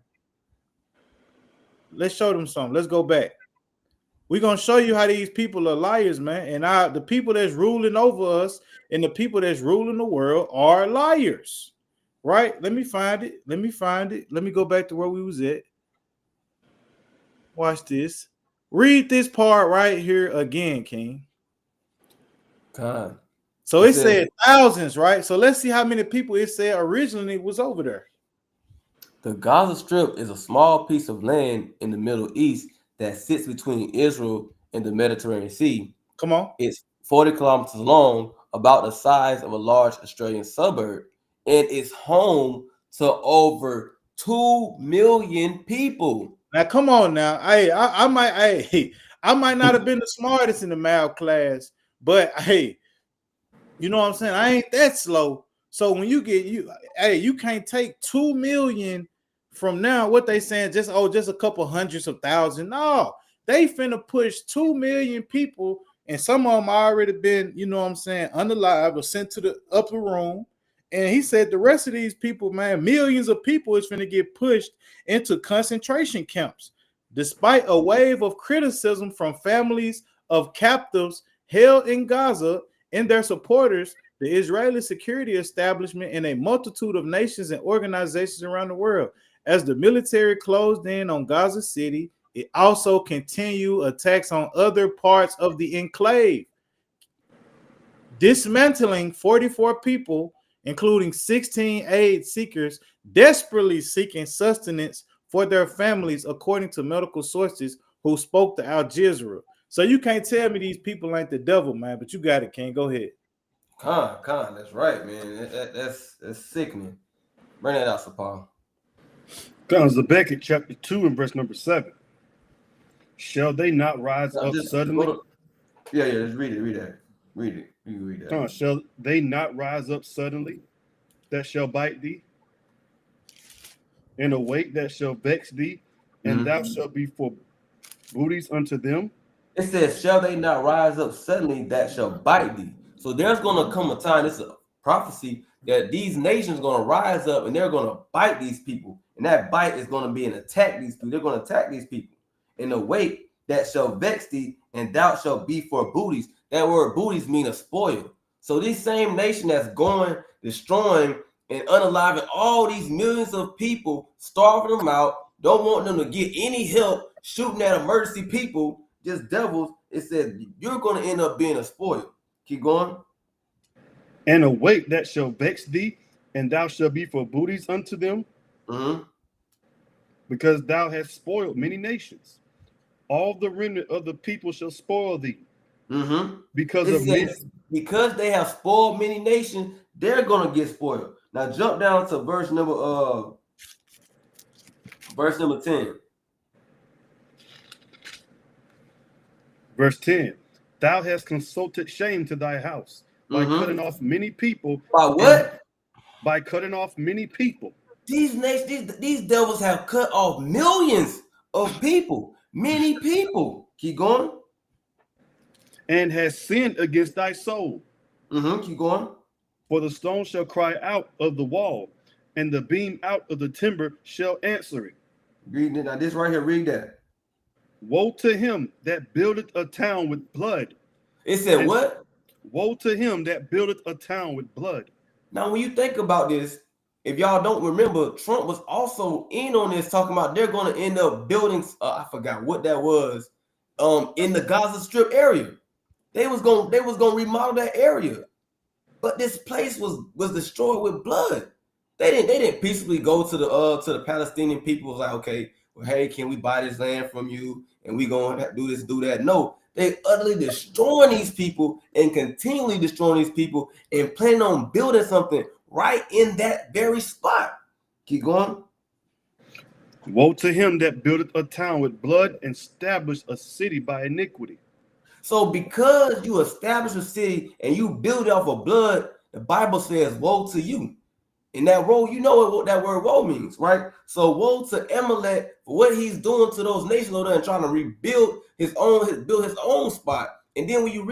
Speaker 2: Let's show them something. Let's go back. We're gonna show you how these people are liars, man. And the people that's ruling over us and the people that's ruling the world are liars. Right? Let me find it. Let me go back to where we was at. Watch this. Read this part right here again, King.
Speaker 1: God.
Speaker 2: So it said thousands, right? So let's see how many people it said originally was over there.
Speaker 1: The Gaza Strip is a small piece of land in the Middle East that sits between Israel and the Mediterranean Sea.
Speaker 2: Come on.
Speaker 1: It's 40 kilometers long, about the size of a large Australian suburb, and it's home to over 2 million people.
Speaker 2: Now, come on now. I might not have been the smartest in the math class, but hey, you know what I'm saying? I ain't that slow. So when you can't take 2 million from now. What they saying? Just a couple hundreds of thousand. No, they finna push 2 million people, and some of them already been, you know what I'm saying, unalive or sent to the upper room. And he said the rest of these people, man, millions of people is finna get pushed into concentration camps. Despite a wave of criticism from families of captives held in Gaza and their supporters, the Israeli security establishment, and a multitude of nations and organizations around the world. As the military closed in on Gaza City, it also continued attacks on other parts of the enclave, dismantling 44 people, including 16 aid seekers, desperately seeking sustenance for their families, according to medical sources who spoke to Al Jazeera. So you can't tell me these people ain't the devil, man, but you got it, King. Go ahead.
Speaker 1: Con, that's right, man. That's sickening. Bring that out, Sapar.
Speaker 3: Comes Habakkuk chapter 2 and verse number 7. Shall they not rise up suddenly?
Speaker 1: Yeah, just read it. Read it. You can read that.
Speaker 3: Shall they not rise up suddenly that shall bite thee? And awake that shall vex thee, and thou shalt be for booties unto them?
Speaker 1: It says, shall they not rise up suddenly that shall bite thee? So there's going to come a time, this is a prophecy, that these nations are going to rise up and they're going to bite these people. and that bite is going to be an attack these people. They're going to attack these people in a weight that shall vex thee, and thou shalt be for booties. That word booties mean a spoil. So this same nation that's going, destroying, and unaliving all these millions of people, starving them out, don't want them to get any help, shooting at emergency people, just devils. It said you're going to end up being a spoil. Keep going.
Speaker 3: And a weight that shall vex thee, and thou shalt be for booties unto them, because thou hast spoiled many nations. All the remnant of the people shall spoil thee, because of
Speaker 1: because they have spoiled many nations, they're going to get spoiled. Now jump down to verse number 10.
Speaker 3: Verse 10. Thou hast consulted shame to thy house by cutting off many people.
Speaker 1: By what?
Speaker 3: By cutting off many people.
Speaker 1: These nations, these devils have cut off millions of people. Many people. Keep going.
Speaker 3: And has sinned against thy soul.
Speaker 1: Keep going.
Speaker 3: For the stone shall cry out of the wall, and the beam out of the timber shall answer it.
Speaker 1: Read it. Now this right here, read that.
Speaker 3: Woe to him that buildeth a town with blood.
Speaker 1: It said what?
Speaker 3: Woe to him that buildeth a town with blood.
Speaker 1: Now, when you think about this, if y'all don't remember, Trump was also in on this, talking about they're going to end up building. I forgot what that was. In the Gaza Strip area, they was going to remodel that area, but this place was destroyed with blood. They didn't peacefully go to the Palestinian people. Was like, okay, well, hey, can we buy this land from you? And we going to do this, do that. No, they utterly destroying these people and continually destroying these people and planning on building something right in that very spot. Keep going.
Speaker 3: Woe to him that buildeth a town with blood and established a city by iniquity.
Speaker 1: So because you establish a city and you build it off of blood, the Bible says, woe to you. And that woe, you know what that word woe means, right? So woe to Amalek for what he's doing to those nations over there and trying to rebuild build his own spot. And then when you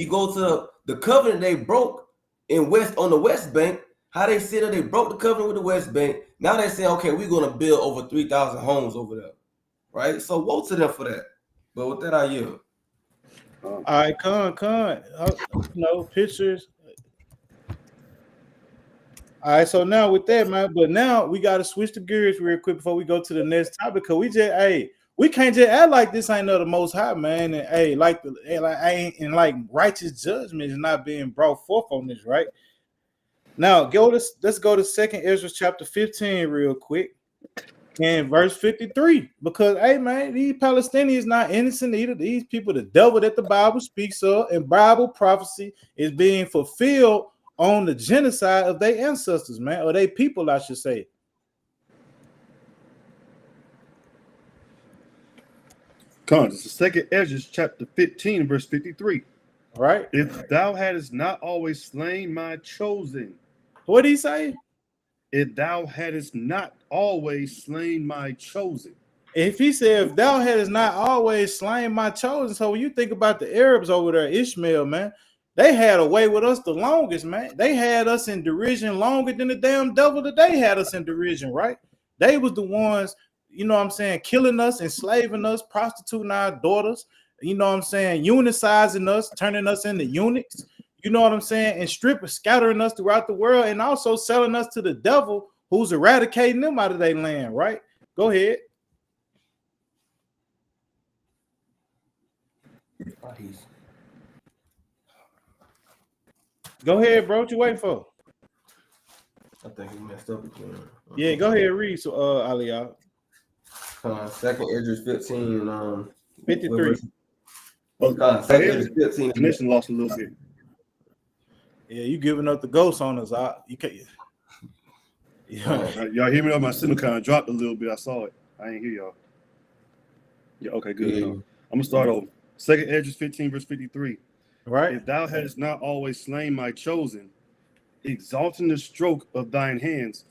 Speaker 1: go to the covenant they broke on the West Bank, how they said that they broke the covenant with the West Bank. Now they say, okay, we're going to build over 3,000 homes over there, right? So woe to them for that. But with that, I yield.
Speaker 2: All right, pictures. All right, so now with that, man, but now we got to switch the gears real quick before we go to the next topic, because we can't just act like this ain't no the Most High, man, and like righteous judgment is not being brought forth on this, right? Now let's go to 2nd Ezra chapter 15 real quick, and verse 53, because man, these Palestinians not innocent either. These people, the devil that the Bible speaks of, and Bible prophecy is being fulfilled on the genocide of their ancestors, man, or their people, I should say.
Speaker 3: This is 2nd Ezra chapter 15, verse 53.
Speaker 2: Right.
Speaker 3: If thou hadst not always slain my chosen.
Speaker 2: What did he say?
Speaker 3: If thou hadst not always slain my chosen.
Speaker 2: If he said, if thou hadst not always slain my chosen, so when you think about the Arabs over there, Ishmael, man, they had a way with us the longest, man. They had us in derision longer than the damn devil that they had us in derision, right? They was the ones, you know what I'm saying, killing us, enslaving us, prostituting our daughters, you know what I'm saying, unicizing us, turning us into eunuchs, you know what I'm saying, and scattering us throughout the world, and also selling us to the devil who's eradicating them out of their land, right? Go ahead. Go ahead, bro. What you waiting for?
Speaker 1: I think he messed up again.
Speaker 2: Yeah, go ahead, read. So, Aliyah.
Speaker 1: 2nd Ezra 15,
Speaker 2: 53.
Speaker 1: 2nd Ezra 15.
Speaker 3: Connection lost a little bit.
Speaker 2: Yeah, you giving up the ghost on us. You can't. Yeah.
Speaker 3: Y'all hear me on my Cinecon dropped a little bit. I saw it. I ain't hear y'all. Yeah, okay, good.
Speaker 1: Yeah.
Speaker 3: I'm gonna start over. 2nd Ezra 15, verse 53.
Speaker 2: Right.
Speaker 3: If thou hadst not always slain my chosen, exalting the stroke of thine hands,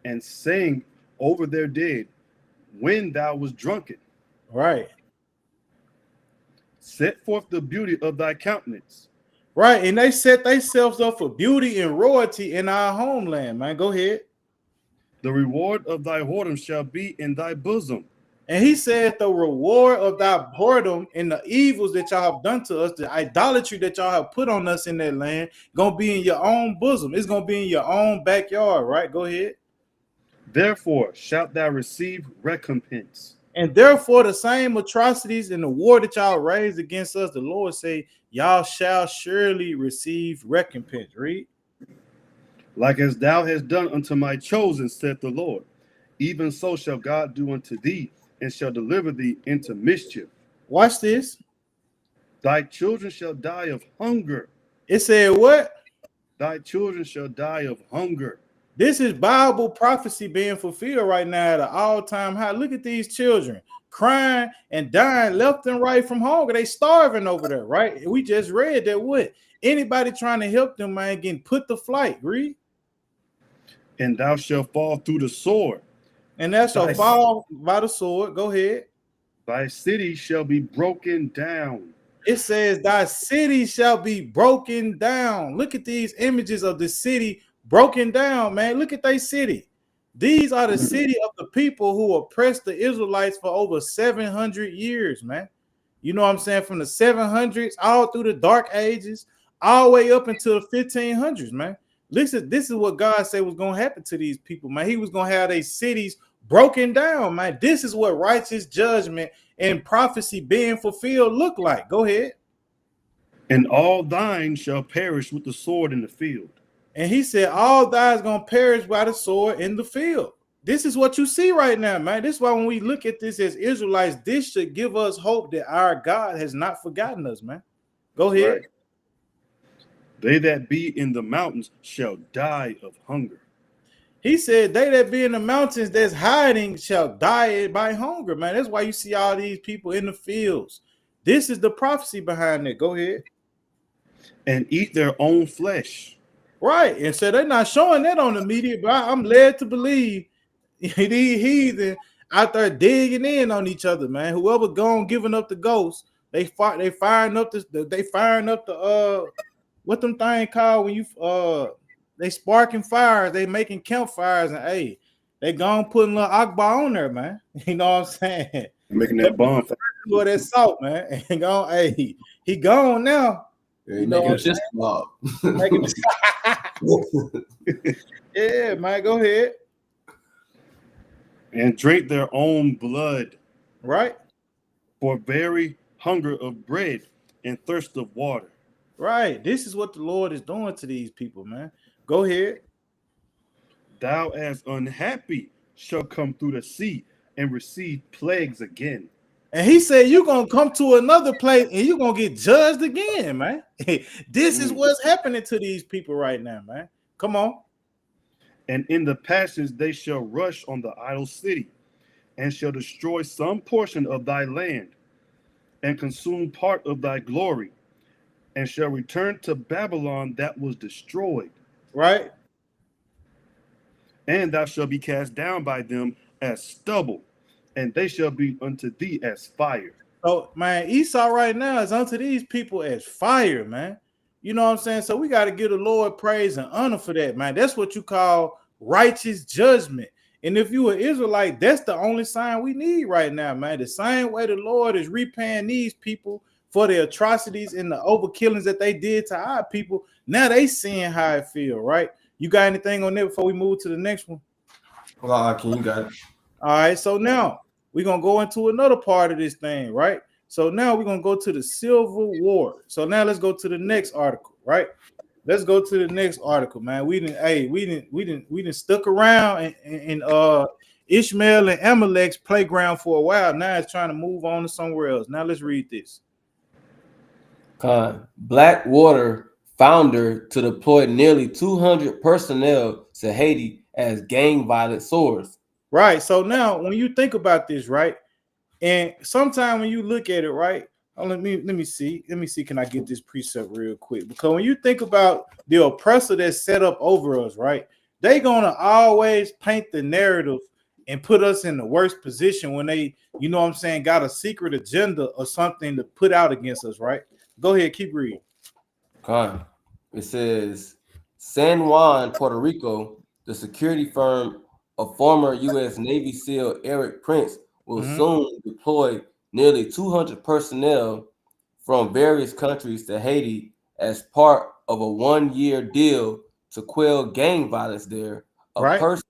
Speaker 3: and saying over their dead, when thou was drunken.
Speaker 2: Right.
Speaker 3: Set forth the beauty of thy countenance.
Speaker 2: Right. And they set themselves up for beauty and royalty in our homeland, man. Go ahead.
Speaker 3: The reward of thy whoredom shall be in thy bosom.
Speaker 2: And he said, the reward of thy whoredom and the evils that y'all have done to us, the idolatry that y'all have put on us in that land, gonna be in your own bosom. It's gonna be in your own backyard, right? Go ahead.
Speaker 3: Therefore shalt thou receive recompense.
Speaker 2: And therefore, the same atrocities and the war that y'all raised against us, the Lord say, y'all shall surely receive recompense. Read.
Speaker 3: Like as thou hast done unto my chosen, saith the Lord, even so shall God do unto thee, and shall deliver thee into mischief.
Speaker 2: Watch this.
Speaker 3: Thy children shall die of hunger.
Speaker 2: It said what?
Speaker 3: Thy children shall die of hunger.
Speaker 2: This is Bible prophecy being fulfilled right now at an all-time high. Look at these children crying and dying left and right from hunger. They starving over there, right? We just read that what? Anybody trying to help them, man, getting put to flight. Read.
Speaker 3: And thou shalt fall through the sword.
Speaker 2: And that shall
Speaker 3: Nice.
Speaker 2: fall by the sword. Go ahead.
Speaker 3: Thy city shall be broken down.
Speaker 2: It says thy city shall be broken down. Look at these images of the city broken down, man. Look at their city. These are the city of the people who oppressed the Israelites for over 700 years, man. You know what I'm saying? From the 700s all through the dark ages, all the way up into the 1500s, man. Listen, this is what God said was going to happen to these people, man. He was going to have their cities broken down, man. This is what righteous judgment and prophecy being fulfilled look like. Go ahead.
Speaker 3: And all thine shall perish with the sword in the field.
Speaker 2: And he said, all thine is going to perish by the sword in the field. This is what you see right now, man. This is why when we look at this as Israelites, this should give us hope that our God has not forgotten us, man. Go ahead.
Speaker 3: Right. They that be in the mountains shall die of hunger.
Speaker 2: He said, they that be in the mountains that's hiding shall die by hunger, man. That's why you see all these people in the fields. This is the prophecy behind it. Go ahead.
Speaker 3: And eat their own flesh.
Speaker 2: Right. And so they're not showing that on the media, but I'm led to believe these heathen out there digging in on each other, man. Whoever gone giving up the ghost, they firing up the what them thing called when you they sparking fires, they making campfires, and hey, they gone putting a little Akbar on there, man. You know what I'm saying?
Speaker 3: Making that bomb.
Speaker 2: Pour that salt, man. And gone, hey, he gone now.
Speaker 1: You know, just
Speaker 2: yeah, man. Go ahead.
Speaker 3: And drink their own blood.
Speaker 2: Right.
Speaker 3: For very hunger of bread and thirst of water.
Speaker 2: Right. This is what the Lord is doing to these people, man. Go ahead.
Speaker 3: Thou as unhappy shall come through the sea and receive plagues again.
Speaker 2: And he said, you're going to come to another place and you're going to get judged again, man. This is what's happening to these people right now, man. Come on.
Speaker 3: And in the passions they shall rush on the idle city, and shall destroy some portion of thy land, and consume part of thy glory, and shall return to Babylon that was destroyed.
Speaker 2: Right.
Speaker 3: And thou shalt be cast down by them as stubble, and they shall be unto thee as fire.
Speaker 2: So, man, Esau right now is unto these people as fire, man. You know what I'm saying? So we got to give the Lord praise and honor for that, man. That's what you call righteous judgment. And if you are Israelite, that's the only sign we need right now, man. The same way the Lord is repaying these people for the atrocities and the overkillings that they did to our people. Now they seeing how it feel, right? You got anything on there before we move to the next one?
Speaker 1: Can you got it?
Speaker 2: All right, so now we're going to go into another part of this thing, right? So now we're going to go to the Civil War. So now let's go to the next article, right? Let's go to the next article, man. We didn't stuck around in Ishmael and Amalek's playground for a while. Now it's trying to move on to somewhere else. Now let's read this.
Speaker 1: Blackwater founder to deploy nearly 200 personnel to Haiti as gang violence soars.
Speaker 2: Right. So now when you think about this, right? And sometime when you look at it, right? Let me see. Can I get this precept real quick? Because when you think about the oppressor that's set up over us, right? They gonna always paint the narrative and put us in the worst position when they, you know what I'm saying, got a secret agenda or something to put out against us, right? Go ahead, keep reading.
Speaker 1: It says San Juan, Puerto Rico, the security firm a former U.S. Navy SEAL, Eric Prince, will
Speaker 2: Mhm.
Speaker 1: soon deploy nearly 200 personnel from various countries to Haiti as part of a one-year deal to quell gang violence there. A
Speaker 2: Right.
Speaker 1: person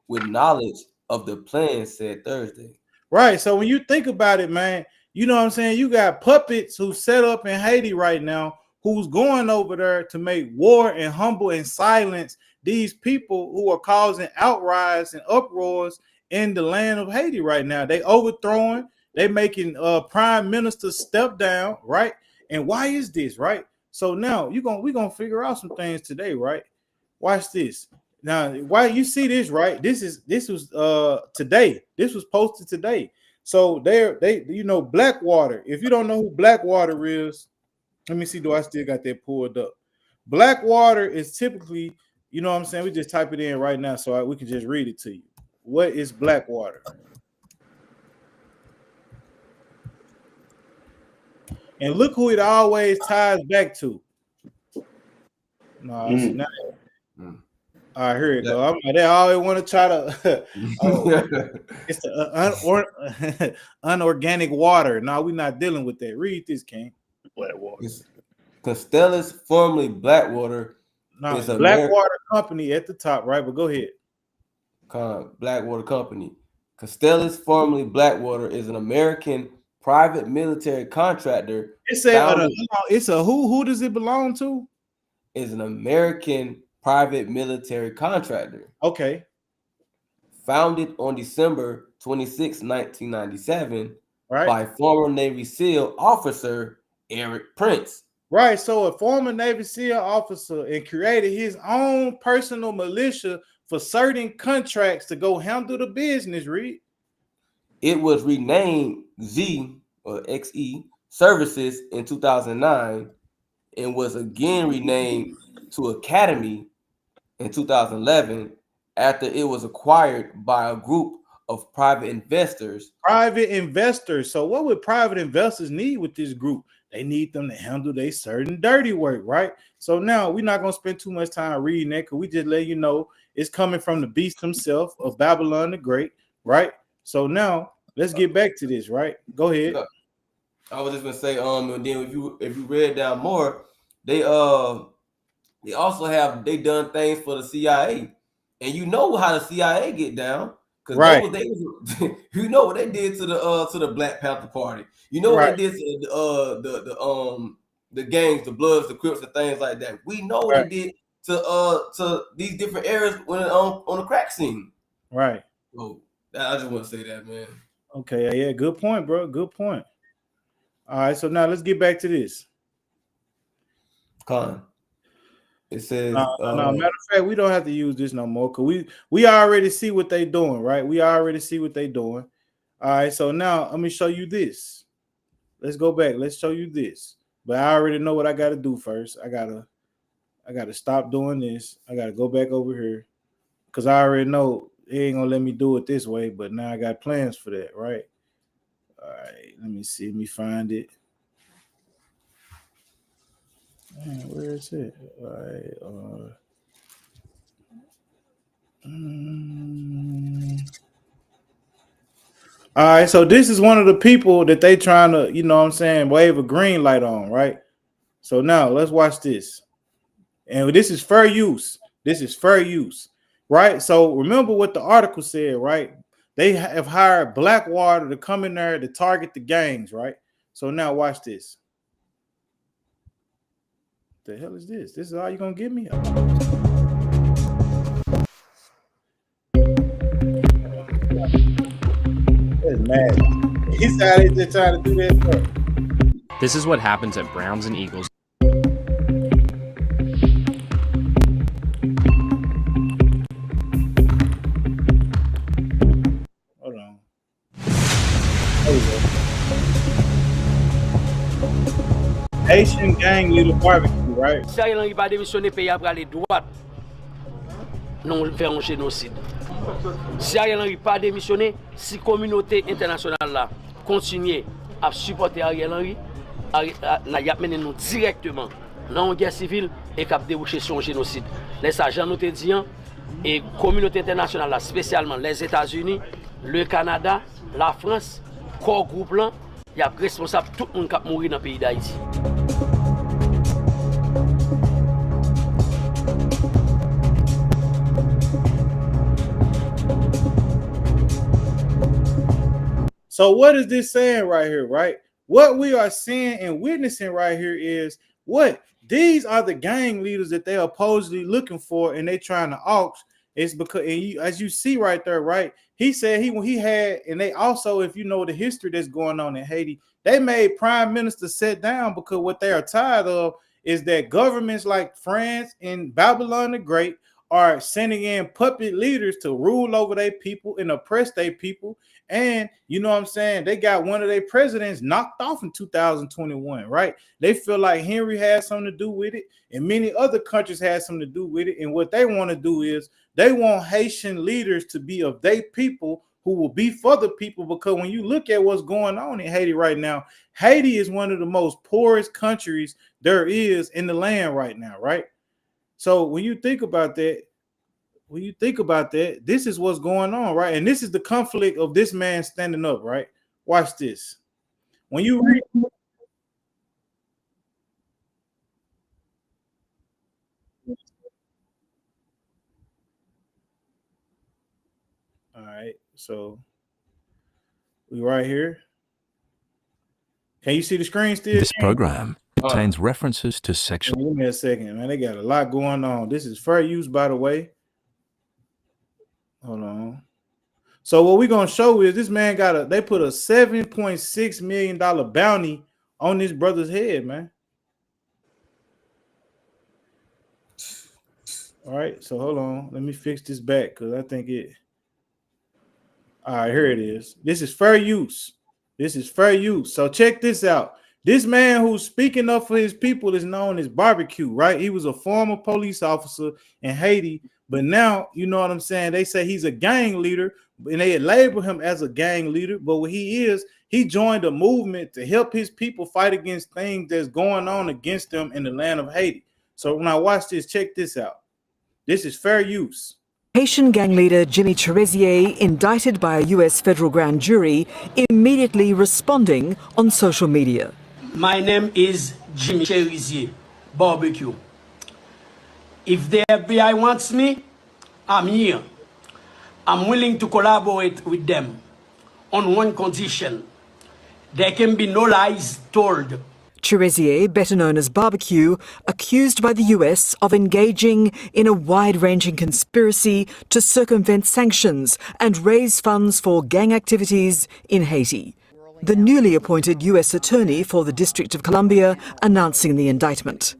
Speaker 1: with knowledge of the plan said Thursday.
Speaker 2: Right. So when you think about it, man, you know what I'm saying? You got puppets who set up in Haiti right now who's going over there to make war and humble and silence these people who are causing outcries and uproars in the land of Haiti right now. They overthrowing, they making prime minister step down, right? And why is this, right? So now we're gonna figure out some things today, right? Watch this. Now, why you see this, right? This was today. This was posted today. So they Blackwater. If you don't know who Blackwater is, let me see. Do I still got that pulled up? Blackwater is typically, you know what I'm saying? We just type it in right now so we can just read it to you. What is Blackwater? And look who it always ties back to. No, it's not. All right, here it go. I'm like, they always want to try to. It's the unorganic water. No, we're not dealing with that. Read this, King.
Speaker 3: Blackwater.
Speaker 1: Constellus, formerly Blackwater,
Speaker 2: No,
Speaker 1: is a
Speaker 2: Blackwater Company at the top, right? But go ahead.
Speaker 1: Blackwater Company. Constellus, formerly Blackwater, is an American private military contractor.
Speaker 2: It said it's a who? Who does it belong to?
Speaker 1: Is an American private military contractor.
Speaker 2: Okay.
Speaker 1: Founded on December 26, 1997,
Speaker 2: Right.
Speaker 1: by former Navy SEAL officer Eric Prince.
Speaker 2: Right. So a former Navy SEAL officer and created his own personal militia for certain contracts to go handle the business, Reed.
Speaker 1: It was renamed Z or XE Services in 2009 and was again renamed to Academy in 2011 after it was acquired by a group of private investors.
Speaker 2: Private investors. So what would private investors need with this group? They need them to handle their certain dirty work, right? So now we're not going to spend too much time reading that because we just let you know it's coming from the beast himself of Babylon the Great, right? So now let's get back to this, right? Go ahead.
Speaker 1: I was just gonna say, and then if you read down more, they also have done things for the CIA, and you know how the CIA get down because
Speaker 2: right.
Speaker 1: You know what they did to the Black Panther Party. You know what they did to the gangs, the Bloods, the Crips, and things like that. We know what they did to these different areas when on the crack scene.
Speaker 2: Right.
Speaker 1: So I just want to say that, man.
Speaker 2: Okay, yeah, good point, bro. Good point. All right, so now let's get back to this.
Speaker 1: It says,
Speaker 2: no, matter of fact, we don't have to use this no more because we already see what they're doing, right? We already see what they're doing. All right, so now let me show you this. Let's go back. Let's show you this. But I already know what I got to do first. I gotta stop doing this. I gotta go back over here because I already know it ain't gonna let me do it this way. But now I got plans for that, right? All right, let me see. Let me find it. Man, where is it? All right. All right, so this is one of the people that they trying to, you know what I'm saying, wave a green light on, right? So now let's watch this. And this is fair use. This is fair use, right? So remember what the article said, right? They have hired Blackwater to come in there to target the gangs, right? So now watch this. The hell is this? This is all you're gonna give me? That's mad. He's out here just trying to do that stuff.
Speaker 7: This is what happens at Browns and Eagles.
Speaker 2: Hold on. There we go. Haitian gang leader barbecue, right?
Speaker 8: Si Ariel Henry pas démissionné, pays après aller droite, non faire un génocide. Si Ariel Henry pas démissionné, si la communauté internationale là continue à supporter Ariel Henry, il a mené nous directement dans une guerre civile et qui a débouché sur un génocide. Les agents nous te disent, Et communauté internationale, là, spécialement les États-Unis, le Canada, la France, corps groupe là, il y a responsable tout le monde qui a mouru dans le pays d'Haïti.
Speaker 2: So what is this saying right here, right? What we are seeing and witnessing right here is what? These are the gang leaders that they're supposedly looking for and they trying to aux. It's because, and you, as you see right there, right? He said he had, and they also, if you know the history that's going on in Haiti, they made prime minister sit down because what they are tired of is that governments like France and Babylon the Great are sending in puppet leaders to rule over their people and oppress their people. And you know what I'm saying? They got one of their presidents knocked off in 2021, right? They feel like Henry had something to do with it, and many other countries had something to do with it. And what they want to do is they want Haitian leaders to be of their people who will be for the people. Because when you look at what's going on in Haiti right now, Haiti is one of the most poorest countries there is in the land right now, right? So when you think about that, this is what's going on, right? And this is the conflict of this man standing up, right? Watch this. When you read, all right, so we right here. Can you see the screen still?
Speaker 9: This program contains references to sexual.
Speaker 2: Give me a second, man. They got a lot going on. This is fair use, by the way. Hold on. So what we're gonna show is this man they put a $7.6 million bounty on this brother's head, man. All right, so hold on. Let me fix this back because I think it. All right, here it is. This is fair use. This is fair use. So check this out. This man who's speaking up for his people is known as Barbecue, right? He was a former police officer in Haiti, but now, you know what I'm saying? They say he's a gang leader, and they label him as a gang leader. But what he is, he joined a movement to help his people fight against things that's going on against them in the land of Haiti. So when I watch this, check this out. This is fair use.
Speaker 10: Haitian gang leader Jimmy Cherizier indicted by a U.S. federal grand jury, immediately responding on social media.
Speaker 8: My name is Jimmy Cherizier, Barbecue. If the FBI wants me, I'm here. I'm willing to collaborate with them on one condition. There can be no lies told.
Speaker 10: Cherizier, better known as Barbecue, accused by the US of engaging in a wide-ranging conspiracy to circumvent sanctions and raise funds for gang activities in Haiti. The newly appointed US Attorney for the District of Columbia announcing the indictment.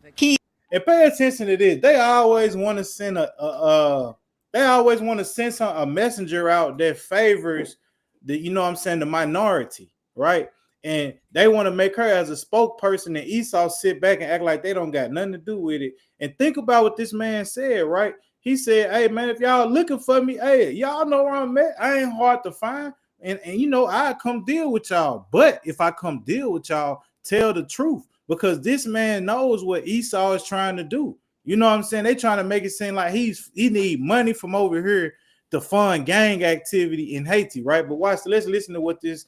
Speaker 2: And pay attention to this. They always want to send a messenger out that favors the, you know what I'm saying, the minority, right? And they want to make her as a spokesperson, and Esau sit back and act like they don't got nothing to do with it. And think about what this man said, right? He said, hey, man, if y'all looking for me, hey, y'all know where I'm at. I ain't hard to find. And you know, I come deal with y'all. But if I come deal with y'all, tell the truth. Because this man knows what Esau is trying to do. You know what I'm saying? They trying to make it seem like he need money from over here to fund gang activity in Haiti, right? But watch, let's listen to what these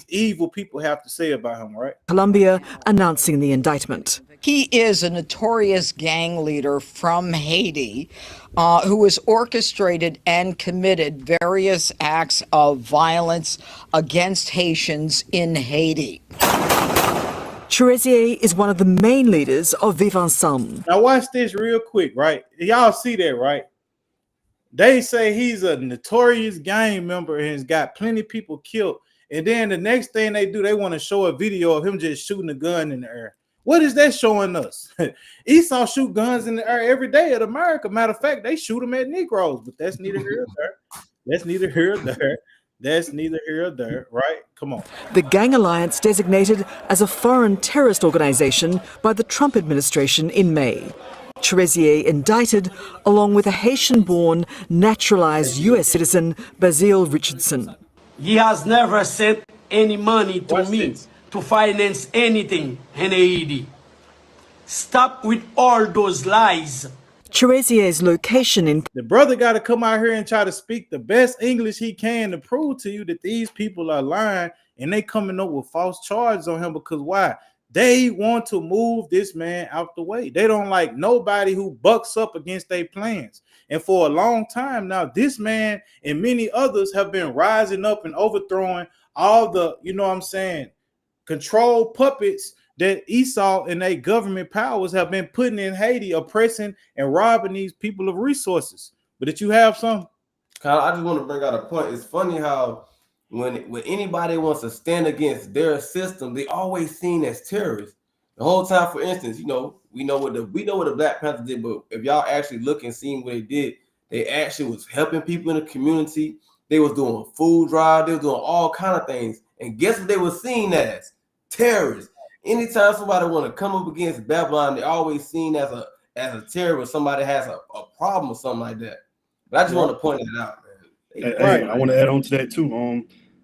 Speaker 2: evil people have to say about him, right?
Speaker 10: Columbia announcing the indictment.
Speaker 11: He is a notorious gang leader from Haiti who has orchestrated and committed various acts of violence against Haitians in Haiti.
Speaker 10: Cherizier is one of the main leaders of Vivre Ensemble.
Speaker 2: Now watch this real quick, right? Y'all see that, right? They say he's a notorious gang member and has got plenty of people killed. And then the next thing they do, they want to show a video of him just shooting a gun in the air. What is that showing us? Esau shoot guns in the air every day at America. Matter of fact, they shoot them at Negroes, but that's neither here nor there. That's neither here nor there. That's neither here nor there, right? Come on.
Speaker 10: The Gang Alliance designated as a foreign terrorist organization by the Trump administration in May. Cherizier indicted along with a Haitian-born, naturalized U.S. citizen, Basile Richardson.
Speaker 8: He has never sent any money to me to finance anything in Haiti. Stop with all those lies.
Speaker 10: Chiwezier's location in
Speaker 2: The brother got to come out here and try to speak the best English he can to prove to you that these people are lying and they coming up with false charges on him. Because why? They want to move this man out the way. They don't like nobody who bucks up against their plans. And for a long time now, this man and many others have been rising up and overthrowing all the, you know what I'm saying, control puppets that Esau and their government powers have been putting in Haiti, oppressing and robbing these people of resources. But did you have some?
Speaker 1: Kyle, I just want to bring out a point. It's funny how when anybody wants to stand against their system, they always seen as terrorists. The whole time, for instance, you know, we know what the Black Panthers did, but if y'all actually look and seeing what they did, they actually was helping people in the community. They was doing food drive, they was doing all kind of things. And guess what they were seen as? Terrorists. Anytime somebody want to come up against Babylon, they're always seen as a terrorist. Somebody has a problem or something like that. But I just want to point it out, man.
Speaker 3: Hey, I want to add on to that too.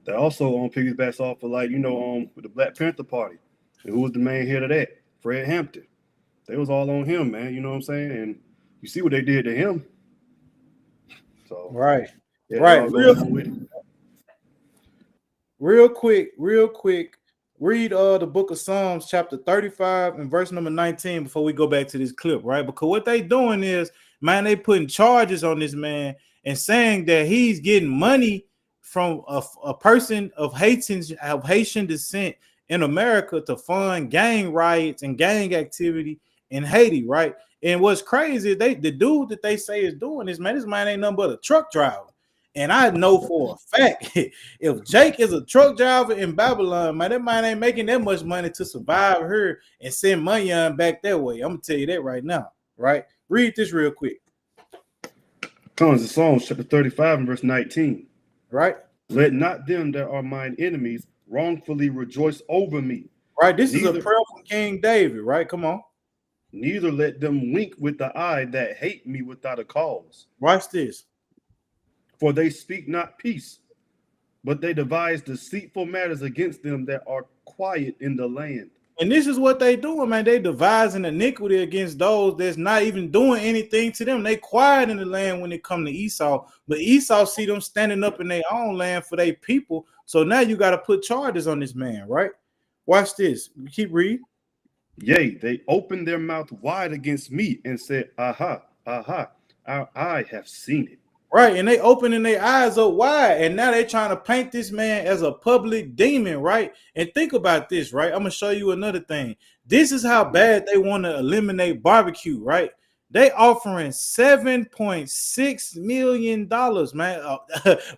Speaker 3: That also piggybacks off of, like, you know, with the Black Panther Party. And who was the main head of that? Fred Hampton. They was all on him, man. You know what I'm saying? And you see what they did to him. So
Speaker 2: Right.
Speaker 3: yeah,
Speaker 2: Right. Real quick. Read the book of Psalms, chapter 35 and verse number 19 before we go back to this clip, right? Because what they doing is, man, they putting charges on this man and saying that he's getting money from a person of Haitian descent in America to fund gang riots and gang activity in Haiti, right? And what's crazy is the dude that they say is doing this, man, this man ain't nothing but a truck driver. And I know for a fact, if Jake is a truck driver in Babylon, man, that man ain't making that much money to survive here and send money on back that way. I'm gonna tell you that right now, right? Read this real quick.
Speaker 3: Comes in Psalms chapter 35 and verse 19.
Speaker 2: Right?
Speaker 3: Let not them that are mine enemies wrongfully rejoice over me.
Speaker 2: Right. This is a prayer from King David, right? Come on.
Speaker 3: Neither let them wink with the eye that hate me without a cause.
Speaker 2: Watch this.
Speaker 3: For they speak not peace, but they devise deceitful matters against them that are quiet in the land.
Speaker 2: And this is what they doing, man. They devising iniquity against those that's not even doing anything to them. They quiet in the land when it come to Esau, but Esau see them standing up in their own land for their people. So now you got to put charges on this man, right? Watch this. Keep reading.
Speaker 3: Yea, they opened their mouth wide against me and said, aha, aha, our eye have seen it.
Speaker 2: Right, and they opening their eyes up wide, and now they're trying to paint this man as a public demon, right? And think about this, right? I'm gonna show you another thing. This is how bad they want to eliminate barbecue, right? They offering $7.6 million, man.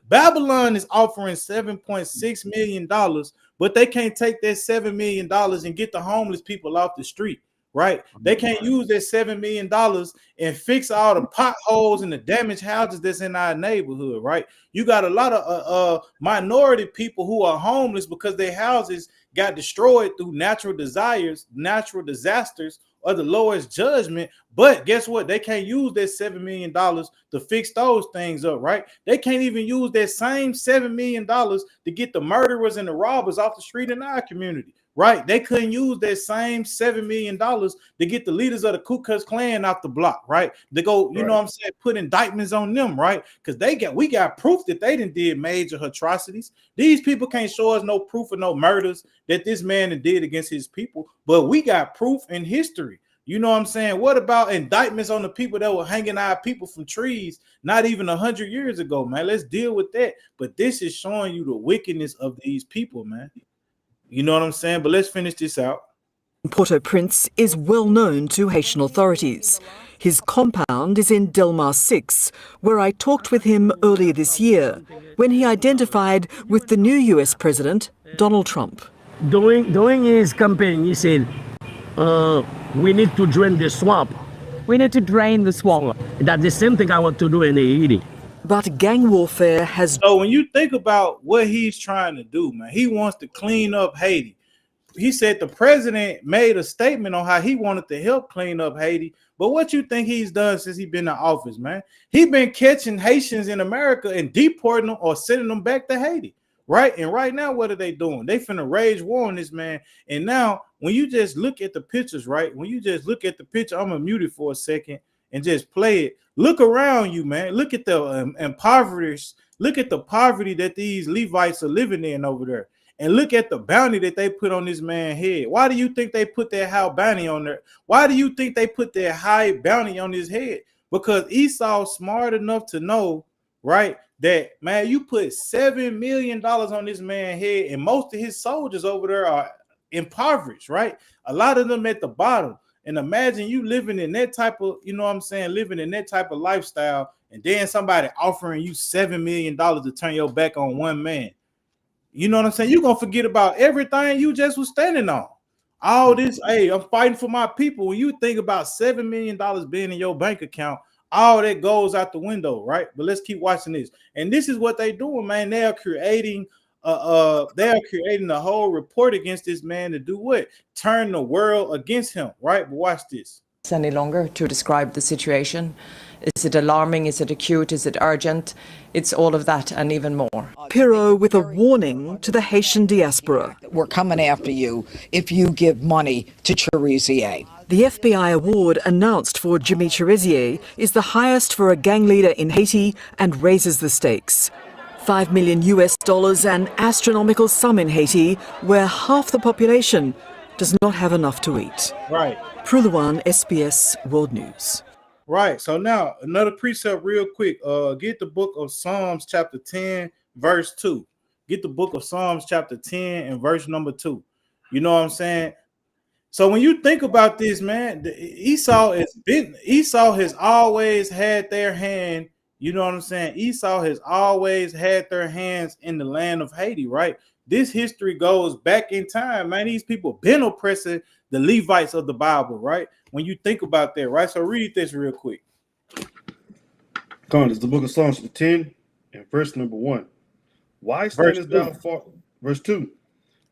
Speaker 2: Babylon is offering $7.6 million, but they can't take that $7 million and get the homeless people off the street. Right, they can't use that $7 million and fix all the potholes and the damaged houses that's in our neighborhood. Right, you got a lot of minority people who are homeless because their houses got destroyed through natural disasters, or the lowest judgment. But guess what? They can't use that $7 million to fix those things up. Right, they can't even use that same $7 million to get the murderers and the robbers off the street in our community. Right, they couldn't use that same $7 million to get the leaders of the Ku Klux Klan off the block. Right, they go, you know what I'm saying, put indictments on them. Right, because we got proof that they did major atrocities. These people can't show us no proof of no murders that this man did against his people, but we got proof in history. You know what I'm saying? What about indictments on the people that were hanging our people from trees not even 100 years ago, man? Let's deal with that. But this is showing you the wickedness of these people, man. You know what I'm saying? But let's finish this out.
Speaker 10: Port-au-Prince is well known to Haitian authorities. His compound is in Delmar 6, where I talked with him earlier this year, when he identified with the new US President, Donald Trump.
Speaker 8: During his campaign, he said, we need to drain the swamp.
Speaker 10: We need to drain the swamp.
Speaker 8: That's the same thing I want to do in Haiti.
Speaker 10: But gang warfare has...
Speaker 2: So when you think about what he's trying to do, man, he wants to clean up Haiti. He said the president made a statement on how he wanted to help clean up Haiti. But what you think he's done since he's been in office, man? He's been catching Haitians in America and deporting them or sending them back to Haiti, right? And right now, what are they doing? They finna rage war on this man. And now, when you just look at the pictures, right? When you just look at the picture, I'm gonna mute it for a second. and just play it. Look around you, man. Look at the impoverished. Look at the poverty that these Levites are living in over there. And look at the bounty that they put on this man's head. Why do you think they put that high bounty on there? Why do you think they put that high bounty on his head? Because Esau's smart enough to know, right, that, man, you put $7 million on this man's head, and most of his soldiers over there are impoverished, right? A lot of them at the bottom. And imagine you living in that type of, you know what I'm saying, living in that type of lifestyle, and then somebody offering you $7 million to turn your back on one man. You know what I'm saying? You're going to forget about everything you just was standing on. All this, hey, I'm fighting for my people. When you think about $7 million being in your bank account, all that goes out the window, right? But let's keep watching this. And this is what they're doing, man. They are creating a whole report against this man to do what? Turn the world against him, right? But watch this.
Speaker 12: Any longer to describe the situation. Is it alarming? Is it acute? Is it urgent? It's all of that and even more.
Speaker 10: Pirot with a warning to the Haitian diaspora.
Speaker 11: We're coming after you if you give money to Cherizier.
Speaker 10: The FBI award announced for Jimmy Cherizier is the highest for a gang leader in Haiti and raises the stakes. $5 million, an astronomical sum in Haiti, where half the population does not have enough to eat.
Speaker 2: Right.
Speaker 10: Pruluan, SBS World News.
Speaker 2: Right. So now another precept real quick. Get the book of Psalms chapter 10, verse 2. Get the book of Psalms chapter 10 and verse number 2. You know what I'm saying? So when you think about this, man, Esau has always had their hand. You know what I'm saying? Esau has always had their hands in the land of Haiti, right? This history goes back in time, man. These people been oppressing the Levites of the Bible, right? When you think about that, right? So read this real quick.
Speaker 3: It's the book of Psalms 10 and verse number 1. Why standest thou far? Verse 2.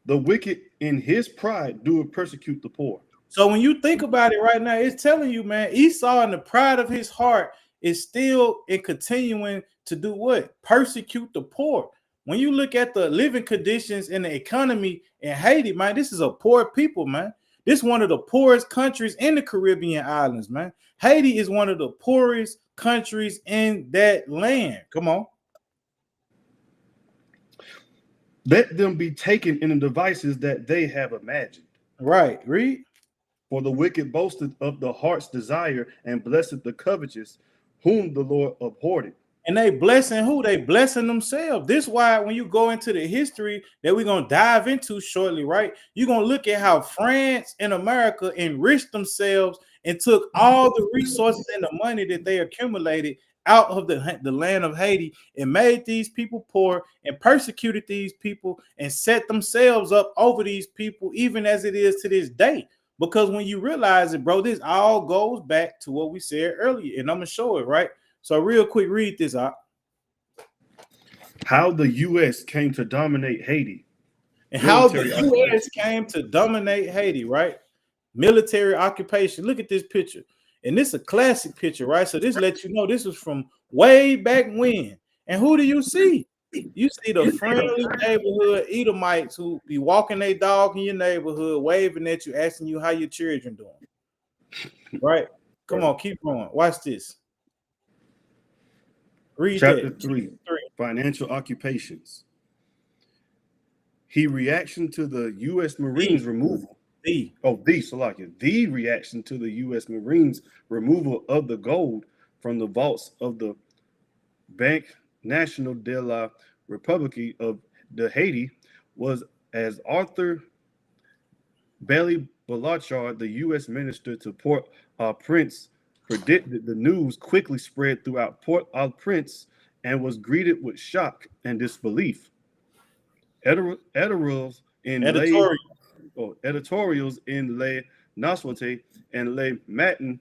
Speaker 3: The wicked in his pride do persecute the poor.
Speaker 2: So when you think about it right now, it's telling you, man, Esau in the pride of his heart is still in continuing to do what? Persecute the poor. When you look at the living conditions in the economy in Haiti, man, this is a poor people, man. This is one of the poorest countries in the Caribbean islands, man. Haiti is one of the poorest countries in that land. Come on.
Speaker 3: Let them be taken in the devices that they have imagined.
Speaker 2: Right. Read.
Speaker 3: For the wicked boasted of the heart's desire and blessed the covetous, whom the Lord abhorred.
Speaker 2: And they blessing who? They blessing themselves. This is why when you go into the history that we're going to dive into shortly, right? You're going to look at how France and America enriched themselves and took all the resources and the money that they accumulated out of the land of Haiti and made these people poor and persecuted these people and set themselves up over these people, even as it is to this day. Because when you realize it, bro, this all goes back to what we said earlier, and I'm going to show it, right? So real quick, read this out.
Speaker 3: How the U.S. came to dominate Haiti.
Speaker 2: And how the U.S. came to dominate Haiti, right? Military occupation. Look at this picture. And this is a classic picture, right? So this lets you know this was from way back when. And who do you see? You see the friendly neighborhood Edomites who be walking their dog in your neighborhood, waving at you, asking you how your children doing. Right? Come on, keep going. Watch this. Read
Speaker 3: Chapter
Speaker 2: that.
Speaker 3: 3, financial occupations. The reaction to the U.S. Marines removal. The reaction to the U.S. Marines removal of the gold from the vaults of the Banque Nationale de la République of the Haiti was as Arthur Bailey Blanchard, the U.S. minister to Port-au-Prince, predicted. The news quickly spread throughout Port-au-Prince and was greeted with shock and disbelief. Editorials in Le Nationalité and Le Matin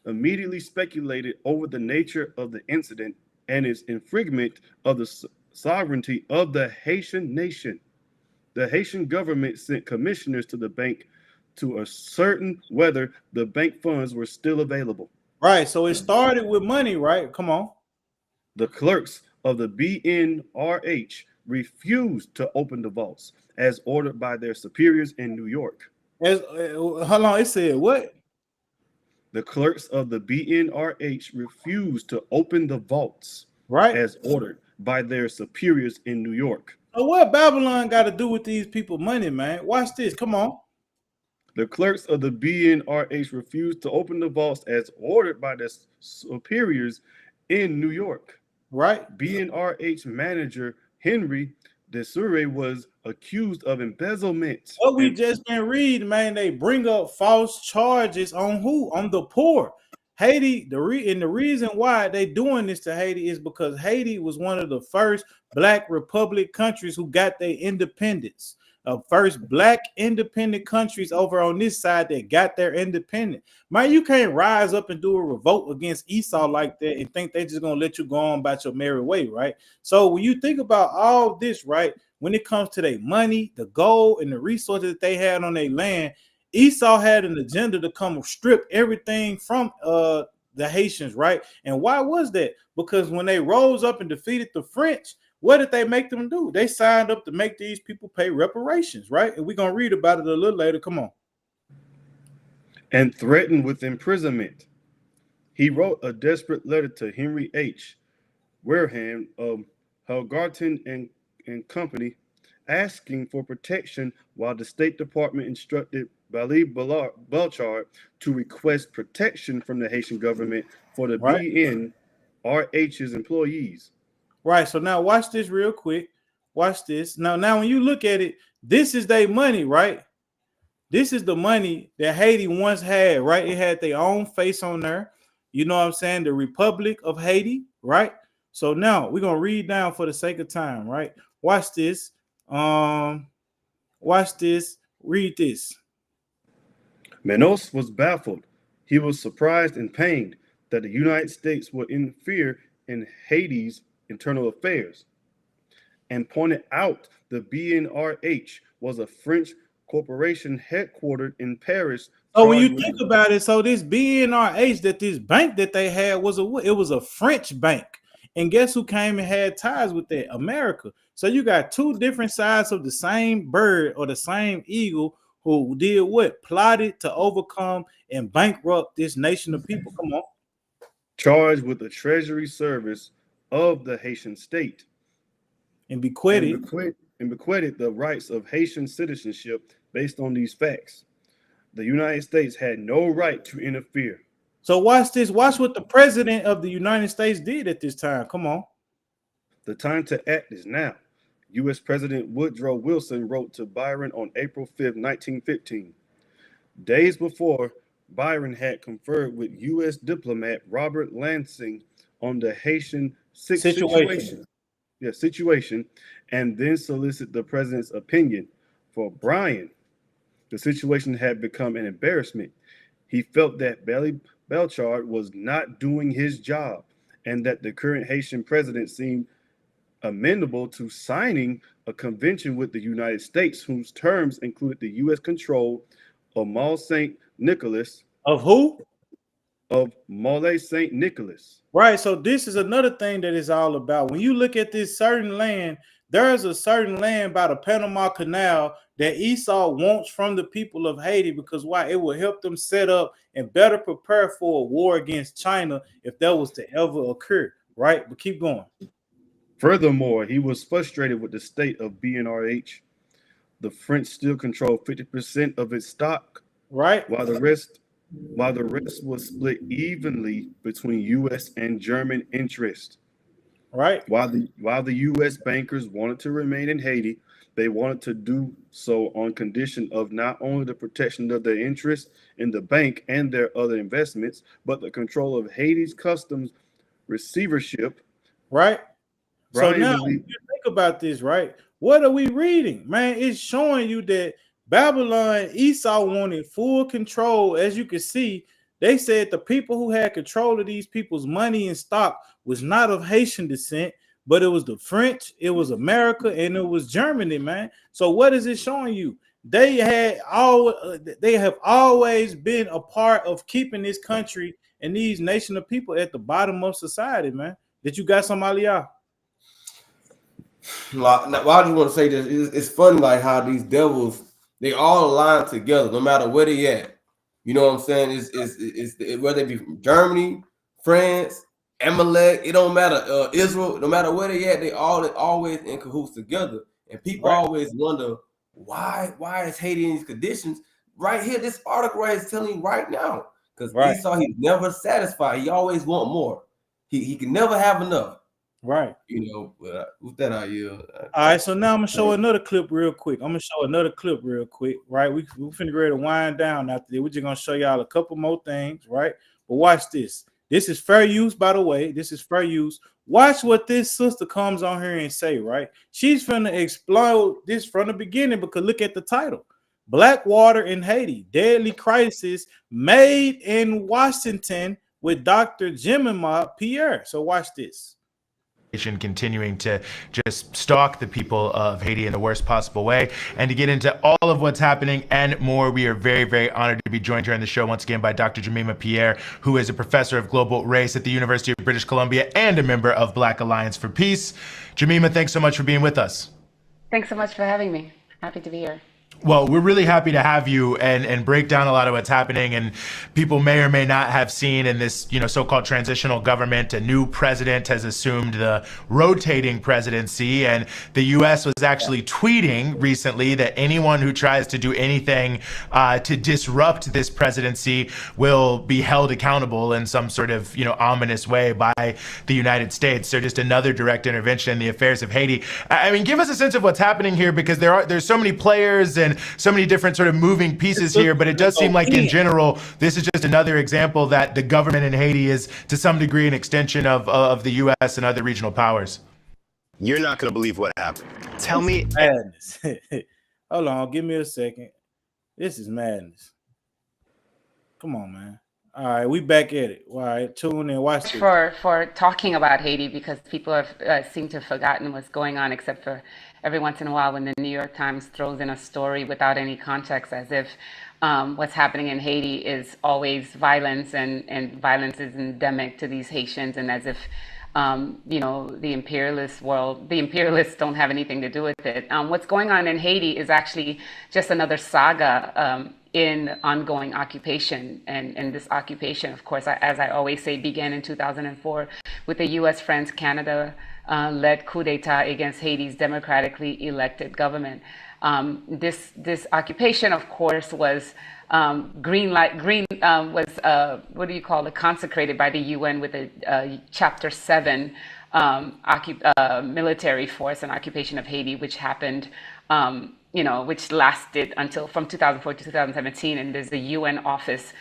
Speaker 3: immediately speculated over the nature of the incident and its infringement of the sovereignty of the Haitian nation. The Haitian government sent commissioners to the bank to ascertain whether the bank funds were still available.
Speaker 2: Right. So it started with money, right? Come on.
Speaker 3: The clerks of the BNRH refused to open the vaults as ordered by their superiors in New York.
Speaker 2: Hold on. It said what?
Speaker 3: The clerks of the BNRH refused to open the vaults
Speaker 2: Right.
Speaker 3: as ordered by their superiors in New York.
Speaker 2: So what Babylon got to do with these people money, man? Watch this. Come on.
Speaker 3: The clerks of the BNRH refused to open the vaults as ordered by their superiors in New York.
Speaker 2: Right.
Speaker 3: BNRH manager Henry DeSure was accused of embezzlement.
Speaker 2: What we just been reading, man, they bring up false charges on who? On the poor. Haiti, the reason why they doing this to Haiti is because Haiti was one of the first black republic countries who got their independence. First black independent countries over on this side that got their independence. Man, you can't rise up and do a revolt against Esau like that and think they just gonna let you go on about your merry way, right? So when you think about all this, right, when it comes to their money, the gold, and the resources that they had on their land, Esau had an agenda to come strip everything from the Haitians, right? And why was that? Because when they rose up and defeated the French, what did they make them do? They signed up to make these people pay reparations, right? And we're going to read about it a little later. Come on.
Speaker 3: And threatened with imprisonment. He wrote a desperate letter to Henry H. Wareham of Helgarton and Company, asking for protection, while the State Department instructed Bali Belchard to request protection from the Haitian government for the BNRH's employees.
Speaker 2: Right. So now watch this real quick. Watch this. Now when you look at it, this is their money, right? This is the money that Haiti once had, right? It had their own face on there. You know what I'm saying? The Republic of Haiti, right? So now we're going to read down for the sake of time, right? Watch this. Watch this. Read this.
Speaker 3: Menos was baffled. He was surprised and pained that the United States would interfere in Haiti's internal affairs, and pointed out the BNRH was a French corporation headquartered in Paris.
Speaker 2: So when you think about it, so this BNRH, that this bank that they had was a French bank. And guess who came and had ties with that? America. So you got two different sides of the same bird or the same eagle who did what? Plotted to overcome and bankrupt this nation of people. Come on.
Speaker 3: Charged with the treasury service of the Haitian state.
Speaker 2: And bequeathed
Speaker 3: the rights of Haitian citizenship based on these facts. The United States had no right to interfere.
Speaker 2: So watch this. Watch what the president of the United States did at this time. Come on.
Speaker 3: The time to act is now. U.S. President Woodrow Wilson wrote to Byron on April 5th, 1915. Days before, Byron had conferred with U.S. diplomat Robert Lansing on the Haitian situation, and then solicit the president's opinion. For Bryan, the situation had become an embarrassment. He felt that Belchard was not doing his job, and that the current Haitian president seemed amenable to signing a convention with the United States, whose terms included the U.S. control of Mole St. Nicholas.
Speaker 2: Of who?
Speaker 3: Of Mole St. Nicholas.
Speaker 2: Right. So this is another thing that is all about. When you look at this certain land, there is a certain land by the Panama Canal that Esau wants from the people of Haiti, because why? It will help them set up and better prepare for a war against China if that was to ever occur. Right. But keep going.
Speaker 3: Furthermore, he was frustrated with the state of BNRH. The French still controlled 50% of its stock,
Speaker 2: right?
Speaker 3: While the rest was split evenly between U.S. and German interests.
Speaker 2: Right.
Speaker 3: While the U.S. bankers wanted to remain in Haiti, they wanted to do so on condition of not only the protection of their interests in the bank and their other investments, but the control of Haiti's customs receivership.
Speaker 2: Right.
Speaker 3: Bryan
Speaker 2: so now you think about this, right? What are we reading? Man, it's showing you that Babylon, Esau wanted full control. As you can see, they said the people who had control of these people's money and stock was not of Haitian descent, but it was the French, it was America, and it was Germany, man. So what is it showing you? They have always been a part of keeping this country and these nation of people at the bottom of society, man. Did you got some, Aliyah?
Speaker 1: Why do you want to say this? It's funny, like how these devils, they all align together, no matter where they at. You know what I'm saying? Whether it be from Germany, France, Amalek, it don't matter. Israel, no matter where they at, they always in cahoots together. And people always wonder why is Haiti in these conditions? Right here, this article right is telling you right now. Because Esau, he's never satisfied. He always want more. He can never have enough.
Speaker 2: Right.
Speaker 1: You know, with that idea.
Speaker 2: All right, so now I'm gonna show another clip real quick. Right? We finna get ready to wind down after this. We're just gonna show y'all a couple more things, right? But watch this. This is fair use, by the way. This is fair use. Watch what this sister comes on here and say, right? She's finna explode this from the beginning because look at the title. Blackwater in Haiti, deadly crisis made in Washington with Dr. Jemima Pierre. So watch this.
Speaker 13: Continuing to just stalk the people of Haiti in the worst possible way. And to get into all of what's happening and more, we are very, very honored to be joined here on the show once again by Dr. Jemima Pierre, who is a professor of global race at the University of British Columbia and a member of Black Alliance for Peace. Jemima, thanks so much for being with us.
Speaker 14: Thanks so much for having me. Happy to be here.
Speaker 13: Well, we're really happy to have you and break down a lot of what's happening. And people may or may not have seen in this, so-called transitional government, a new president has assumed the rotating presidency. And the U.S. was actually tweeting recently that anyone who tries to do anything to disrupt this presidency will be held accountable in some sort of, ominous way by the United States. So just another direct intervention in the affairs of Haiti. I mean, give us a sense of what's happening here, because there's so many players and so many different sort of moving pieces here, but it does seem like in general, this is just another example that the government in Haiti is to some degree an extension of the U.S. and other regional powers.
Speaker 15: You're not going to believe what happened. Tell me.
Speaker 2: Madness. Hold on, give me a second. This is madness. Come on, man. All right, we back at it. All right, tune in, watch this.
Speaker 14: For talking about Haiti, because people have seem to have forgotten what's going on, except for every once in a while when the New York Times throws in a story without any context, as if what's happening in Haiti is always violence and violence is endemic to these Haitians, and as if the imperialists don't have anything to do with it. What's going on in Haiti is actually just another saga in ongoing occupation. And this occupation, of course, as I always say, began in 2004 with the U.S., France, Canada led coup d'etat against Haiti's democratically elected government. This occupation, of course, was consecrated by the UN with a Chapter 7 military force and occupation of Haiti, which happened, which lasted until from 2004 to 2017. And there's the UN office,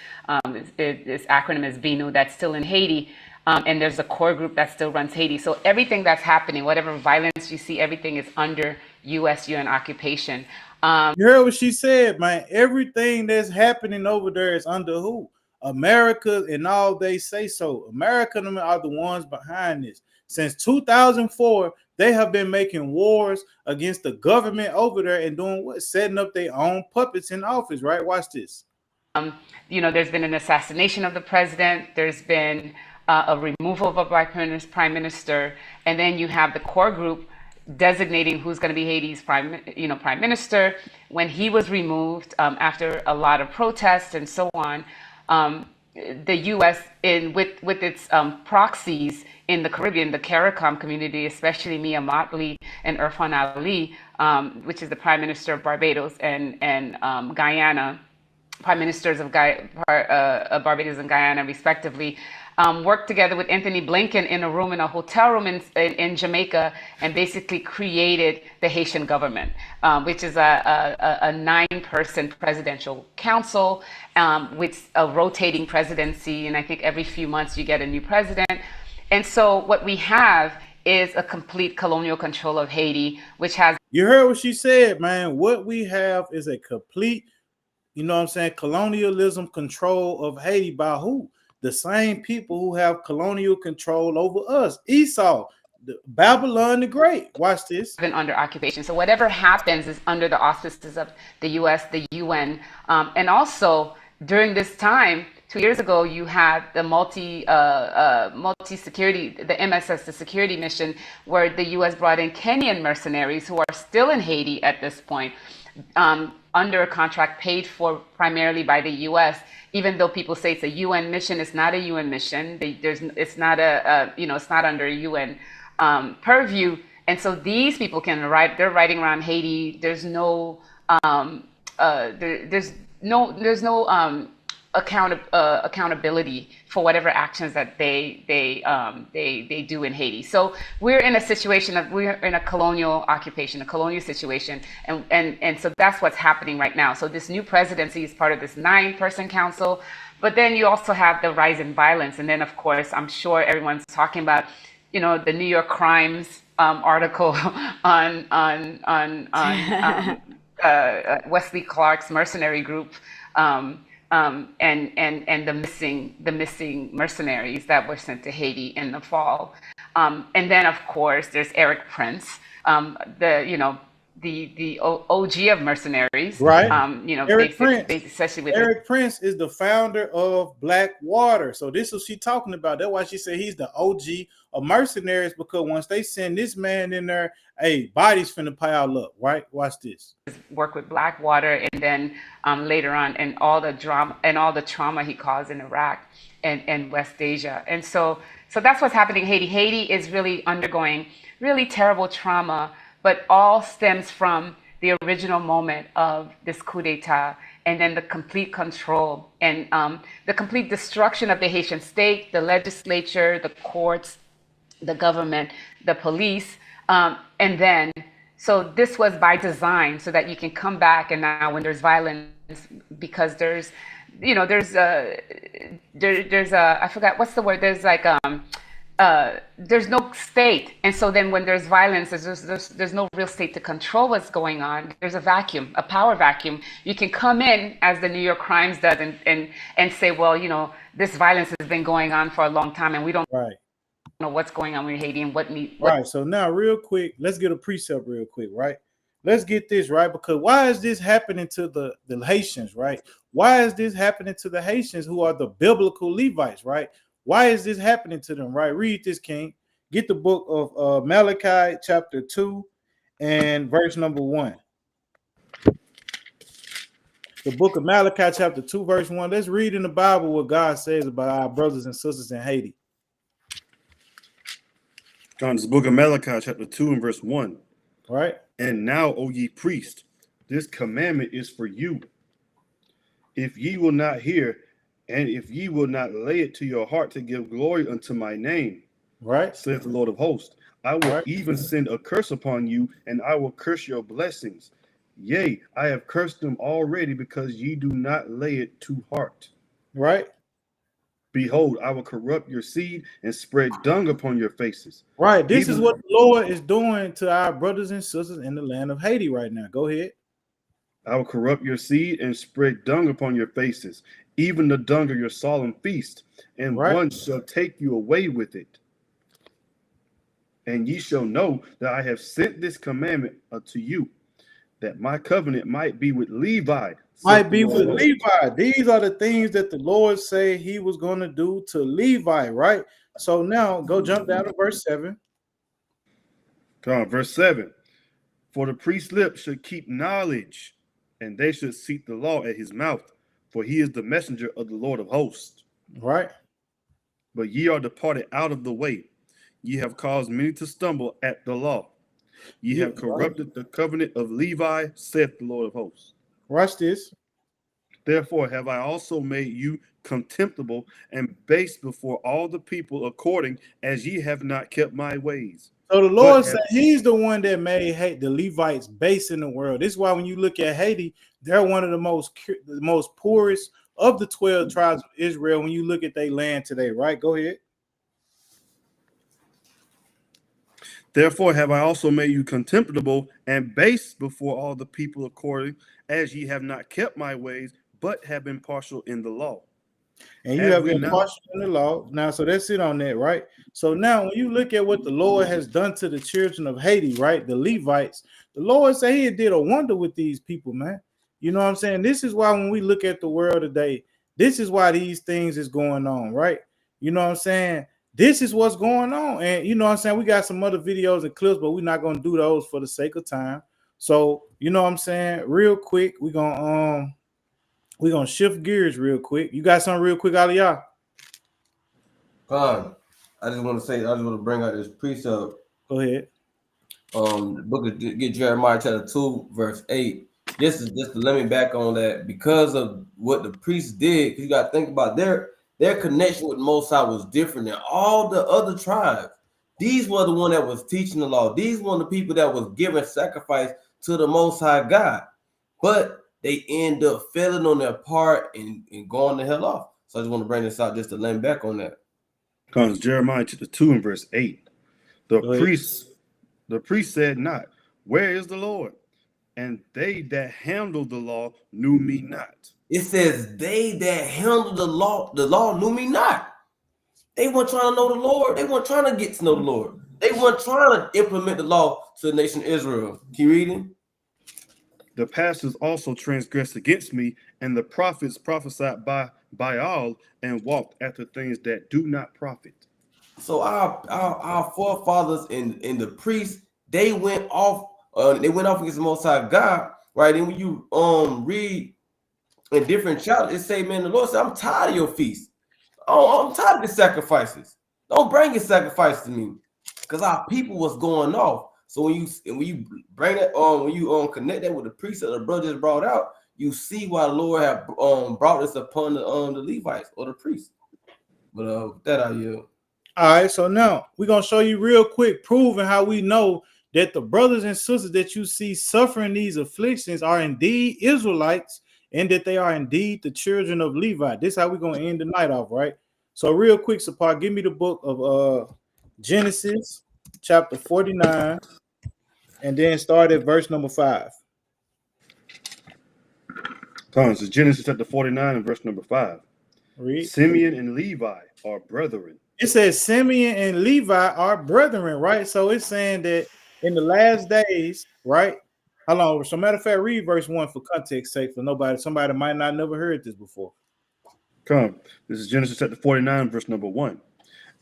Speaker 14: this acronym is BNU, that's still in Haiti. And there's a core group that still runs Haiti. So everything that's happening, whatever violence you see, everything is under UN occupation.
Speaker 2: You heard what she said, man. Everything that's happening over there is under who? America and all they say so. America are the ones behind this. Since 2004, they have been making wars against the government over there and doing what? Setting up their own puppets in office, right? Watch this.
Speaker 14: There's been an assassination of the president. There's been a removal of a prime minister, and then you have the core group designating who's going to be Haiti's prime minister. When he was removed after a lot of protests and so on, the U.S. with its proxies in the Caribbean, the CARICOM community, especially Mia Mottley and Irfan Ali, which is the prime minister of Barbados and Guyana, prime ministers of Barbados and Guyana, respectively, worked together with Anthony Blinken in a hotel room in Jamaica, and basically created the Haitian government, which is a 9-person presidential council with a rotating presidency. And I think every few months you get a new president. And so what we have is a complete colonial control of Haiti, which has...
Speaker 2: You heard what she said, man. What we have is a complete, colonialism control of Haiti by who? The same people who have colonial control over us. Esau, Babylon the Great. Watch this.
Speaker 14: Been under occupation. So whatever happens is under the auspices of the U.S., the UN. And also during this time, 2 years ago, you had the multi-security, the MSS, the security mission, where the U.S. brought in Kenyan mercenaries who are still in Haiti at this point. under a contract paid for primarily by the U.S. Even though people say it's a UN mission, it's not a UN mission. It's not it's not under UN purview. And so these people can write. They're writing around Haiti. There's no accountability for whatever actions that they do in Haiti. So we're in a situation we're in a colonial occupation, a colonial situation, and so that's what's happening right now. So this new presidency is part of this 9-person council, but then you also have the rise in violence, and then of course I'm sure everyone's talking about, the New York Crimes article on Wesley Clark's mercenary group. And the missing mercenaries that were sent to Haiti in the fall, and then of course there's Eric Prince, the OG of mercenaries,
Speaker 2: right?
Speaker 14: Eric
Speaker 2: Prince is the founder of Blackwater. So this is what she's talking about. That's why she said he's the OG of mercenaries, because once they send this man in there, hey, bodies finna pile up, right? Watch this.
Speaker 14: Work with Blackwater, and then later on, and all the drama and all the trauma he caused in Iraq and West Asia. And so that's what's happening in Haiti. Haiti is really undergoing really terrible trauma, but all stems from the original moment of this coup d'etat, and then the complete control and the complete destruction of the Haitian state, the legislature, the courts, the government, the police. And then, so this was by design so that you can come back, and now when there's violence, because there's I forgot what's the word. There's like there's no state, and so then when there's violence, there's no real state to control what's going on. There's a vacuum, a power vacuum. You can come in, as the New York Crimes does, and say, well, this violence has been going on for a long time, and we don't know what's going on with Haiti and what.
Speaker 2: Right. So now, real quick, let's get a precept real quick, right? Let's get this right, because why is this happening to the Haitians, right? Why is this happening to the Haitians who are the biblical Levites, right? Why is this happening to them, right? Read this, King. Get the book of Malachi chapter 2 and verse number 1. The book of Malachi chapter 2 verse 1. Let's read in the Bible what God says about our brothers and sisters in Haiti.
Speaker 3: John's book of Malachi chapter 2 and verse 1.
Speaker 2: Right.
Speaker 3: And now, O ye priests, this commandment is for you. If ye will not hear, and if ye will not lay it to your heart to give glory unto my name,
Speaker 2: right,
Speaker 3: saith the Lord of hosts, I will even send a curse upon you, and I will curse your blessings. Yea, I have cursed them already, because ye do not lay it to heart.
Speaker 2: Right.
Speaker 3: Behold, I will corrupt your seed and spread dung upon your faces.
Speaker 2: Right. This is what the Lord is doing to our brothers and sisters in the land of Haiti right now. Go ahead.
Speaker 3: I will corrupt your seed and spread dung upon your faces, even the dung of your solemn feast, and one shall take you away with it. And ye shall know that I have sent this commandment unto you, that my covenant might be with Levi.
Speaker 2: Might be with Levi. These are the things that the Lord said he was going to do to Levi, right? So now go jump down to verse 7.
Speaker 3: Come on, verse 7. For the priest's lips should keep knowledge, and they should seek the law at his mouth, for he is the messenger of the Lord of hosts.
Speaker 2: Right.
Speaker 3: But ye are departed out of the way. Ye have caused many to stumble at the law. Ye have corrupted the covenant of Levi, saith the Lord of hosts.
Speaker 2: Watch this.
Speaker 3: Therefore have I also made you contemptible and base before all the people, according as ye have not kept my ways.
Speaker 2: So the Lord said he's the one that made the Levites base in the world. This is why when you look at Haiti, they're one of the most poorest of the 12 tribes of Israel when you look at their land today, right? Go ahead.
Speaker 3: Therefore have I also made you contemptible and base before all the people, according as ye have not kept my ways, but have been partial in the law.
Speaker 2: And you have been partial in the law. Now, so that's it on that, right? So now when you look at what the Lord has done to the children of Haiti, right? The Levites, the Lord said he did a wonder with these people, man. You know what I'm saying? This is why when we look at the world today, this is why these things is going on, right? You know what I'm saying? This is what's going on. And you know what I'm saying? We got some other videos and clips, but we're not going to do those for the sake of time. So you know what I'm saying? Real quick, we're gonna shift gears real quick. You got something real quick out of y'all?
Speaker 1: Con, I just want to bring out this precept.
Speaker 2: Go ahead.
Speaker 1: Book of get Jeremiah chapter 2, verse 8. This is just to let me back on that because of what the priests did. Because you got to think about their connection with Most High was different than all the other tribes. These were the one that was teaching the law. These were the people that was giving sacrifice to the Most High God. But they end up failing on their part and going the hell off. So I just want to bring this out just to let me back on that.
Speaker 3: Comes Jeremiah chapter 2 and verse 8. The priest said not, where is the Lord? And they that handled the law knew me not.
Speaker 1: It says they that handled the law knew me not. They weren't trying to know the Lord. They weren't trying to get to know the Lord. They weren't trying to implement the law to the nation of Israel. Keep reading.
Speaker 3: The pastors also transgressed against me, and the prophets prophesied by Baal and walked after things that do not profit.
Speaker 1: So our forefathers and the priests, they went off against the Most High God, right? And when you read in different chapters, it say, man, the Lord said, I'm tired of your feasts. Oh, I'm tired of the sacrifices. Don't bring your sacrifice to me, because our people was going off. So when you bring that when you connect that with the precept that the brother just brought out, you see why the Lord have brought this upon the Levites or the priests. But that I yield.
Speaker 2: All right, so now we're gonna show you real quick, proving how we know that the brothers and sisters that you see suffering these afflictions are indeed Israelites, and that they are indeed the children of Levi. This is how we're gonna end the night off, right? So real quick, Sapar, give me the book of Genesis chapter 49, and then start at verse number 5.
Speaker 3: Comes Genesis chapter 49 and verse number 5.
Speaker 2: Read.
Speaker 3: Simeon and Levi are brethren.
Speaker 2: It says Simeon and Levi are brethren, right? So it's saying that in the last days, right? How long? So matter of fact, read verse 1 for context sake, for somebody might not never heard this before.
Speaker 3: Come, this is Genesis chapter 49, verse number 1.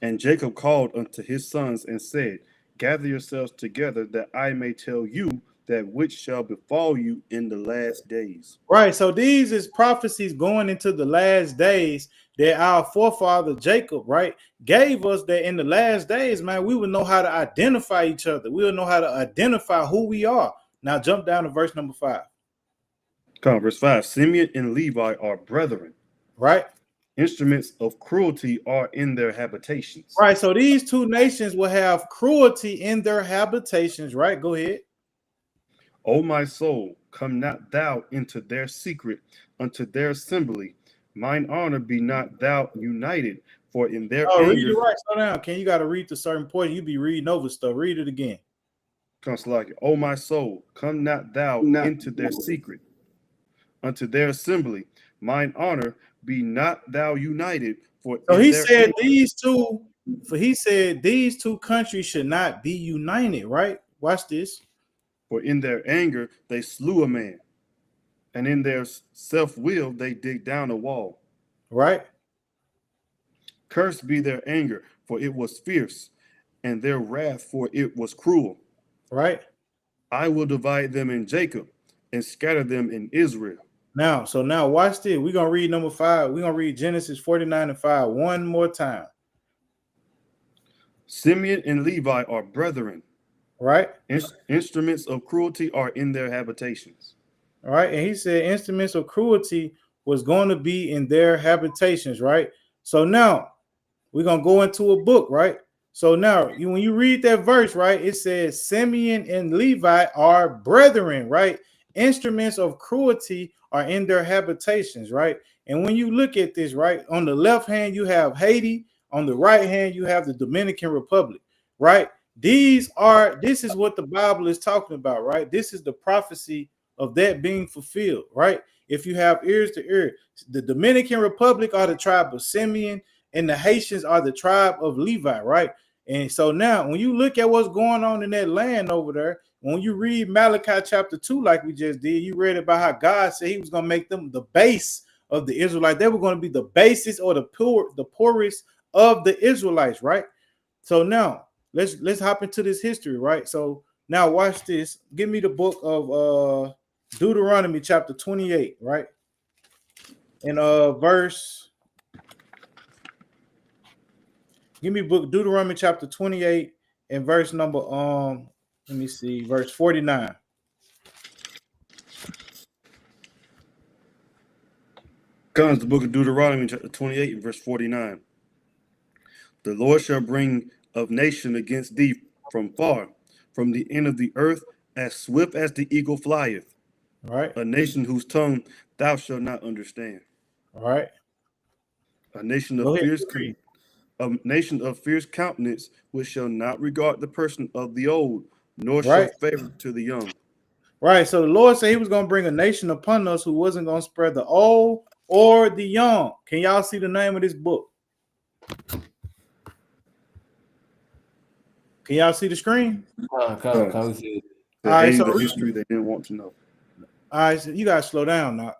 Speaker 3: And Jacob called unto his sons and said, gather yourselves together that I may tell you that which shall befall you in the last days.
Speaker 2: Right. So these is prophecies going into the last days that our forefather Jacob, right, gave us, that in the last days, man, we will know how to identify each other. We will know how to identify who we are. Now jump down to verse number 5.
Speaker 3: Come, verse 5. Simeon and Levi are brethren.
Speaker 2: Right.
Speaker 3: Instruments of cruelty are in their habitations.
Speaker 2: Right. So these two nations will have cruelty in their habitations. Right. Go ahead.
Speaker 3: O my soul, come not thou into their secret, unto their assembly. Mine honor be not thou united, for in their anger.
Speaker 2: Read it right. Slow down. You got to read the certain point. You be reading over stuff. Read it again.
Speaker 3: O my soul, come not thou into their secret, unto their assembly. Mine honor be not thou united, for
Speaker 2: so he said these two. For he said these two countries should not be united. Right. Watch this.
Speaker 3: For in their anger they slew a man, and in their self-will they dig down a wall.
Speaker 2: Right.
Speaker 3: Cursed be their anger, for it was fierce, and their wrath, for it was cruel.
Speaker 2: Right.
Speaker 3: I will divide them in Jacob and scatter them in Israel.
Speaker 2: Now watch this. We're gonna read number 5. We're gonna read Genesis 49 and 5 one more time.
Speaker 3: Simeon and Levi are brethren.
Speaker 2: Right.
Speaker 3: Instruments of cruelty are in their habitations.
Speaker 2: All right. And he said instruments of cruelty was going to be in their habitations. Right. So now we're going to go into a book. Right. So now when you read that verse, right, it says Simeon and Levi are brethren. Right. Instruments of cruelty are in their habitations. Right. And when you look at this, right, on the left hand, you have Haiti. On the right hand, you have the Dominican Republic. Right. This is what the Bible is talking about, right? This is the prophecy of that being fulfilled, right? If you have ears to hear, the Dominican Republic are the tribe of Simeon, and the Haitians are the tribe of Levi, right? And so now, when you look at what's going on in that land over there, when you read Malachi chapter 2, like we just did, you read about how God said he was going to make them the base of the Israelites. They were going to be the basis or the poorest of the Israelites, right? So now, let's hop into this history, right? So Now watch this. Give me the book of Deuteronomy chapter 28, right? And give me book Deuteronomy chapter 28 and verse number let me see, verse 49.
Speaker 3: Comes the book of Deuteronomy chapter 28 and verse 49. The Lord shall bring of nation against thee from far, from the end of the earth, as swift as the eagle flieth.
Speaker 2: All right.
Speaker 3: A nation whose tongue thou shalt not understand.
Speaker 2: All right.
Speaker 3: A nation of fierce countenance, which shall not regard the person of the old, nor show favor to the young.
Speaker 2: Right. So the Lord said he was going to bring a nation upon us who wasn't going to spread the old or the young. Can y'all see the name of this book? Can y'all see the screen?
Speaker 3: All right, so history they didn't want to know.
Speaker 2: All right, so you gotta slow down now.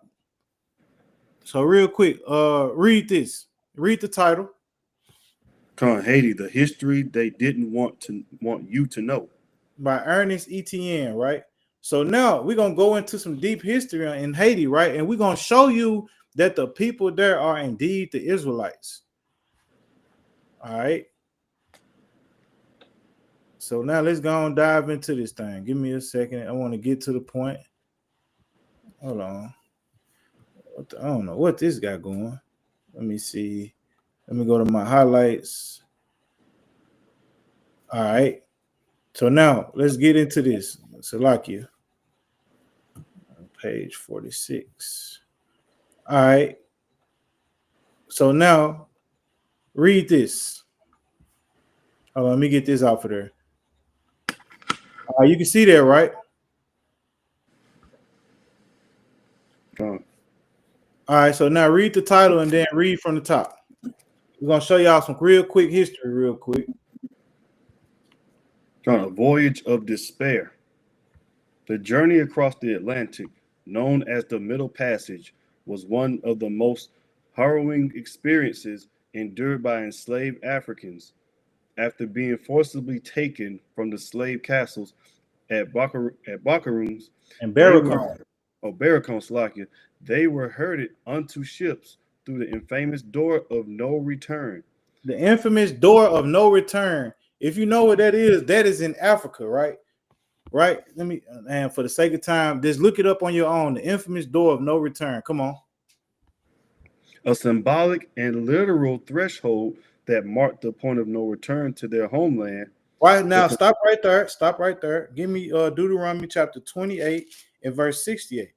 Speaker 2: So real quick, read this. Read the title.
Speaker 3: Come on, Haiti, the history they didn't want you to know.
Speaker 2: By Ernest Etienne, right? So now we're gonna go into some deep history in Haiti, right? And we're gonna show you that the people there are indeed the Israelites. All right. So now let's go and dive into this thing. Give me a second. I want to get to the point. Hold on. I don't know what this got going. Let me see. Let me go to my highlights. All right. So now let's get into this. Salakia. Page 46. All right. So now read this. Oh, let me get this out of there. You can see there, right? All right, so now read the title and then read from the top. We're gonna show y'all some real quick history, real quick.
Speaker 3: A voyage of despair. The journey across the Atlantic, known as the Middle Passage, was one of the most harrowing experiences endured by enslaved Africans. After being forcibly taken from the slave castles at Bakaroons
Speaker 2: and Barracon,
Speaker 3: Slovakia, they were herded unto ships through the infamous door of no return.
Speaker 2: The infamous door of no return. If you know what that is in Africa, right? Right. Let me, and for the sake of time, just look it up on your own. The infamous door of no return. Come on.
Speaker 3: A symbolic and literal threshold that marked the point of no return to their homeland.
Speaker 2: Right now, stop right there. Stop right there. Give me Deuteronomy chapter 28 and verse 68.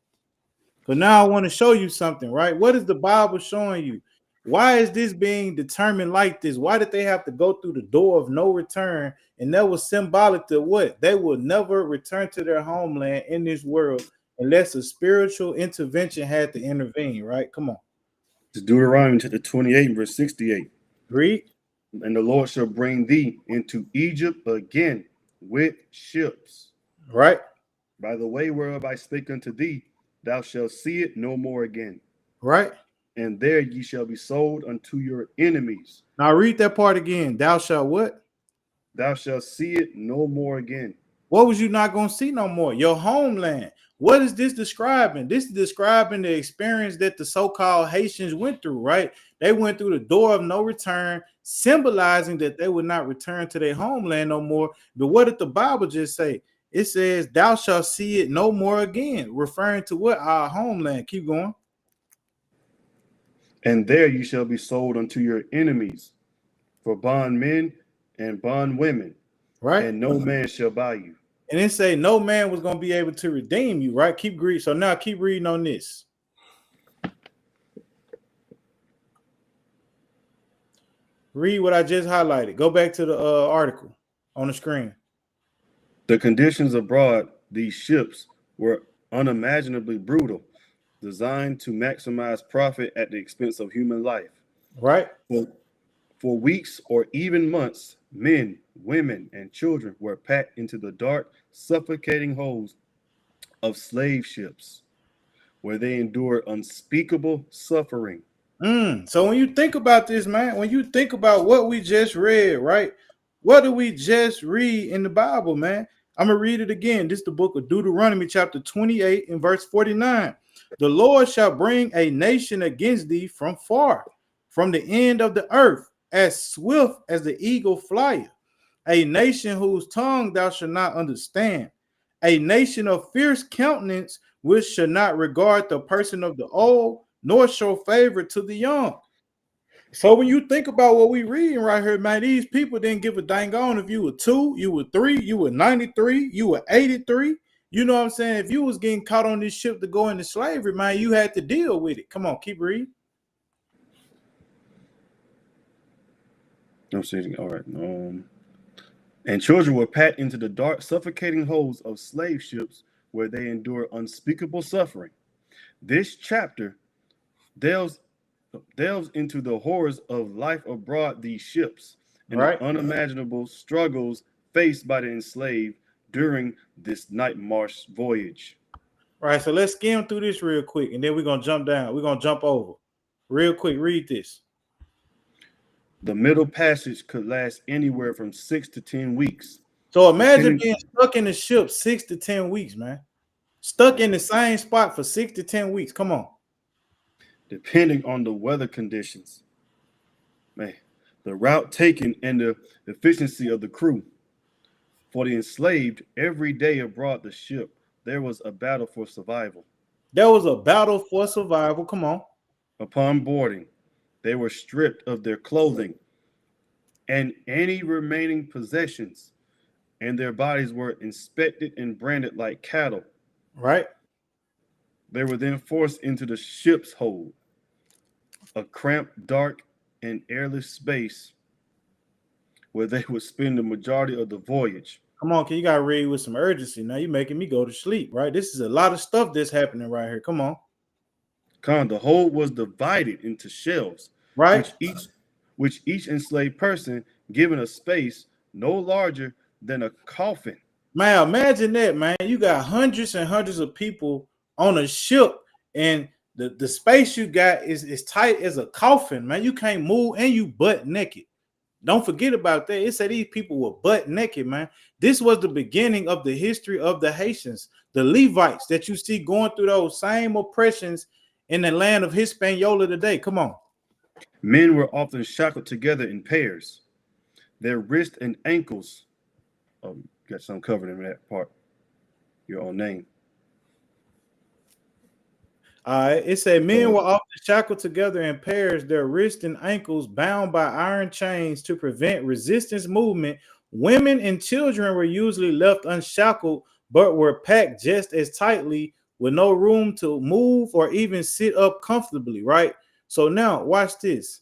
Speaker 2: But now I want to show you something, right? What is the Bible showing you? Why is this being determined like this? Why did they have to go through the door of no return? And that was symbolic to what? They will never return to their homeland in this world unless a spiritual intervention had to intervene, right? Come on.
Speaker 3: It's Deuteronomy chapter 28 and verse 68.
Speaker 2: Read.
Speaker 3: And the Lord shall bring thee into Egypt again with ships.
Speaker 2: Right.
Speaker 3: By the way whereof I spake unto thee, thou shalt see it no more again.
Speaker 2: Right.
Speaker 3: And there ye shall be sold unto your enemies.
Speaker 2: Now read that part again. Thou shalt what?
Speaker 3: Thou shalt see it no more again.
Speaker 2: What was you not going to see no more? Your homeland. What is this describing? This is describing the experience that the so-called Haitians went through, right? They went through the door of no return, symbolizing that they would not return to their homeland no more. But what did the Bible just say? It says, thou shalt see it no more again, referring to what? Our homeland. Keep going.
Speaker 3: And there you shall be sold unto your enemies for bondmen and bondwomen.
Speaker 2: Right.
Speaker 3: And no man shall buy you.
Speaker 2: And then say no man was going to be able to redeem you, right? Keep reading. So now keep reading on this. Read what I just highlighted. Go back to the article on the screen.
Speaker 3: The conditions abroad, these ships were unimaginably brutal, designed to maximize profit at the expense of human life.
Speaker 2: Right.
Speaker 3: For weeks or even months, men, women, and children were packed into the dark, suffocating holds of slave ships, where they endured unspeakable suffering.
Speaker 2: So when you think about this, man, when you think about what we just read, right? What did we just read in the Bible, man? I'm going to read it again. This is the book of Deuteronomy, chapter 28, and verse 49. The Lord shall bring a nation against thee from far, from the end of the earth, as swift as the eagle flieth. A nation whose tongue thou shalt not understand. A nation of fierce countenance, which shall not regard the person of the old, nor show favor to the young. So when you think about what we reading right here, man, these people didn't give a dang on if you were 2, you were 3, you were 93, you were 83. You know what I'm saying? If you was getting caught on this ship to go into slavery, man, you had to deal with it. Come on, keep reading.
Speaker 3: I'm saying, all right. And children were packed into the dark, suffocating holds of slave ships where they endure unspeakable suffering. This chapter delves into the horrors of life aboard these ships and the unimaginable struggles faced by the enslaved during this night march voyage.
Speaker 2: All right, so let's skim through this real quick, and then we're going to jump down. We're going to jump over. Real quick, read this.
Speaker 3: The middle passage could last anywhere from 6 to 10 weeks.
Speaker 2: So imagine being stuck in the ship 6 to 10 weeks, man. Stuck in the same spot for 6 to 10 weeks. Come on.
Speaker 3: Depending on the weather conditions, man, the route taken and the efficiency of the crew. For the enslaved, every day aboard the ship, there was a battle for survival.
Speaker 2: There was a battle for survival. Come on.
Speaker 3: Upon boarding, they were stripped of their clothing and any remaining possessions, and their bodies were inspected and branded like cattle.
Speaker 2: Right.
Speaker 3: They were then forced into the ship's hold, a cramped, dark, and airless space where they would spend the majority of the voyage.
Speaker 2: Come on, you got to read with some urgency. Now you're making me go to sleep, right? This is a lot of stuff that's happening right here. Come on.
Speaker 3: The hold was divided into shelves,
Speaker 2: right?
Speaker 3: Which each enslaved person given a space no larger than a coffin.
Speaker 2: Man, imagine that, man. You got hundreds and hundreds of people on a ship, and the space you got is tight as a coffin, man. You can't move, and you butt naked. Don't forget about that. It said these people were butt naked, man. This was the beginning of the history of the Haitians, the Levites that you see going through those same oppressions in the land of Hispaniola today. Come on.
Speaker 3: Men were often shackled together in pairs. Their wrists and ankles, got some covered in that part, your own name.
Speaker 2: All right, it said men were often shackled together in pairs, their wrists and ankles bound by iron chains to prevent resistance movement. Women and children were usually left unshackled, but were packed just as tightly with no room to move or even sit up comfortably, right? So now watch this.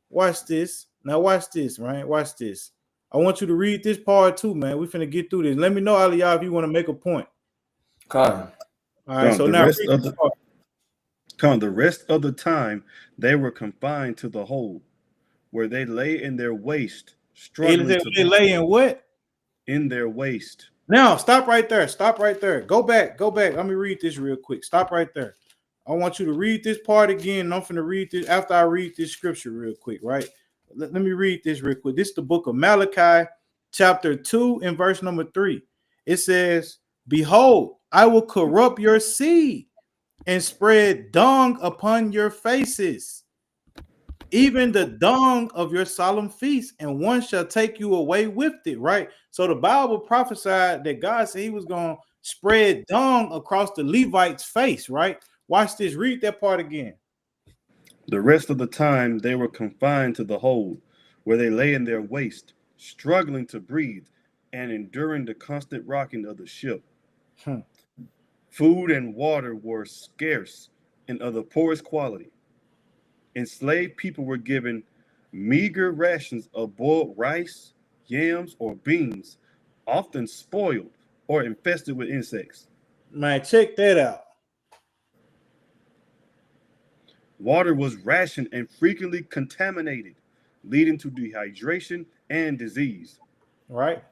Speaker 2: Watch this. Now watch this, right? Watch this. I want you to read this part too, man. We're finna get through this. Let me know, Aliyah, if you want to make a point.
Speaker 3: All
Speaker 2: right, so now
Speaker 3: the rest of the time they were confined to the hold, where they lay in their waist, struggling.
Speaker 2: They lay in what?
Speaker 3: In their waist.
Speaker 2: Now stop right there. Stop right there. Go back. Let me read this real quick. Stop right there. I want you to read this part again. And I'm finna read this after I read this scripture real quick, right? Let me read this real quick. This is the book of Malachi, chapter 2, and verse number 3. It says, "Behold, I will corrupt your seed and spread dung upon your faces, even the dung of your solemn feast, and one shall take you away with it," right? So the Bible prophesied that God said he was going to spread dung across the Levites' face, right? Watch this. Read that part again.
Speaker 3: The rest of the time they were confined to the hold, where they lay in their waist, struggling to breathe and enduring the constant rocking of the ship. Food and water were scarce and of the poorest quality. Enslaved people were given meager rations of boiled rice, yams, or beans, often spoiled or infested with insects.
Speaker 2: Man, check that out.
Speaker 3: Water was rationed and frequently contaminated, leading to dehydration and disease.
Speaker 2: Right.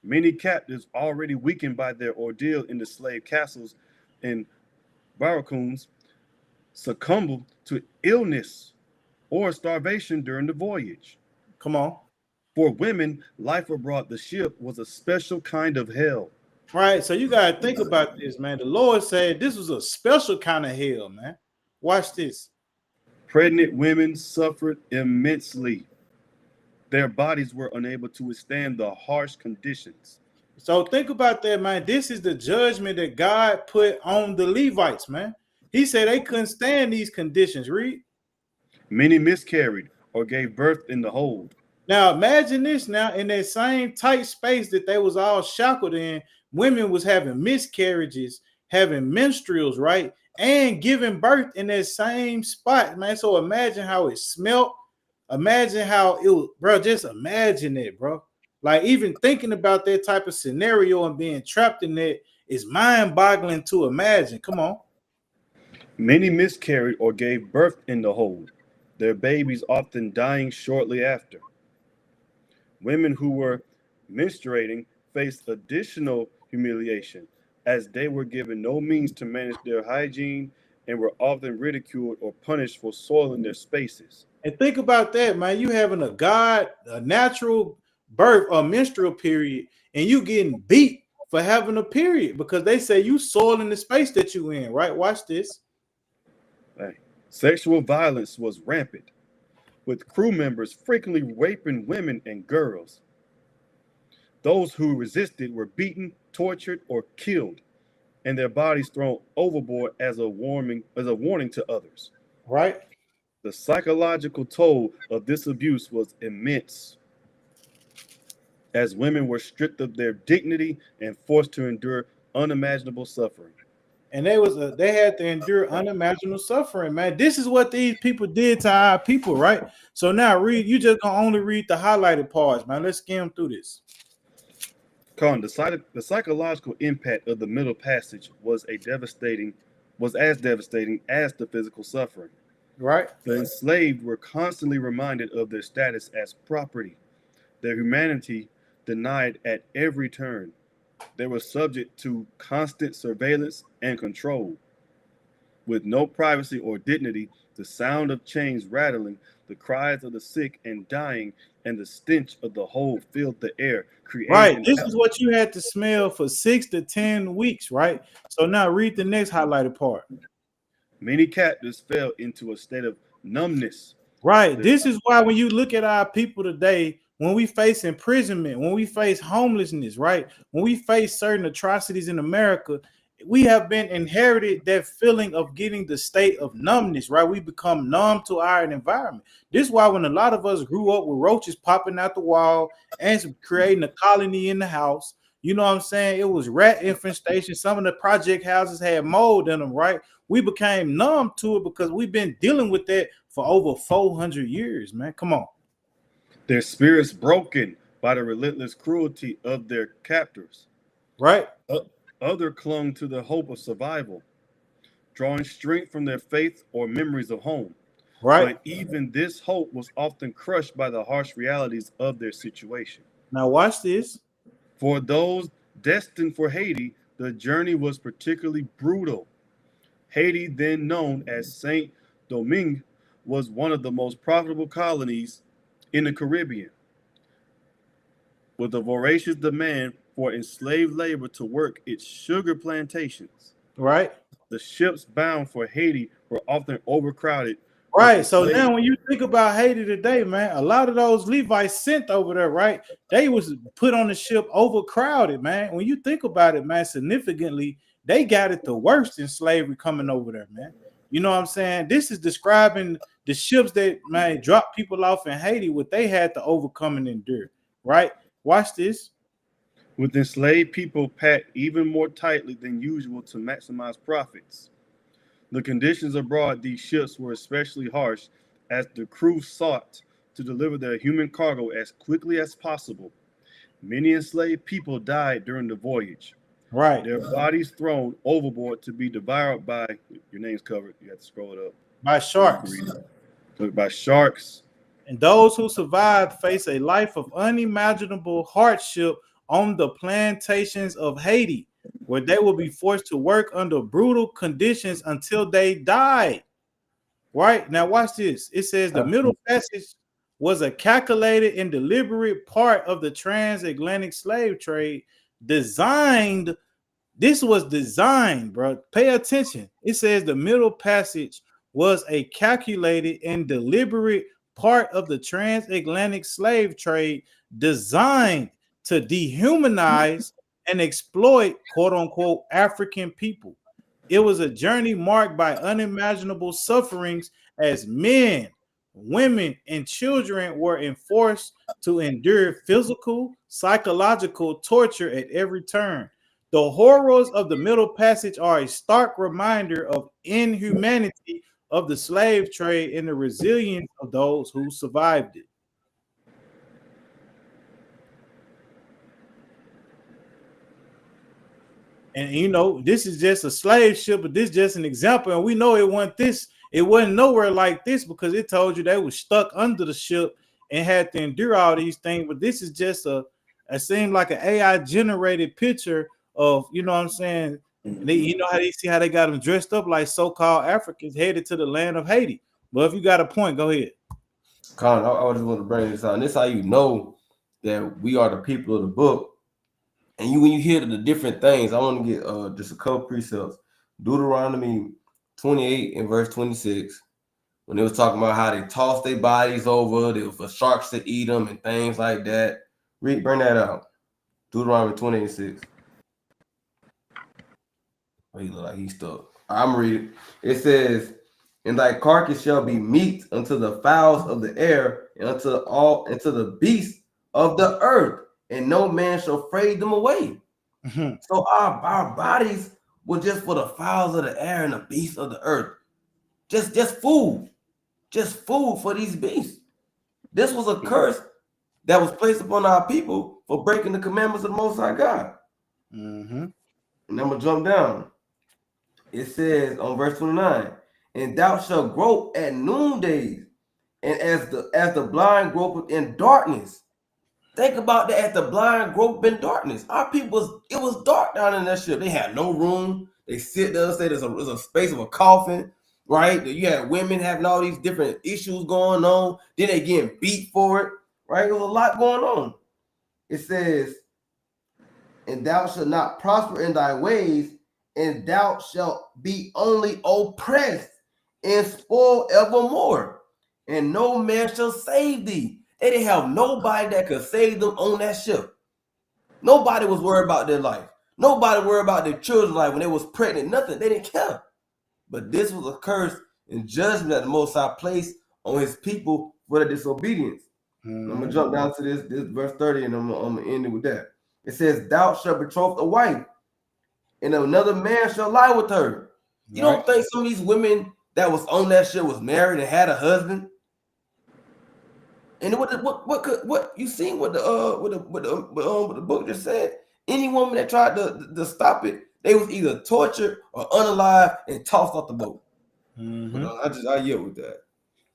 Speaker 3: Many captives, already weakened by their ordeal in the slave castles and barracoons, succumbed to illness or starvation during the voyage.
Speaker 2: Come on.
Speaker 3: For women, life aboard the ship was a special kind of hell.
Speaker 2: Right. So you got to think about this, man. The Lord said this was a special kind of hell, man. Watch this.
Speaker 3: Pregnant women suffered immensely. Their bodies were unable to withstand the harsh conditions.
Speaker 2: So think about that, man. This is the judgment that God put on the Levites, man. He said they couldn't stand these conditions. Read.
Speaker 3: Many miscarried or gave birth in the hold.
Speaker 2: Now imagine this. Now in that same tight space that they was all shackled in, women was having miscarriages, having menstruals, right, and giving birth in that same spot, man. So imagine how it smelt. Imagine how it was, bro. Just imagine it, bro. Like even thinking about that type of scenario and being trapped in that is mind-boggling to imagine. Come on.
Speaker 3: Many miscarried or gave birth in the hold, their babies often dying shortly after. Women who were menstruating faced additional humiliation as they were given no means to manage their hygiene and were often ridiculed or punished for soiling their spaces.
Speaker 2: And think about that, man. You having a natural birth or menstrual period, and you getting beat for having a period because they say you soiling the space that you in, right? Watch this.
Speaker 3: Hey. Sexual violence was rampant, with crew members frequently raping women and girls. Those who resisted were beaten, tortured, or killed, and their bodies thrown overboard as a warning to others.
Speaker 2: Right.
Speaker 3: The psychological toll of this abuse was immense, as women were stripped of their dignity and forced to endure unimaginable suffering.
Speaker 2: And they had to endure unimaginable suffering, man. This is what these people did to our people, right? So now you just gonna only read the highlighted parts, man. Let's skim through this.
Speaker 3: Colin, the psychological impact of the Middle Passage was as devastating as the physical suffering.
Speaker 2: Right.
Speaker 3: The enslaved were constantly reminded of their status as property, their humanity denied at every turn. They were subject to constant surveillance and control. With no privacy or dignity, the sound of chains rattling, the cries of the sick and dying, and the stench of the hold filled the air.
Speaker 2: Right. This is what you had to smell for 6 to 10 weeks, right? So now read the next highlighted part.
Speaker 3: Many captives fell into a state of numbness.
Speaker 2: Right. This is why when you look at our people today, when we face imprisonment, when we face homelessness, right? When we face certain atrocities in America, we have been inherited that feeling of getting the state of numbness, right? We become numb to our environment. This is why when a lot of us grew up with roaches popping out the wall and creating a colony in the house, you know what I'm saying? It was rat infestation. Some of the project houses had mold in them, right? We became numb to it because we've been dealing with that for over 400 years, man. Come on.
Speaker 3: Their spirits broken by the relentless cruelty of their captors.
Speaker 2: Right.
Speaker 3: Others clung to the hope of survival, drawing strength from their faith or memories of home.
Speaker 2: Right.
Speaker 3: But even this hope was often crushed by the harsh realities of their situation.
Speaker 2: Now watch this.
Speaker 3: For those destined for Haiti, the journey was particularly brutal. Haiti, then known as Saint Domingue, was one of the most profitable colonies in the Caribbean, with a voracious demand for enslaved labor to work its sugar plantations.
Speaker 2: Right.
Speaker 3: The ships bound for Haiti were often overcrowded.
Speaker 2: Right. So now when you think about Haiti today, man, a lot of those Levites sent over there, right? They was put on the ship overcrowded, man. When you think about it, man, significantly, they got it the worst in slavery coming over there, man. You know what I'm saying? This is describing the ships that, man, dropped people off in Haiti, what they had to overcome and endure, right? Watch this.
Speaker 3: With enslaved people packed even more tightly than usual to maximize profits. The conditions aboard these ships were especially harsh as the crew sought to deliver their human cargo as quickly as possible. Many enslaved people died during the voyage.
Speaker 2: Right.
Speaker 3: Their bodies thrown overboard to be devoured by, your name's covered, you have to scroll it up.
Speaker 2: By sharks.
Speaker 3: By sharks.
Speaker 2: And those who survived face a life of unimaginable hardship on the plantations of Haiti, where they will be forced to work under brutal conditions until they died. Right. Now watch this. It says the Middle Passage was a calculated and deliberate part of the transatlantic slave trade designed. This was designed, bro. Pay attention. It says the Middle Passage was a calculated and deliberate part of the transatlantic slave trade designed to dehumanize and exploit, quote unquote, African people. It was a journey marked by unimaginable sufferings as men, women, and children were enforced to endure physical, psychological torture at every turn. The horrors of the Middle Passage are a stark reminder of inhumanity of the slave trade and the resilience of those who survived it. And you know, this is just a slave ship, but this is just an example. And we know it wasn't this, it wasn't nowhere like this, because it told you they were stuck under the ship and had to endure all these things. But this is just it seemed like an AI generated picture of, you know what I'm saying? They, you know how they see how they got them dressed up like so-called Africans headed to the land of Haiti. But if you got a point, go ahead.
Speaker 1: Colin, I just want to bring this out. And this is how you know that we are the people of the book. And when you hear the different things, I want to get just a couple precepts. Deuteronomy 28 and verse 26, when they was talking about how they tossed their bodies over, there was for sharks to eat them and things like that. Bring that out. Deuteronomy 28 and 6. Oh, he look like he's stuck. I'm reading. It says, "And thy carcass shall be meat unto the fowls of the air, and unto the beasts of the earth, and no man shall fray them away." So our bodies were just for the fowls of the air and the beasts of the earth. Just food. Just food for these beasts. This was a curse that was placed upon our people for breaking the commandments of the Most High God. And I'm gonna jump down. It says on verse 29, "And thou shalt grope at noondays, and as the blind grope in darkness." Think about that, as the blind grope in darkness. Our people, it was dark down in that ship. They had no room. They sit there, say there's a space of a coffin, right? You had women having all these different issues going on. Then they getting beat for it, right? There was a lot going on. It says, "And thou shalt not prosper in thy ways, and thou shalt be only oppressed and spoiled evermore, and no man shall save thee." They didn't have nobody that could save them on that ship. Nobody was worried about their life. Nobody worried about their children's life when they was pregnant. Nothing. They didn't care. But this was a curse and judgment that the Most High placed on his people for their disobedience. I'm going to jump down to this verse 30, and I'm going to end it with that. It says, "Thou shalt betroth a wife, and another man shall lie with her." You don't think some of these women that was on that ship was married and had a husband? And what you seen what the book just said? Any woman that tried to stop it, they was either tortured or unalive and tossed off the boat. But, I yield with that.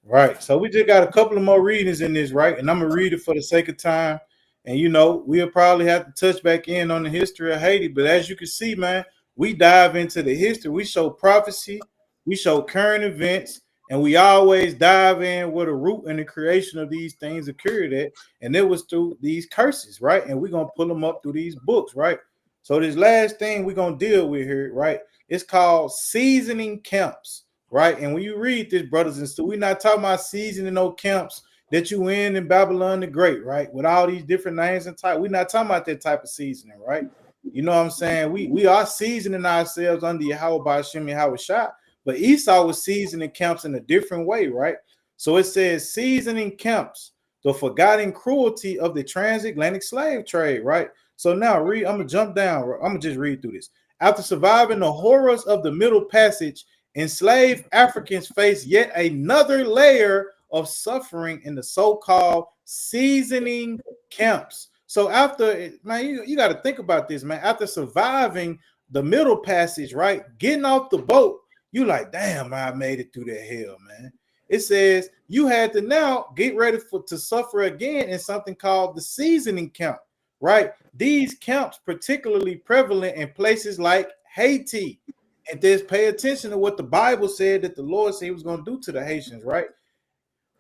Speaker 2: Right. So we just got a couple of more readings in this, right? And I'm gonna read it for the sake of time. And you know, we'll probably have to touch back in on the history of Haiti. But as you can see, man, we dive into the history. We show prophecy, we show current events. And we always dive in where the root and the creation of these things occurred at. And it was through these curses, right? And we're going to pull them up through these books, right? So this last thing we're going to deal with here, right? It's called seasoning camps, right? And when you read this, brothers and sisters, we're not talking about seasoning no camps that you in Babylon the Great, right? With all these different names and type. We're not talking about that type of seasoning, right? You know what I'm saying? We are seasoning ourselves under Yahweh Ba'ashem Yahweh Shah. But Esau was seasoning camps in a different way, right? So it says seasoning camps, the forgotten cruelty of the transatlantic slave trade, right? So now I'm gonna jump down. I'm gonna just read through this. After surviving the horrors of the Middle Passage, enslaved Africans face yet another layer of suffering in the so-called seasoning camps. So after, man, you got to think about this, man. After surviving the Middle Passage, right, getting off the boat, you like, damn, I made it through that hell, man. It says you had to now get ready to suffer again in something called the seasoning camp, right? These camps particularly prevalent in places like Haiti. And just pay attention to what the Bible said that the Lord said he was going to do to the Haitians, right?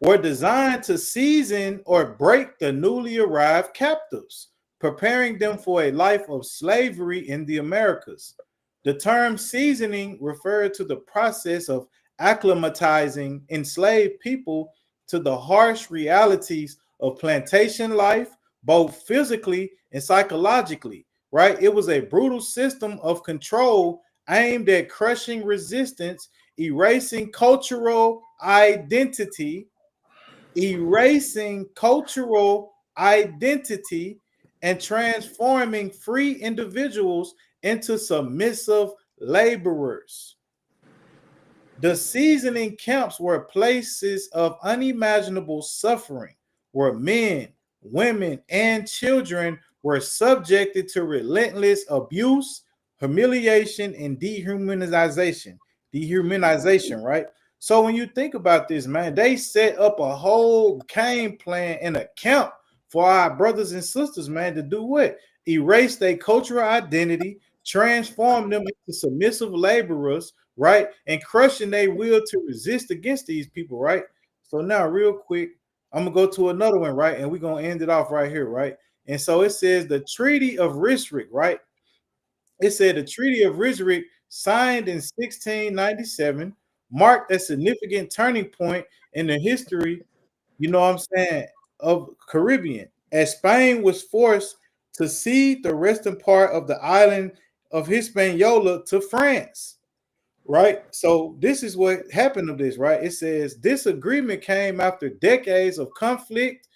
Speaker 2: were designed to season or break the newly arrived captives, preparing them for a life of slavery in the Americas. The term seasoning referred to the process of acclimatizing enslaved people to the harsh realities of plantation life, both physically and psychologically, right? It was a brutal system of control aimed at crushing resistance, erasing cultural identity, and transforming free individuals into submissive laborers. The seasoning camps were places of unimaginable suffering, where men, women, and children were subjected to relentless abuse, humiliation, and dehumanization. Dehumanization, right? So when you think about this, man, they set up a whole game plan and a camp for our brothers and sisters, man, to do what? Erase their cultural identity, transform them into submissive laborers, right? And crushing their will to resist against these people, right? So now, real quick, I'm gonna go to another one, right? And we're gonna end it off right here, right? And so it says the Treaty of Ryswick, right? It said the Treaty of Ryswick, signed in 1697, marked a significant turning point in the history, you know what I'm saying, of Caribbean, as Spain was forced to cede the western part of the island of Hispaniola to France, right? So this is what happened to this, right? It says this agreement came after decades of conflict,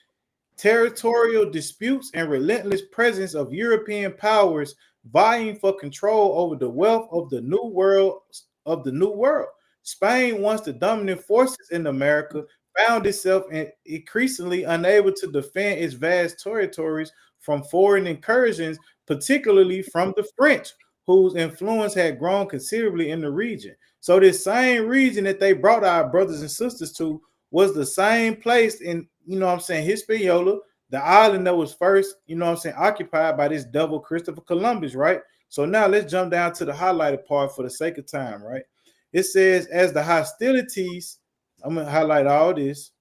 Speaker 2: territorial disputes, and relentless presence of European powers vying for control over the wealth of the New World. Spain, once the dominant forces in America, found itself increasingly unable to defend its vast territories from foreign incursions, particularly from the French, whose influence had grown considerably in the region. So this same region that they brought our brothers and sisters to was the same place in, you know what I'm saying, Hispaniola, the island that was first, you know what I'm saying, occupied by this devil Christopher Columbus, right? So now let's jump down to the highlighted part for the sake of time, right? It says, as the hostilities, I'm going to highlight all this,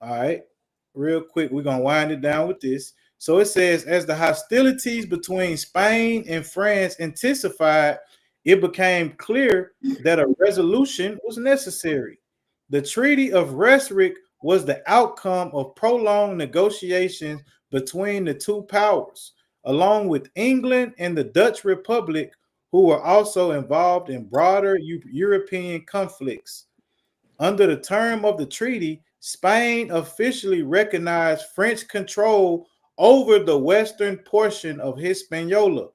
Speaker 2: all right? Real quick, we're going to wind it down with this. So it says, as the hostilities between Spain and France intensified, it became clear that a resolution was necessary. The Treaty of Ryswick was the outcome of prolonged negotiations between the two powers, along with England and the Dutch Republic, who were also involved in broader European conflicts. Under the term of the treaty, Spain officially recognized French control over the western portion of Hispaniola,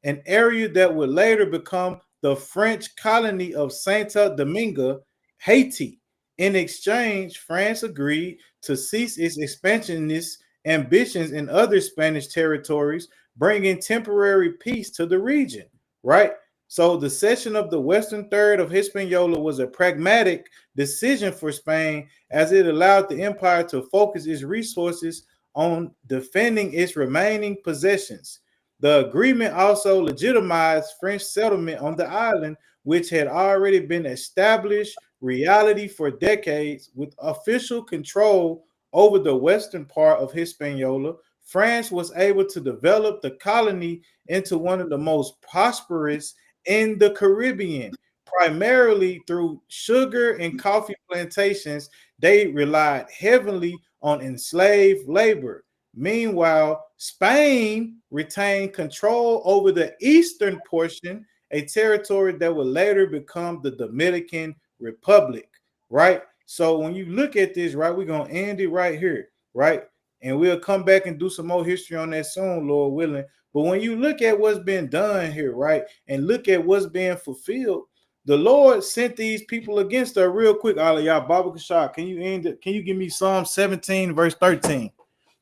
Speaker 2: an area that would later become the French colony of Saint Domingue, Haiti. In exchange, France agreed to cease its expansionist ambitions in other Spanish territories, bringing temporary peace to the region, right? So the cession of the western third of Hispaniola was a pragmatic decision for Spain, as it allowed the empire to focus its resources on defending its remaining possessions. The agreement also legitimized French settlement on the island, which had already been established reality for decades. With official control over the western part of Hispaniola, France was able to develop the colony into one of the most prosperous in the Caribbean, primarily through sugar and coffee plantations. They relied heavily on enslaved labor. Meanwhile, Spain retained control over the eastern portion, a territory that would later become the Dominican Republic, right? So when you look at this, right, we're going to end it right here, right? And we'll come back and do some more history on that soon, Lord willing. But when you look at what's been done here, right, and look at what's being fulfilled, the Lord sent these people against her. Real quick, all of y'all, Baba Kashak, can you end it? Can you give me Psalm 17, verse 13,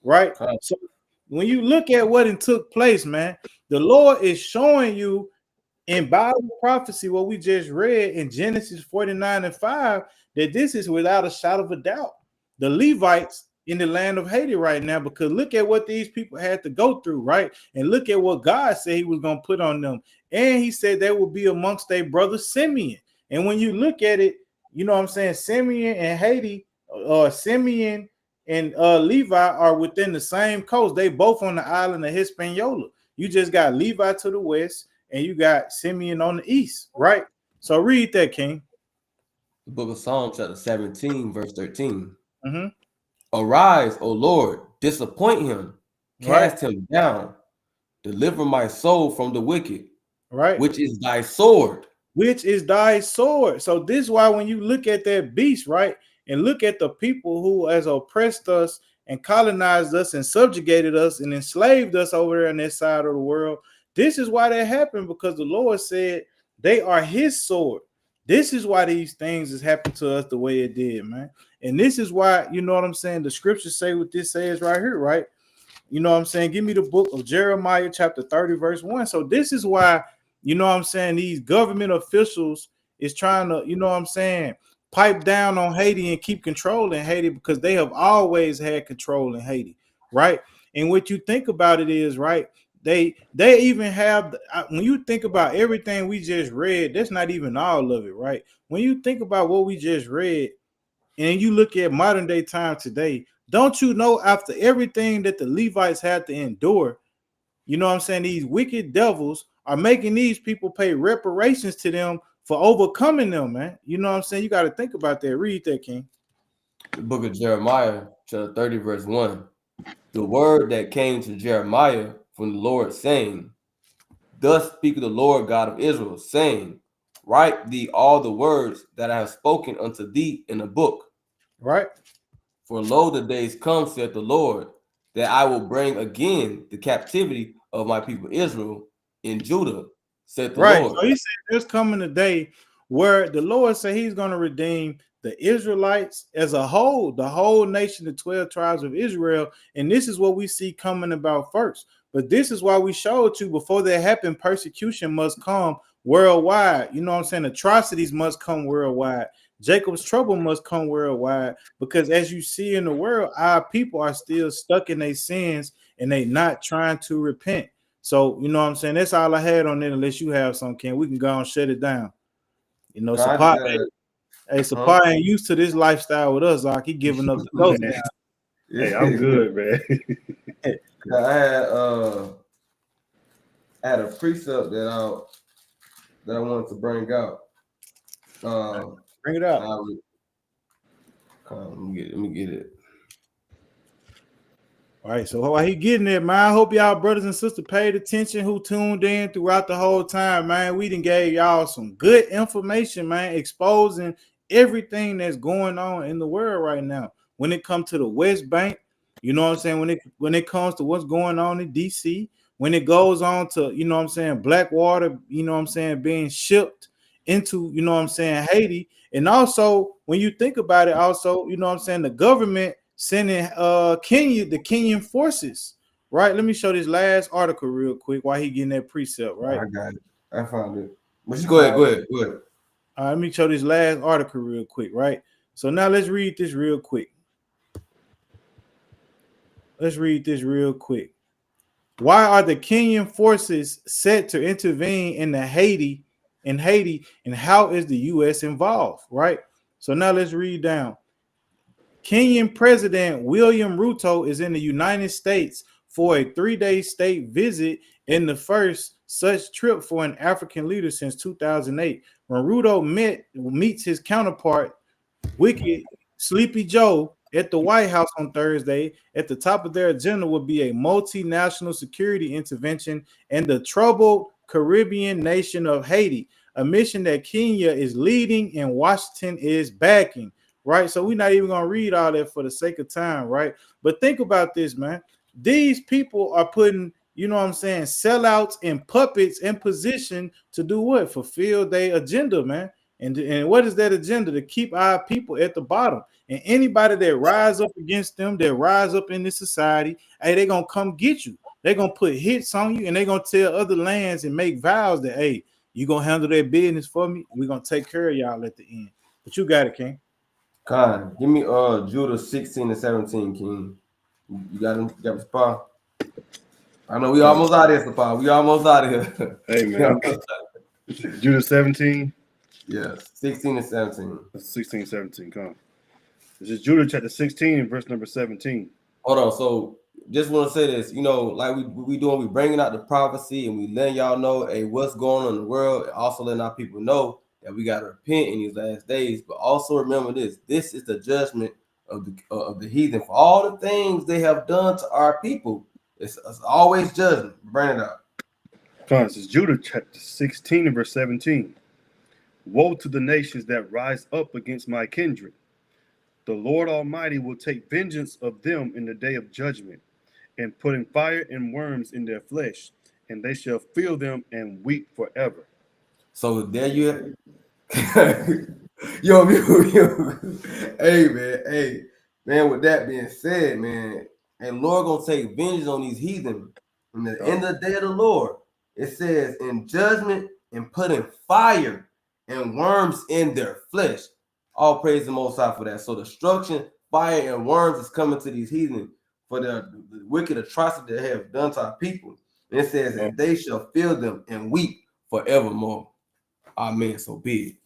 Speaker 2: right? So when you look at what it took place, man, the Lord is showing you in Bible prophecy, what we just read in Genesis 49:5, that this is without a shadow of a doubt the Levites in the land of Haiti right now, because look at what these people had to go through, right? And look at what God said he was going to put on them. And he said they will be amongst their brother Simeon. And when you look at it, you know what I'm saying, Simeon and Haiti, Simeon and Levi are within the same coast. They both on the island of Hispaniola. You just got Levi to the west, and you got Simeon on the east, right? So read that, King.
Speaker 1: The book of Psalms, chapter 17, verse 13.
Speaker 2: Mm-hmm.
Speaker 1: Arise, O Lord, disappoint him, cast him down, deliver my soul from the wicked,
Speaker 2: right?
Speaker 1: Which is thy sword.
Speaker 2: Which is thy sword. So this is why when you look at that beast, right, and look at the people who has oppressed us and colonized us and subjugated us and enslaved us over there on this side of the world, this is why that happened, because the Lord said they are his sword. This is why these things has happened to us the way it did, man. And this is why, you know what I'm saying, the scriptures say what this says right here, right? You know what I'm saying? Give me the book of Jeremiah, chapter 30, verse 1. So this is why, you know what I'm saying, these government officials is trying to, you know what I'm saying, pipe down on Haiti and keep control in Haiti, because they have always had control in Haiti, right? And what you think about it is, right, they even have, when you think about everything we just read, that's not even all of it, right? When you think about what we just read and you look at modern day time today, don't you know, after everything that the Levites had to endure, you know what I'm saying, these wicked devils are making these people pay reparations to them for overcoming them, man. You know what I'm saying? You got to think about that. Read that, King.
Speaker 1: The book of Jeremiah, chapter 30, verse 1. The word that came to Jeremiah from the Lord, saying, Thus speaketh the Lord God of Israel, saying, Write thee all the words that I have spoken unto thee in a book.
Speaker 2: Right.
Speaker 1: For lo, the days come, saith the Lord, that I will bring again the captivity of my people Israel in Judah, saith the Lord.
Speaker 2: So he said there's coming a day where the Lord said he's going to redeem the Israelites as a whole, the whole nation, the 12 tribes of Israel. And this is what we see coming about first. But this is why we showed you, before that happened, persecution must come worldwide. You know what I'm saying? Atrocities must come worldwide. Jacob's trouble must come worldwide, because as you see in the world, our people are still stuck in their sins and they not trying to repent. So, you know what I'm saying? That's all I had on it, unless you have some, Ken. We can go and shut it down. You know, Sapar ain't used to this lifestyle with us, like he giving up the ghost.
Speaker 3: Hey, I'm good, man.
Speaker 1: I had a precept that I wanted to bring out.
Speaker 2: Bring it out.
Speaker 1: Let me get it.
Speaker 2: All right, so while he getting it, man, I hope y'all brothers and sisters paid attention, who tuned in throughout the whole time, man. We done gave y'all some good information, man, exposing everything that's going on in the world right now. When it comes to the West Bank, you know what I'm saying, when it comes to what's going on in DC, when it goes on to, you know what I'm saying, Blackwater, you know what I'm saying, being shipped into, you know what I'm saying, Haiti. And also, when you think about it, also, you know what I'm saying, the government sending Kenya, the Kenyan forces, right? Let me show this last article real quick while he getting that precept, right?
Speaker 1: I got it. I found it. But go ahead.
Speaker 2: All right, let me show this last article real quick, right? So now let's read this real quick. Why are the Kenyan forces set to intervene in Haiti, and how is the U.S. involved, right? So now let's read down. Kenyan President William Ruto is in the United States for a 3-day state visit, in the first such trip for an African leader since 2008. When Ruto meets his counterpart, Wicked Sleepy Joe, at the White House on Thursday, at the top of their agenda will be a multinational security intervention in the troubled Caribbean nation of Haiti, a mission that Kenya is leading and Washington is backing. Right, so we're not even gonna read all that for the sake of time, right? But think about this, man. These people are putting, you know what I'm saying, sellouts and puppets in position to do what? Fulfill their agenda, man. And what is that agenda? To keep our people at the bottom. And anybody that rise up against them, that rise up in this society, hey, they're gonna come get you. They're gonna put hits on you, and they're gonna tell other lands and make vows that, hey, you gonna handle that business for me. We're gonna take care of y'all at the end. But you got it, King.
Speaker 1: Con, give me Judah 16 and 17, King. You got him, Sapar? I know we almost out of here, Sapar. We almost out of here.
Speaker 3: Hey, man. Judah 17?
Speaker 1: Yes, 16 and 17.
Speaker 3: 16, 17, come on. This is Judah chapter 16, verse number 17.
Speaker 1: Hold on. So just want to say this, you know, like we doing, we bringing out the prophecy and we letting y'all know, hey, what's going on in the world. And also letting our people know that we got to repent in these last days. But also remember this: this is the judgment of the heathen for all the things they have done to our people. It's always judgment. Bring it out.
Speaker 3: This is Judah chapter 16 and verse 17. Woe to the nations that rise up against my kindred. The Lord Almighty will take vengeance of them in the day of judgment, and putting fire and worms in their flesh, and they shall feel them and weep forever.
Speaker 1: So there you yo, hey man, with that being said, man, and Lord gonna take vengeance on these heathen in the end of the day of the Lord. It says in judgment and putting fire and worms in their flesh. All praise the Most High for that. So destruction, fire, and worms is coming to these heathen for the wicked atrocity they have done to our people. And it says, and they shall feel them and weep forevermore. Amen. So be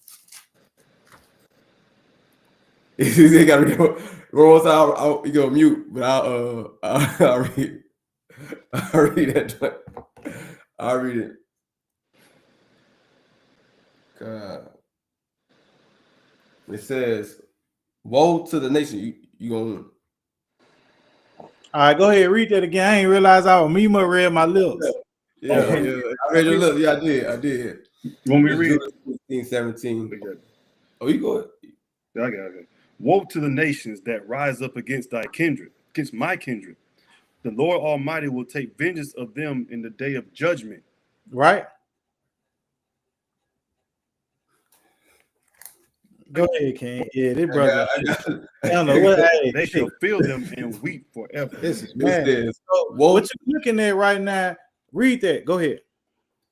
Speaker 1: it. They gotta go. One time, I'll go mute, but I'll read. I'll read that. I'll read it. God. It says, "Woe to the nation." You gonna?
Speaker 2: All right, go ahead, read that again. I ain't realize I was me must read my lips.
Speaker 1: Yeah. I read your lips. Yeah, I did.
Speaker 3: You want me to read
Speaker 1: 16, 17. Oh, you go ahead.
Speaker 3: Yeah, I got it. Woe to the nations that rise up against thy kindred, against my kindred. The Lord Almighty will take vengeance of them in the day of judgment.
Speaker 2: Right? Go ahead, King. Yeah, this brother. I don't know what.
Speaker 3: They shall feel them and weep forever.
Speaker 2: This is mad. So, what you looking at right now? Read that. Go ahead.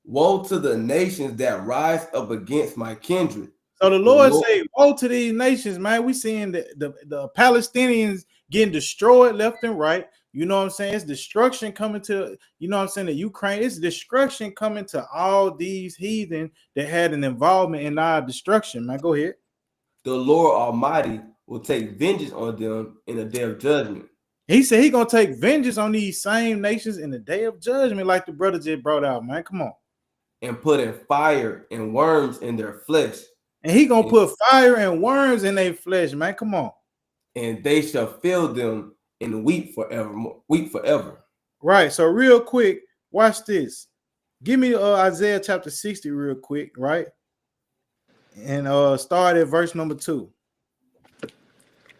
Speaker 1: Woe to the nations that rise up against my kindred.
Speaker 2: So the Lord say, woe to these nations, man. We seeing the Palestinians getting destroyed left and right. You know what I'm saying? It's destruction coming to, you know what I'm saying, the Ukraine. It's destruction coming to all these heathen that had an involvement in our destruction, man. Go ahead.
Speaker 1: The Lord Almighty will take vengeance on them in the day of judgment.
Speaker 2: He said he gonna take vengeance on these same nations in the day of judgment, like the brother just brought out, man. Come on.
Speaker 1: And putting fire and worms in their flesh.
Speaker 2: And he gonna put fire and worms in their flesh, man. Come on.
Speaker 1: And they shall feel them and weep forever. Weep forever.
Speaker 2: Right. So real quick, watch this. Give me Isaiah chapter 60 real quick, right? And start at verse number 2.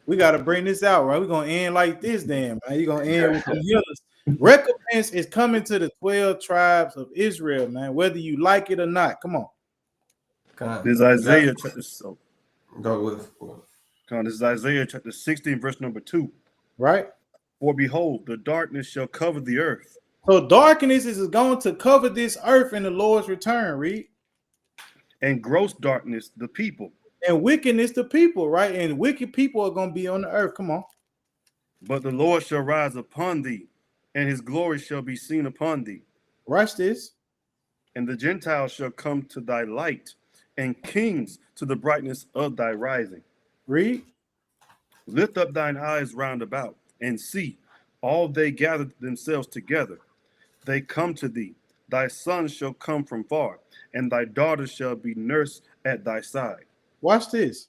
Speaker 2: We got to bring this out, right? We're going to end like this, damn, man. You're going to end with the healers. Recompense is coming to the 12 tribes of Israel, man, whether you like it or not. Come on.
Speaker 3: This is Isaiah chapter. This is Isaiah chapter 60, verse number 2.
Speaker 2: Right.
Speaker 3: For behold, the darkness shall cover the earth.
Speaker 2: So darkness is going to cover this earth in the Lord's return, read.
Speaker 3: And gross darkness the people.
Speaker 2: And wickedness the people, right? And wicked people are going to be on the earth. Come on.
Speaker 3: But the Lord shall rise upon thee, and his glory shall be seen upon thee.
Speaker 2: Watch this.
Speaker 3: And the Gentiles shall come to thy light, and kings to the brightness of thy rising.
Speaker 2: Read.
Speaker 3: Lift up thine eyes round about, and see, all they gather themselves together. They come to thee. Thy sons shall come from far, and thy daughters shall be nursed at thy side.
Speaker 2: Watch this.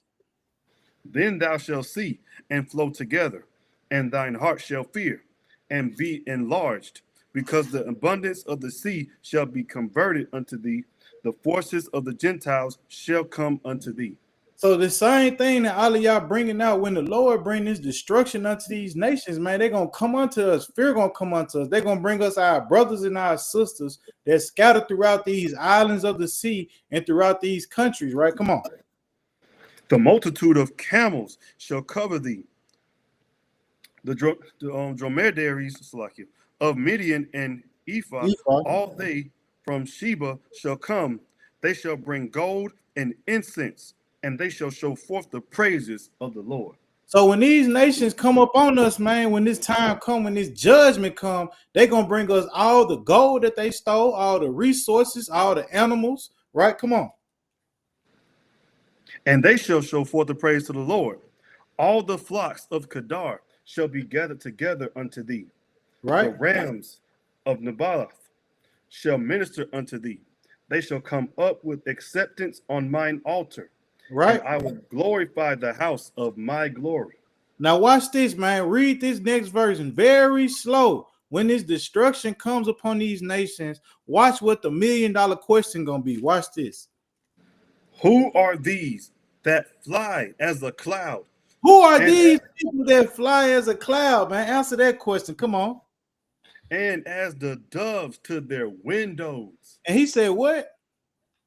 Speaker 3: Then thou shalt see and flow together, and thine heart shall fear and be enlarged, because the abundance of the sea shall be converted unto thee. The forces of the Gentiles shall come unto thee.
Speaker 2: So the same thing that all of y'all bringing out, when the Lord bring this destruction unto these nations, man, they're going to come unto us. Fear going to come unto us. They're going to bring us our brothers and our sisters that scattered throughout these islands of the sea and throughout these countries, right? Come on.
Speaker 3: The multitude of camels shall cover thee. The dromedaries of Midian and Ephah, all they from Sheba shall come. They shall bring gold and incense, and they shall show forth the praises of the Lord.
Speaker 2: So when these nations come up on us, man, when this time come, when this judgment come, they're going to bring us all the gold that they stole, all the resources, all the animals, right? Come on.
Speaker 3: And they shall show forth the praise to the Lord. All the flocks of Kedar shall be gathered together unto thee.
Speaker 2: Right.
Speaker 3: The rams of Nebaioth shall minister unto thee. They shall come up with acceptance on mine altar.
Speaker 2: Right.
Speaker 3: And I will glorify the house of my glory.
Speaker 2: Now watch this, man. Read this next version very slow. When this destruction comes upon these nations, watch what the $1 million question gonna be. Watch this.
Speaker 3: Who are these that fly as a cloud?
Speaker 2: Who are these people that fly as a cloud, man? Answer that question. Come on.
Speaker 3: And as the doves to their windows.
Speaker 2: And he said, what?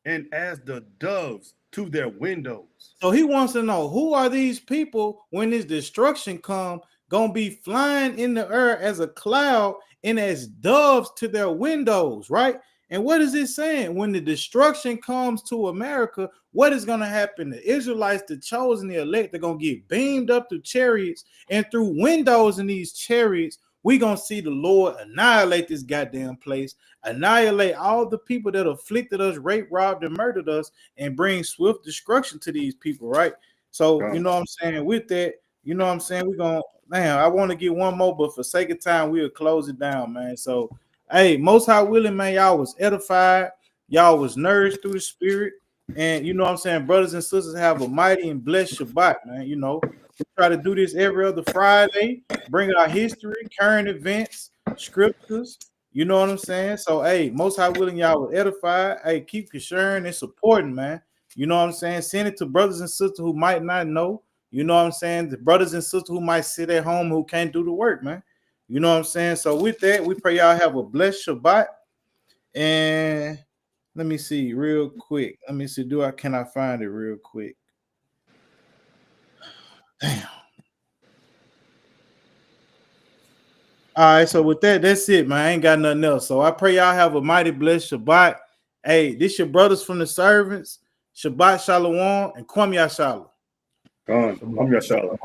Speaker 3: And as the doves to their windows.
Speaker 2: So he wants to know, who are these people when this destruction come, gonna be flying in the air as a cloud and as doves to their windows, right? And what is it saying? When the destruction comes to America, what is going to happen? The Israelites, the chosen, the elect, they're going to get beamed up through chariots, and through windows in these chariots, we're going to see the Lord annihilate this goddamn place, annihilate all the people that afflicted us, raped, robbed, and murdered us, and bring swift destruction to these people, right? So, you know what I'm saying? With that, you know what I'm saying? We're going to, man, I want to get one more, but for sake of time, we'll close it down, man. So, hey, Most High willing, man, y'all was edified, y'all was nourished through the spirit, and you know what I'm saying, brothers and sisters, have a mighty and blessed Shabbat, man. You know, we try to do this every other Friday, bring our history, current events, scriptures, you know what I'm saying? So, hey, Most High willing, y'all was edified. Hey, keep sharing and supporting, man. You know what I'm saying? Send it to brothers and sisters who might not know, you know what I'm saying? The brothers and sisters who might sit at home who can't do the work, man. You know what I'm saying? So with that, we pray y'all have a blessed Shabbat. And let me see real quick. Let me see. Can I find it real quick? Damn. All right. So with that, that's it, man. I ain't got nothing else. So I pray y'all have a mighty blessed Shabbat. Hey, this your brothers from the servants. Shabbat Shalom and Kwam Yashala.
Speaker 3: Kwam Yashala.